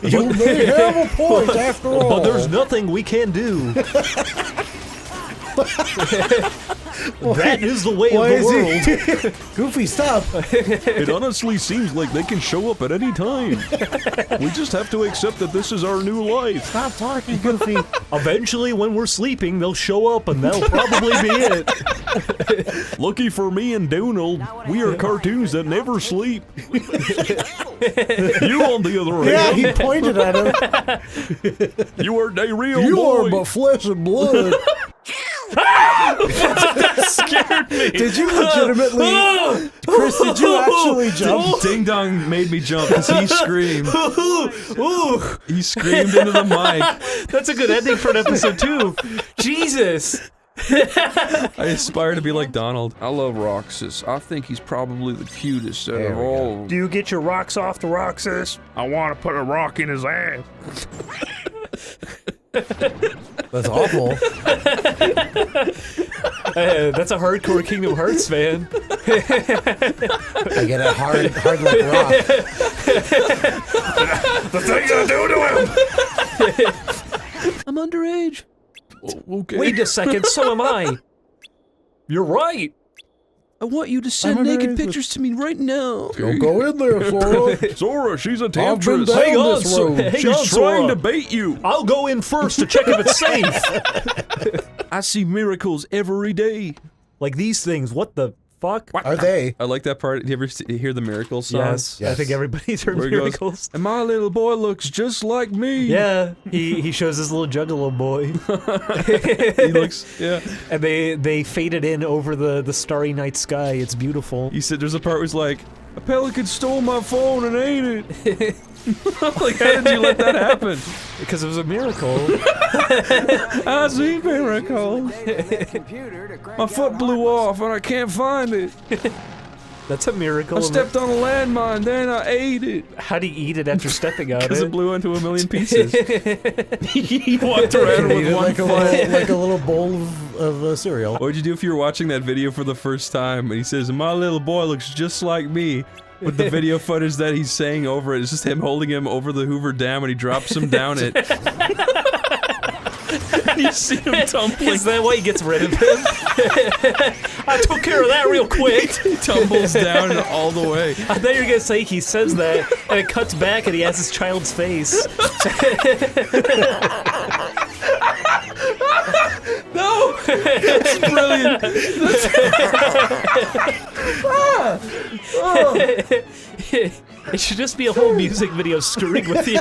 You may have a point after all. But there's nothing we can do. That is the way of the world. Goofy, stop. It honestly seems like they can show up at any time. We just have to accept that this is our new life. Stop talking, Goofy. Eventually, when we're sleeping, they'll show up and that'll probably be it. Lucky for me and Donald, we are cartoons that never sleep. You, on the other hand. Yeah, he pointed at him. You are the real You boy. are but flesh and blood. That scared me. Did you legitimately, Chris? Did you actually jump? Ding Dong made me jump because he screamed. He screamed into the mic. That's a good ending for an episode too. Jesus. I aspire to be like Donald. I love Roxas. I think he's probably the cutest out of all. Do you get your rocks off the Roxas? I want to put a rock in his ass. That's awful. That's a hardcore Kingdom Hearts fan. I get it hard like rock. The thing you do to him. I'm underage. Oh, okay. Wait a second, so am I. You're right. I want you to send naked pictures to me right now. Don't go in there, Sora. Sora, she's a I've been temptress. down Hang on, this road. hang She's on, trying Sora. to bait you. I'll go in first to check if it's safe. I see miracles every day. Like these things, what the fuck? Are they? I like that part. Do you ever hear the Miracles song? Yes, I think everybody's heard Where he goes, Miracles. and my little boy looks just like me. Yeah, he shows his little juggalo boy. He looks, yeah. And they faded in over the starry night sky. It's beautiful. He said there's a part where he's like, a pelican stole my phone and ate it. Like, how did you let that happen? Because it was a miracle. I see miracles. My foot blew off and I can't find it. That's a miracle. I stepped on a landmine, then I ate it. How'd he eat it after stepping on it? Because it blew into a million pieces. He walked around with one foot. like a little bowl of cereal. What would you do if you were watching that video for the first time and he says, my little boy looks just like me? But the video footage that he's saying over it is just him holding him over the Hoover Dam and he drops him down it. And you see him tumbling. Is that why he gets rid of him? I took care of that real quick. He tumbles down all the way. I thought you were gonna say he says that, and it cuts back and he has his child's face. No! That's brilliant. It should just be a whole music video screwing with you.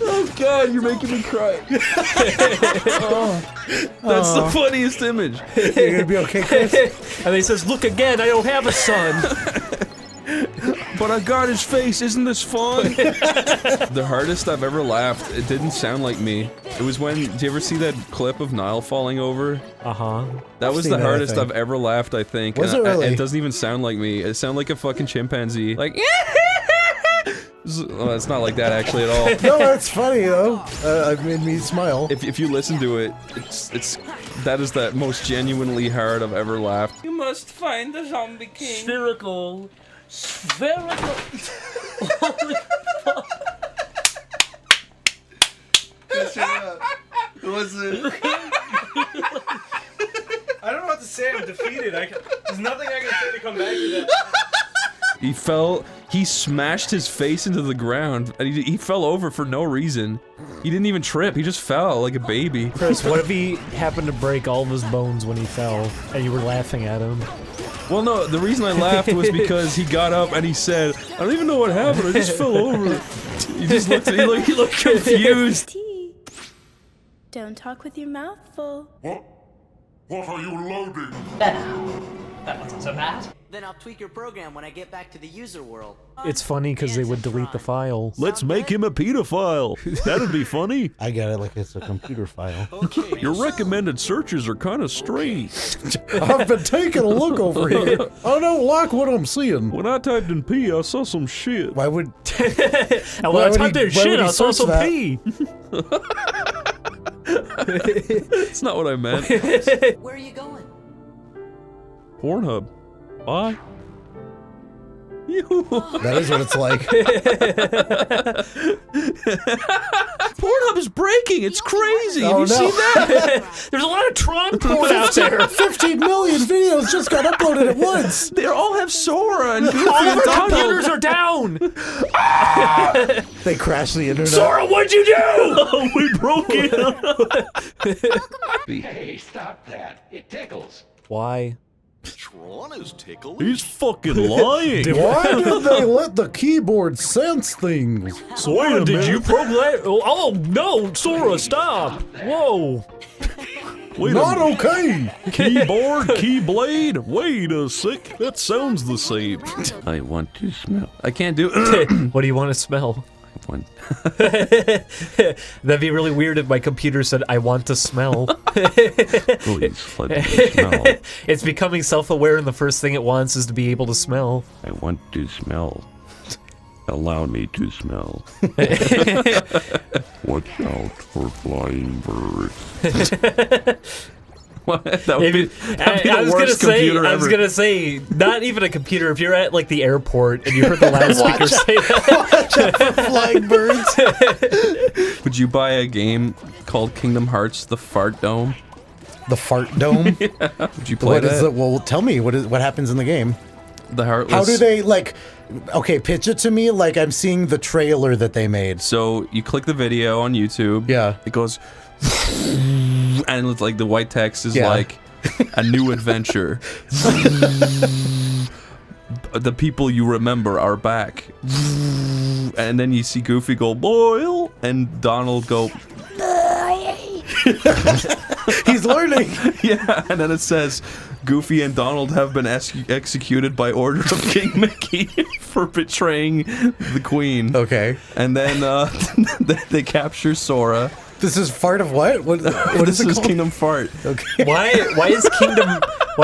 Oh god, you're making me cry. That's the funniest image. You're gonna be okay, Chris? And then he says, look again, I don't have a son. But I got his face, isn't this fun? The hardest I've ever laughed, it didn't sound like me. It was when, did you ever see that clip of Niall falling over? Uh-huh. That was the hardest I've ever laughed, I think. Was it really? It doesn't even sound like me. It sounded like a fucking chimpanzee. Like, well, it's not like that actually at all. No, that's funny though. It made me smile. If you listen to it, that is the most genuinely hard I've ever laughed. You must find the zombie king. Spherical. Holy fuck. Was it? I don't know what to say. I'm defeated. There's nothing I can say to come back to that. He smashed his face into the ground, and he fell over for no reason. He didn't even trip, he just fell like a baby. Chris, what if he happened to break all of his bones when he fell, and you were laughing at him? Well, no, the reason I laughed was because he got up and he said, I don't even know what happened, I just fell over. He just looked at me, he looked confused. Don't talk with your mouth full. What? What are you loading? That wasn't so bad. Then I'll tweak your program when I get back to the user world. It's funny because they would delete the file. Let's make him a pedophile. That'd be funny. I get it like it's a computer file. Your recommended searches are kind of strange. I've been taking a look over here. I don't like what I'm seeing. When I typed in P, I saw some shit. Why would... And when I typed in shit, I saw some P. That's not what I meant. Where are you going? Pornhub. Bye. That is what it's like. Pornhub is breaking. It's crazy. Oh, Have you seen that? There's a lot of Tron porn out there. 15 million videos just got uploaded at once. They all have Sora and Goofy All and of our Donald. computers are down. They crashed the internet. Sora, what'd you do? Oh, we broke it. Hey, stop that. It tickles. Why? Tron is tickling. He's fucking lying. Why did they let the keyboard sense things? Sora, did you program? Oh no, Sora, stop! Whoa! Wait Not okay. Keyboard, keyblade. Wait a sec. That sounds the same. I want to smell. I can't do. What do you want to smell? I want. That'd be really weird if my computer said, "I want to smell." Please let me smell. It's becoming self-aware, and the first thing it wants is to be able to smell. I want to smell. Allow me to smell. Watch out for flying birds. That would be I the worst computer was ever. gonna say, not even a computer. If you're at like the airport and you heard the loudspeaker say that, Flying birds. Would you buy a game called Kingdom Hearts: The Fart Dome? The fart dome. Would you play What that? is it? Well, tell me what happens in the game. The Heartless. How do they like? Okay, pitch it to me like I'm seeing the trailer that they made. So you click the video on YouTube. Yeah. It goes, and it's like the white text is Yeah. like a new adventure. The people you remember are back. And then you see Goofy go boil, and Donald go. He's learning. Yeah, and then it says, Goofy and Donald have been executed by order of King Mickey for betraying the Queen. Okay. And then they capture Sora. This is fart of what? What This is it is called? Kingdom Fart. Okay. why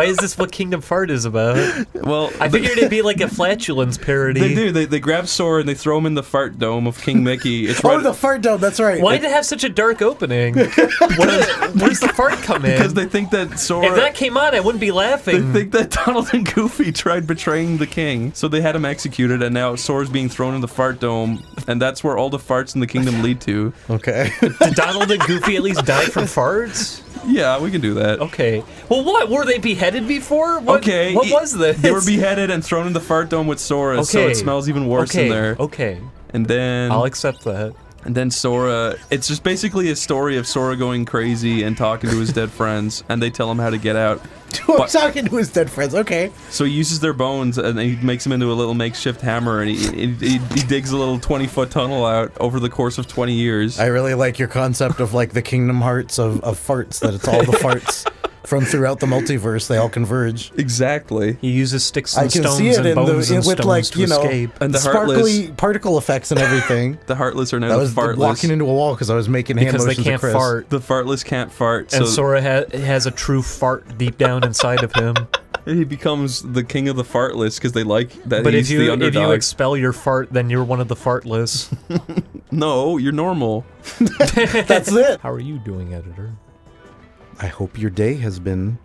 is this what Kingdom Fart is about? Well, I figured it'd be like a flatulence parody. They do. They grab Sora and they throw him in the fart dome of King Mickey. It's Oh, the fart dome. That's right. Why did it have such a dark opening? Where does the fart come in? Because they think that Sora. If that came on, I wouldn't be They laughing. think that Donald and Goofy tried betraying the king, so they had him executed, and now Sora's being thrown in the fart dome, and that's where all the farts in the kingdom lead to. Okay. Did Donald and Goofy at least die from farts? Yeah, we can do that. Okay. Well, what? Were they beheaded before? What, Okay. What was this? They were beheaded and thrown in the fart dome with Sora, so Okay. it smells even worse in there. Okay. And then I'll accept that. And then Sora, it's just basically a story of Sora going crazy and talking to his dead friends, and they tell him how to get out. I'm talking to his dead friends. Okay. So he uses their bones, and he makes them into a little makeshift hammer, and he digs a little 20-foot tunnel out over the course of 20 years. I really like your concept of like the Kingdom Hearts of farts, that it's all the farts from throughout the multiverse, they all converge. Exactly. He uses sticks and I can stones see it and in bones and with stones like, to you know, escape. And the sparkly particle effects and everything. The Heartless are now I the was Fartless. walking into a wall because I was making hand Because they motions can't at Chris. fart. The Fartless can't fart, And so Sora has a true fart deep down inside of him. he becomes the king of the Fartless because they like that But he's if the you underdog. expel your fart, then you're one of the fartless. No, you're normal. That's it. How are you doing, editor? I hope your day has been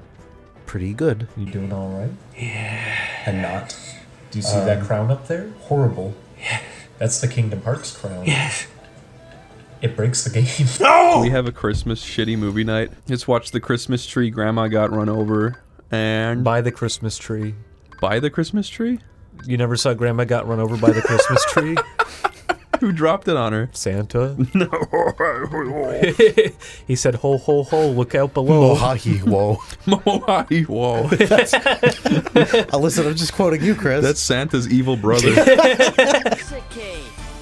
pretty good. You doing all right? Yeah. And not? Do you see that crown up there? Horrible. Yeah. That's the Kingdom Hearts crown. Yes. It breaks the game. Can we have a Christmas shitty movie night? Let's watch The Christmas Tree Grandma Got Run Over and... Buy the Christmas tree. Buy the Christmas tree? You never saw Grandma got run over by the Christmas tree? Who dropped it on her? Santa. No. He said, ho, ho, ho, look out below. Mohahi, whoa. Mohahi, whoa. Listen, I'm just quoting you, Chris. That's Santa's evil brother.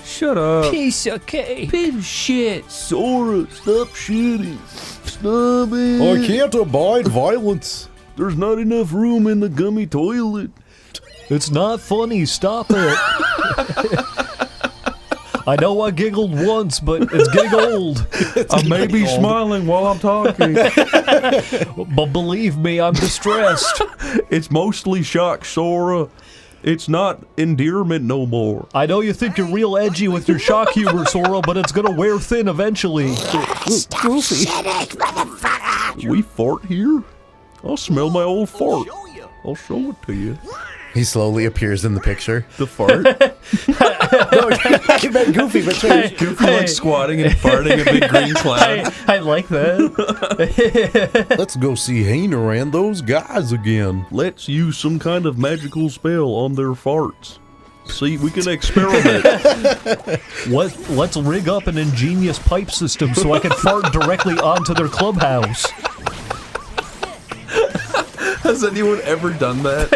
Shut up. Piece of cake. Piece of shit. Sora, stop shitting. Stop it. I can't abide violence. There's not enough room in the gummy toilet. It's not funny, stop it. I know I giggled once, but it's giggled. I may be smiling while I'm talking. But believe me, I'm distressed. It's mostly shock, Sora. It's not endearment no more. I know you think you're real edgy with your shock humor, Sora, but it's gonna wear thin eventually. Goofy. We fart here? I'll smell my old fart. I'll show it to you. He slowly appears in the picture. The fart? No, I meant Goofy, but sure. Goofy like squatting and farting a big green cloud. I like that. Let's go see Hainer and those guys again. Let's use some kind of magical spell on their farts. See, we can experiment. Let's rig up an ingenious pipe system so I can fart directly onto their clubhouse. Has anyone ever done that?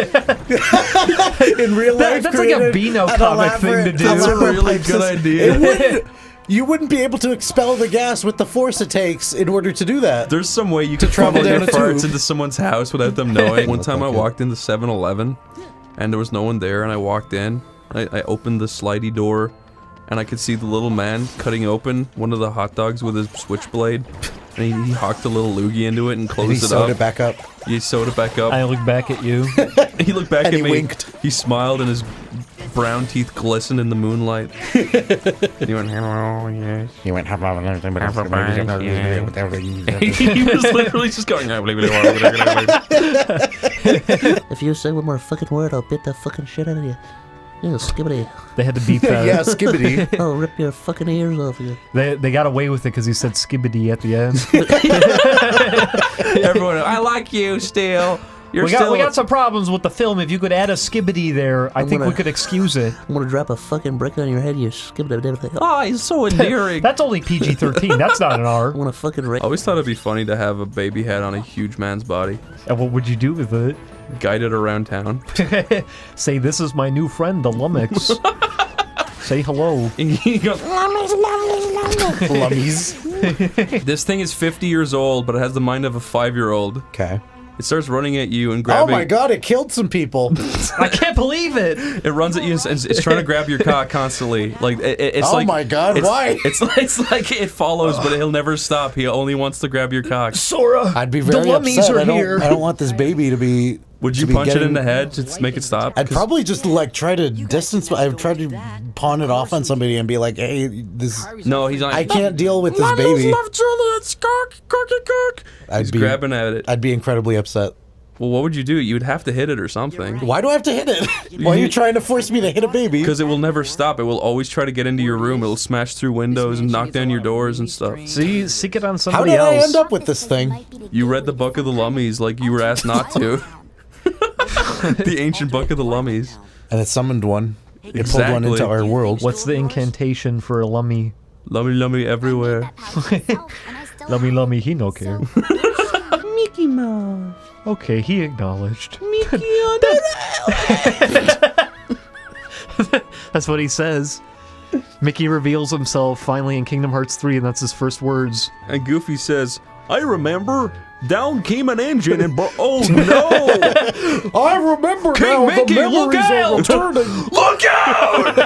In real life, that's like a Beano comic thing to do. That's a really good idea. You wouldn't be able to expel the gas with the force it takes in order to do that. There's some way you can travel funnel your down a farts tube. into someone's house without them knowing. One time I walked into 7-Eleven and there was no one there, and I walked in. I opened the slidey door and I could see the little man cutting open one of the hot dogs with his switchblade. And he hocked a little loogie into it and closed it up. Sewed it back up. He sewed it back up. I looked back at you. He looked back And at he me. winked. He smiled and his brown teeth glistened in the moonlight. And he went, hello, yes. He went, He was literally just going, If you say one more fucking word, I'll bit the fucking shit out of you. Yeah, skibbity. They had to beat that. Yeah, skibbity. I'll rip your fucking ears off you. They got away with it because he said skibbity at the end. Everyone, I like you still. You're we got some problems with the film. If you could add a skibbity there, I think we could excuse it. I'm gonna drop a fucking brick on your head, you skibbity. Oh, he's so endearing. That's only PG-13. That's not an R. I'm gonna fucking I always thought it'd be funny to have a baby head on a huge man's body. And what would you do with it? Guide it around town. Say, this is my new friend, the Lummox. Say hello. He goes, Lummies. This thing is 50 years old, but it has the mind of a 5-year-old. Okay. It starts running at you and grabbing. Oh my god, it killed some people. I can't believe it. It runs at you and it's trying to grab your cock constantly. Like it's Oh like. my god, why? It's like it follows, but he'll never stop. He only wants to grab your cock. Sora, I'd be very upset. I don't want this baby to be. Would you punch it in the head to make it stop? I'd probably just like try to distance. I'd try to pawn it off on somebody and be like, "Hey, this." No, he's not. I can't deal with this baby. Love Juliet's cock. He's grabbing at it. I'd be incredibly upset. Well, what would you do? You would have to hit it or something. Why do I have to hit it? Why are you trying to force me to hit a baby? Because it will never stop. It will always try to get into your room. It'll smash through windows and knock down your doors and stuff. See, seek it on How somebody did else. I end up with this thing? You read the Book of the Lummies like you were asked not to. The ancient Book of the Lummies. And it summoned one. It Exactly. pulled one into our world. What's the incantation for a lummy? Lummy, lummy everywhere. Lummy, lummy, he no care. Mickey Mouse. Okay, he acknowledged. Mickey on the That's what he says. Mickey reveals himself finally in Kingdom Hearts 3, and that's his first words. And Goofy says, I remember. Down came an engine and oh no! I remember King now Mickey, the look memories out! are returning. Look out!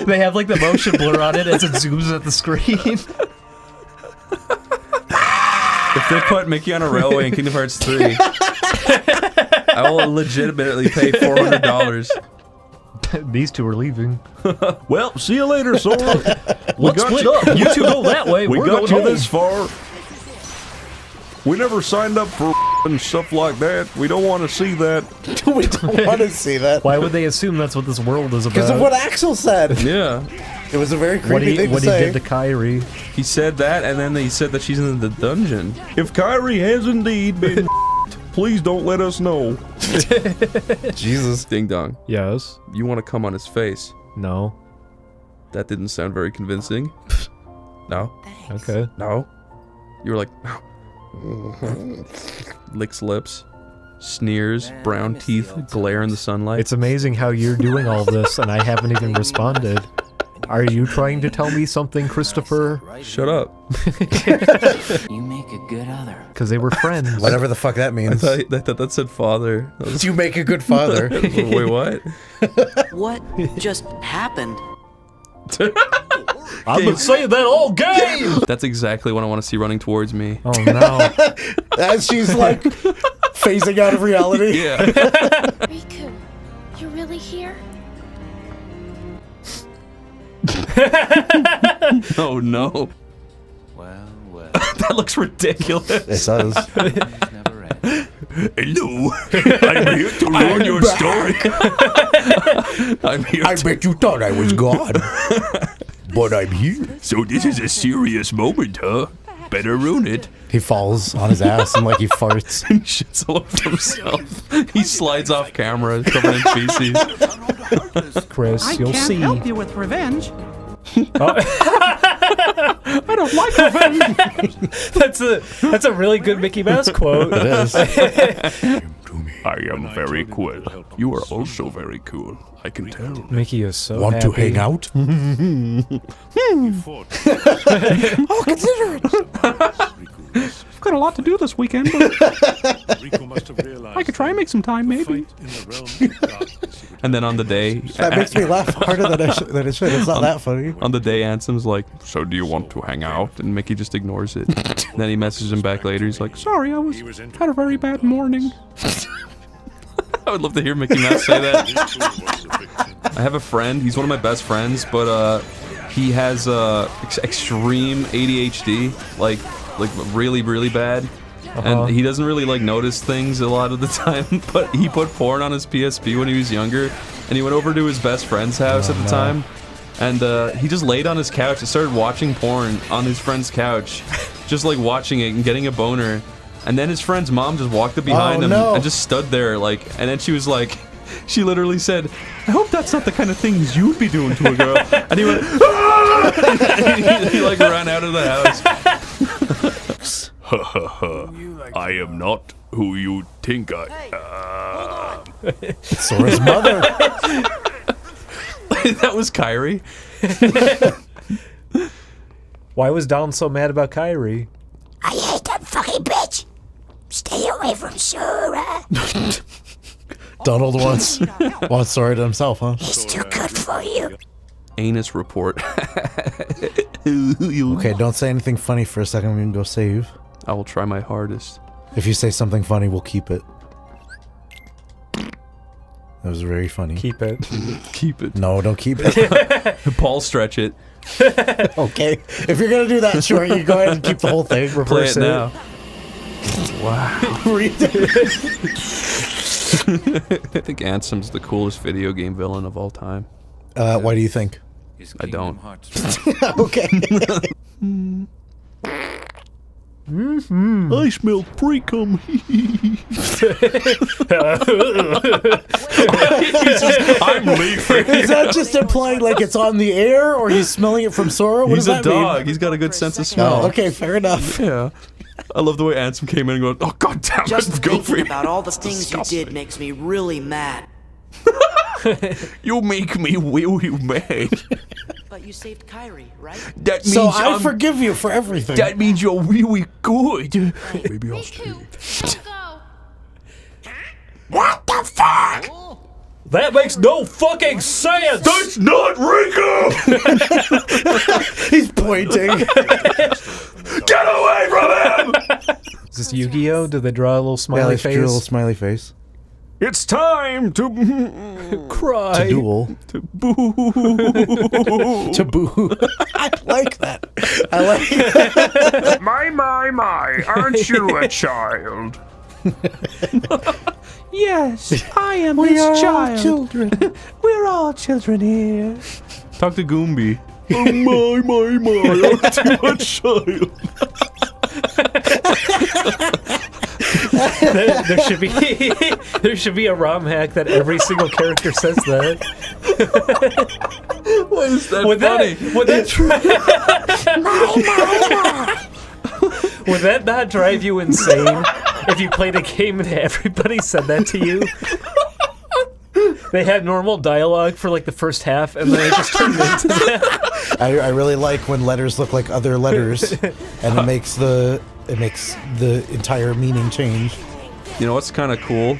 They have like the motion blur on it as it zooms at the screen. If they put Mickey on a railway in Kingdom Hearts 3, I will legitimately pay $400. These two are leaving. Well, see you later, Sora. Let's split up. You two go that way. We We're got going you home. this far. We never signed up for and stuff like that. We don't want to see that. We don't want to see that. Why would they assume that's what this world is about? Because of what Axel said. Yeah. It was a very what creepy thing he to say. did to Kyrie. He said that, and then he said that she's in the dungeon. If Kyrie has indeed been please don't let us know. Jesus. Ding dong. Yes. You want to come on his face? No. That didn't sound very convincing. No. Okay. No. You were like, no. Licks lips, sneers, brown teeth glare in the sunlight. It's amazing how you're doing all this and I haven't even responded. Are you trying to tell me something, Christopher? Shut up. You make a good other. Because they were friends. Whatever the fuck that means. I thought that said father. You make a good father. Wait, what? What just happened? I've been saying that all game! That's exactly what I want to see running towards me. Oh no. As she's like phasing out of reality. Yeah. Riku, you really here? Oh no. Well. That looks ridiculous. It does. Never end. Hello. I'm here to ruin your story. I'm here. I bet you thought I was gone. But I'm here. So this is a serious moment, huh? Better ruin it. He falls on his ass and like he farts. And shits all over himself. He slides off camera, covered in feces. Chris, you'll see. I can't help you with revenge. I don't like revenge. That's a really good Mickey Mouse quote. It is. I am very cool. You are also very cool. I can tell. Mickey is so Want happy. to hang out? Oh, consider it. I've got a lot to do this weekend, but I could try and make some time, maybe. And then on the day... That makes me laugh harder than it should. It's not that funny. On the day, Ansem's like, so do you want to hang out? And Mickey just ignores it. Then he messages him back later. He's like, Sorry, I had a very bad morning. I would love to hear Mickey Mouse say that. I have a friend. He's one of my best friends, but he has extreme ADHD, like really, really bad. And he doesn't really like notice things a lot of the time. But he put porn on his PSP when he was younger, and he went over to his best friend's house at the time, and he just laid on his couch and started watching porn on his friend's couch, just like watching it and getting a boner. And then his friend's mom just walked up behind him and just stood there, like, and then she was like, she literally said, I hope that's not the kind of things you'd be doing to a girl. And he went, ah! he like ran out of the house. Ha ha ha. I am not who you think I am. Sora's mother. That was Kyrie. Why was Don so mad about Kyrie? I hate that fucking bitch. Stay away from Sora. Donald wants Sora to himself, huh? He's too good for you. Anus report. Okay, don't say anything funny for a second. We can go save. I will try my hardest. If you say something funny, we'll keep it. That was very funny. Keep it. Keep it. No, don't keep it. Paul, stretch it. Okay. If you're gonna do that, sure, you go ahead and keep the whole thing. Play it now. Wow. I think Ansem's the coolest video game villain of all time. Why do you think? I don't. Okay. I smell pre-cum. I'm leaving. Is that just implying like it's on the air, or he's smelling it from Sora? What He's does a that mean? dog. He's got a good sense of smell. Oh, okay, fair enough. Yeah. I love the way Ansem came in and going, oh, god damn it, Just go for thinking it. about all the things you did makes me really mad. You make me really mad. But you saved Kyrie, right? That means So I forgive you for everything. That means you're really good. Maybe I'll stay. What the fuck? That makes no fucking sense! That's not Rico! He's pointing. Get away from him! Is this Yu-Gi-Oh? Did they draw a little smiley Drew a little face? smiley face. It's time to Cry. To duel. To boo. To boo. I like that. I like that. My, aren't you a child? Yes, I am We this are all child. children. We're all children here. Talk to Goombi. Oh my, aren't you a child? there should be a ROM hack that every single character says that. Why is that funny? Would that not drive you insane if you played a game and everybody said that to you? They had normal dialogue for like the first half, and then it just turned into that. I really like when letters look like other letters, and it makes the entire meaning change. You know what's kind of cool?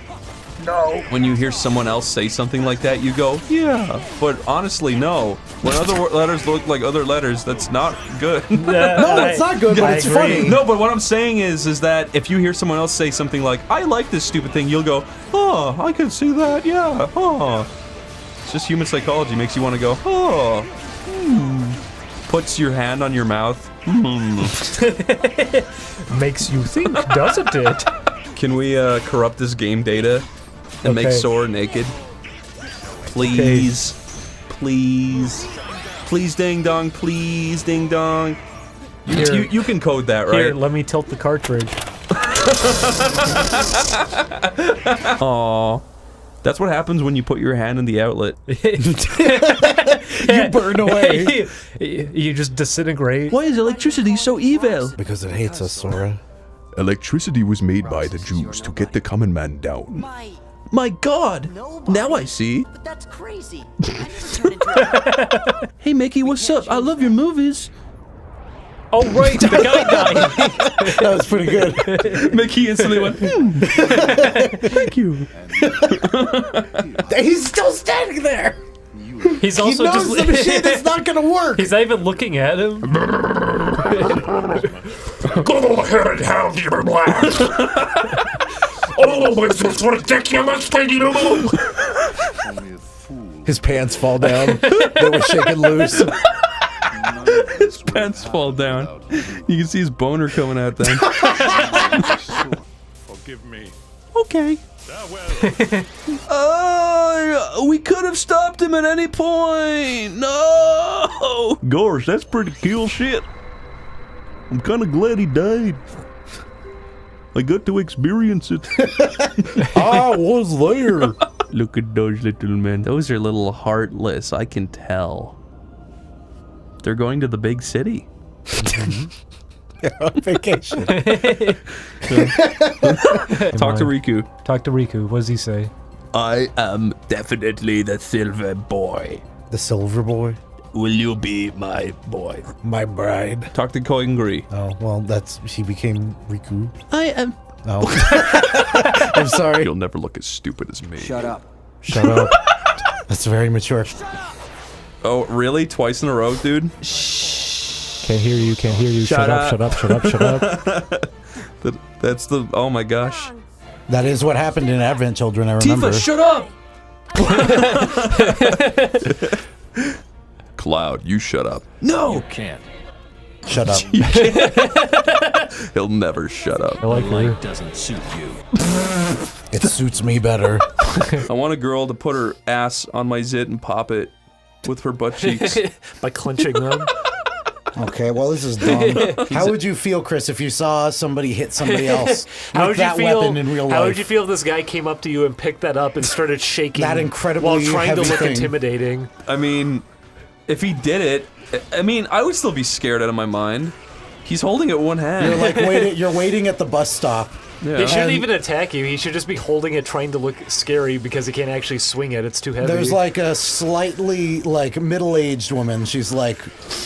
No. When you hear someone else say something like that, you go, yeah. But honestly, no. When other letters look like other letters, that's not good. No, it's not good, but it's funny. No, but what I'm saying is that if you hear someone else say something like, I like this stupid thing, you'll go, oh, I can see that, yeah, oh. It's just human psychology, makes you want to go, oh, puts your hand on your mouth. Makes you think, doesn't it? Can we corrupt this game data and make Okay. Sora naked? Please. Please. Please, ding dong. Please, ding dong. You can code that, right? Here, let me tilt the cartridge. Aw. That's what happens when you put your hand in the outlet. You burn away. You just disintegrate. Why is electricity so evil? Because it hates us, Sora. Electricity was made by the Jews to get the common man down. My God! Now I see. But that's crazy. Hey, Mickey, what's up? I love your movies. Oh, right, the guy died. That was pretty good. Mickey instantly went, Thank you. He's still standing there. He's also he knows just the machine is not gonna work. He's not even looking at him. Go ahead and have your blast. Oh, is this ridiculous, baby? His pants fall down. They were shaking loose. His pants fall down. You can see his boner coming out then. Forgive me. Okay. We could have stopped him at any point. No. Gosh, that's pretty cool shit. I'm kind of glad he died. I got to experience it. I was there. Look at those little men. Those are little heartless. I can tell. They're going to the big city. They're on vacation. Talk to Riku. Talk to Riku. What does he say? I am definitely the silver boy. The silver boy? Will you be my boy? My bride. Talk to Koingri. Oh, well, he became Riku. I am. Oh. I'm sorry. You'll never look as stupid as me. Shut up. Shut up. That's very mature. Oh, really? Twice in a row, dude? Can't hear you, can't hear you. Shut Shut up, shut up, shut up, shut up. That's the. Oh my gosh. That is what happened in Advent Children, I remember. Tifa, shut up! Cloud, you shut up. No! You can't. Shut up. He'll never shut up. I like her. Doesn't suit you. It suits me better. I want a girl to put her ass on my zit and pop it with her butt cheeks. By clenching them. Okay, well, this is dumb. How would you feel, Chris, if you saw somebody hit somebody else with that weapon in real life? How would you feel if this guy came up to you and picked that up and started shaking That incredibly while trying to heavy look thing. intimidating? I mean, if he did it, I mean, I would still be scared out of my mind. He's holding it with one hand. You're like you're waiting at the bus stop. Yeah. He shouldn't even attack you. He should just be holding it, trying to look scary because he can't actually swing it. It's too heavy. There's like a slightly middle-aged woman. She's like,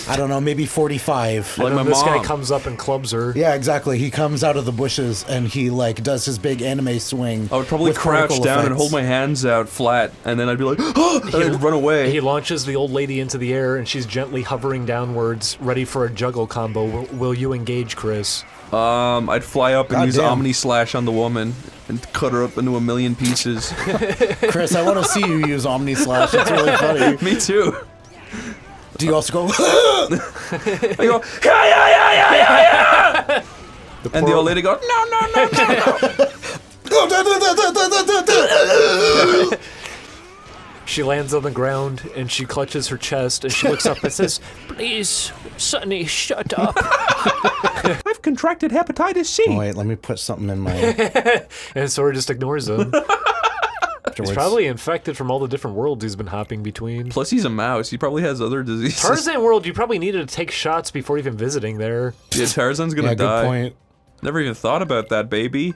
I don't know, maybe 45. And then this guy comes up and clubs her. Yeah, exactly. He comes out of the bushes and he does his big anime swing. I would probably with crouch critical down and effects. hold my hands out flat, and then I'd be like, oh, and I'd run away. He launches the old lady into the air, and she's gently hovering downwards, ready for a juggle combo. Will you engage, Chris? I'd fly up and use Goddamn. Omni Slash on the woman and cut her up into a million pieces. Chris, I want to see you use Omni Slash. It's really funny. Me too. Do you also go? I go, yeah. And the old lady goes, no. She lands on the ground, and she clutches her chest, and she looks up and says, "Please, Sonny, shut up." I've contracted hepatitis C. Oh, wait, let me put something in my... And Sora just ignores him. He's Afterwards. probably infected from all the different worlds he's been hopping between. Plus, he's a mouse. He probably has other diseases. Tarzan world, you probably needed to take shots before even visiting there. Yeah, Tarzan's gonna Yeah, die. good point. Never even thought about that, baby.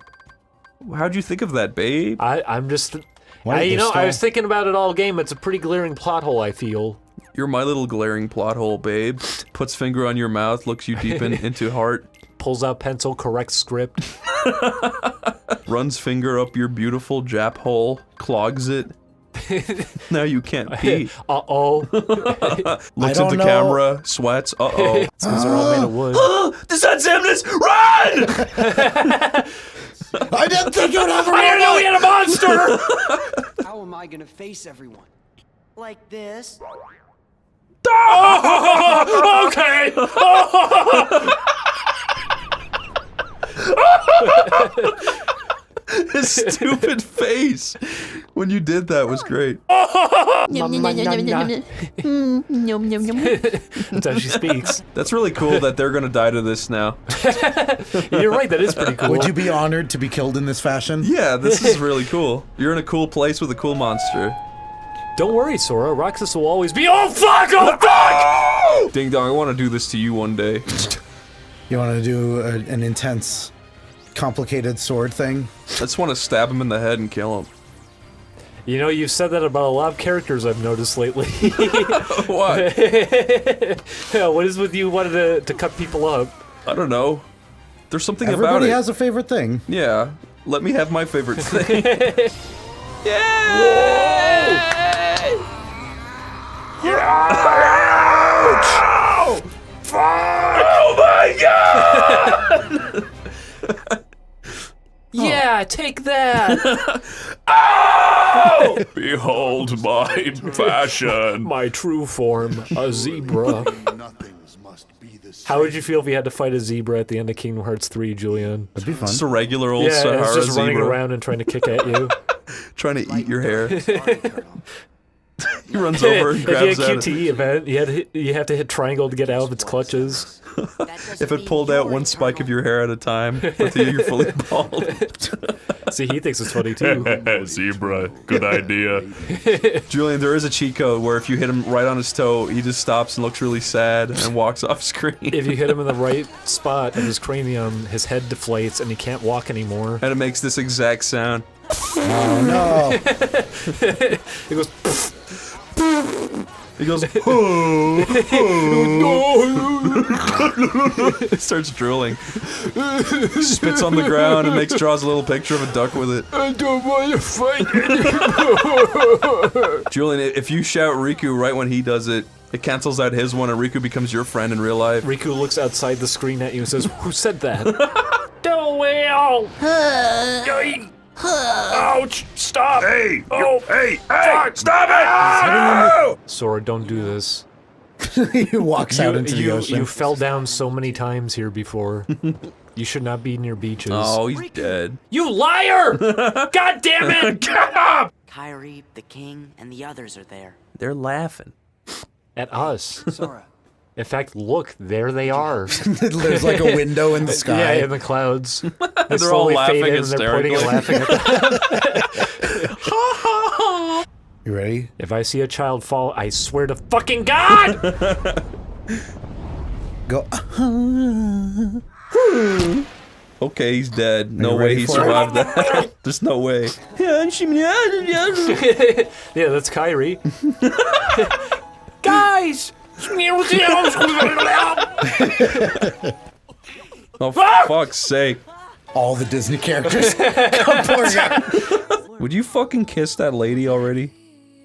How'd you think of that, babe? I'm just... Wait, I was thinking about it all game. It's a pretty glaring plot hole, I feel. You're my little glaring plot hole, babe. Puts finger on your mouth, looks you deep into heart. Pulls out pencil, corrects script. Runs finger up your beautiful Jap hole, clogs it. Now you can't pee. Uh-oh. Looks at the camera, sweats. Uh-oh. Those are all made of wood. The sun's endless! Run! I didn't think you'd ever I didn't know we had a monster! How am I gonna face everyone? Like this? Okay! His stupid face when you did that was great. That's how she speaks. That's really cool that they're gonna die to this now. You're right, that is pretty cool. Would you be honored to be killed in this fashion? Yeah, this is really cool. You're in a cool place with a cool monster. Don't worry, Sora. Roxas will always be. Oh fuck! Oh fuck! Ding dong, I want to do this to you one day. You want to do an intense, complicated sword thing? I just want to stab him in the head and kill him. You know, you've said that about a lot of characters I've noticed lately. What? What is with you wanting to cut people up? I don't know. There's something about it. Everybody has a favorite thing. Yeah. Let me have my favorite thing. Ouch! Fuck! Oh my god! Yeah, take that! Ow! Behold my fashion. My true form, a zebra. How would you feel if you had to fight a zebra at the end of Kingdom Hearts 3, Julian? That'd be fun. Just a regular old Yeah, Sahara it's just zebra. running around and trying to kick at you. Trying to eat your hair. He runs over and grabs if you had at a QTE event, you have to hit triangle to get out of its clutches. If it pulled out one spike of your hair at a time, but you're fully bald. See, he thinks it's funny too. Zebra, good idea. Julian, there is a cheat code where if you hit him right on his toe, he just stops and looks really sad and walks off screen. If you hit him in the right spot of his cranium, his head deflates and he can't walk anymore. And it makes this exact sound. Oh no! It goes. He goes, It starts drooling. Spits on the ground and draws a little picture of a duck with it. I don't want to fight anymore. Julian, if you shout Riku right when he does it, it cancels out his one and Riku becomes your friend in real life. Riku looks outside the screen at you and says, "Who said that?" Don't will. Ouch! Stop! Hey! Oh! Hey! Hey! Stop it! Sora, don't do this. He walks out into the ocean. You fell down so many times here before. You should not be near beaches. Oh, he's dead. You liar! God damn it! Get up! Kyrie, the king, and the others are there. They're laughing. At us. Sora. In fact, look, there they are. There's like a window in the sky. Yeah, in the clouds. They're all laughing and they're pointing and laughing at them. You ready? If I see a child fall, I swear to fucking God! Go. Okay, he's dead. No you way ready he for survived that. There's no way. Yeah, that's Kyrie. Guys! Oh, fuck's sake. All the Disney characters come pouring out. Would you fucking kiss that lady already?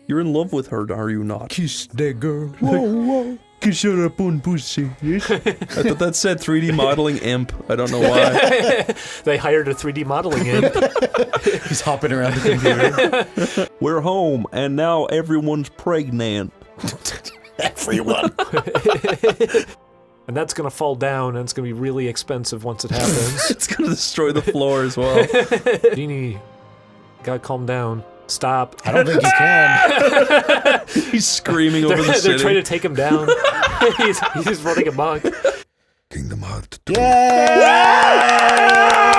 You're in love with her, are you not? Kiss that girl. Whoa, whoa. Kiss her up on pussy, yes? I thought that said 3D modeling imp. I don't know why. They hired a 3D modeling imp. He's hopping around the computer. We're home, and now everyone's pregnant. Everyone. And that's gonna fall down, and it's gonna be really expensive once it happens. It's gonna destroy the floor as well. Genie, gotta calm down. Stop. I don't think you can. He's screaming over the city. They're trying to take him down. he's running amok. Kingdom Hearts. Yeah!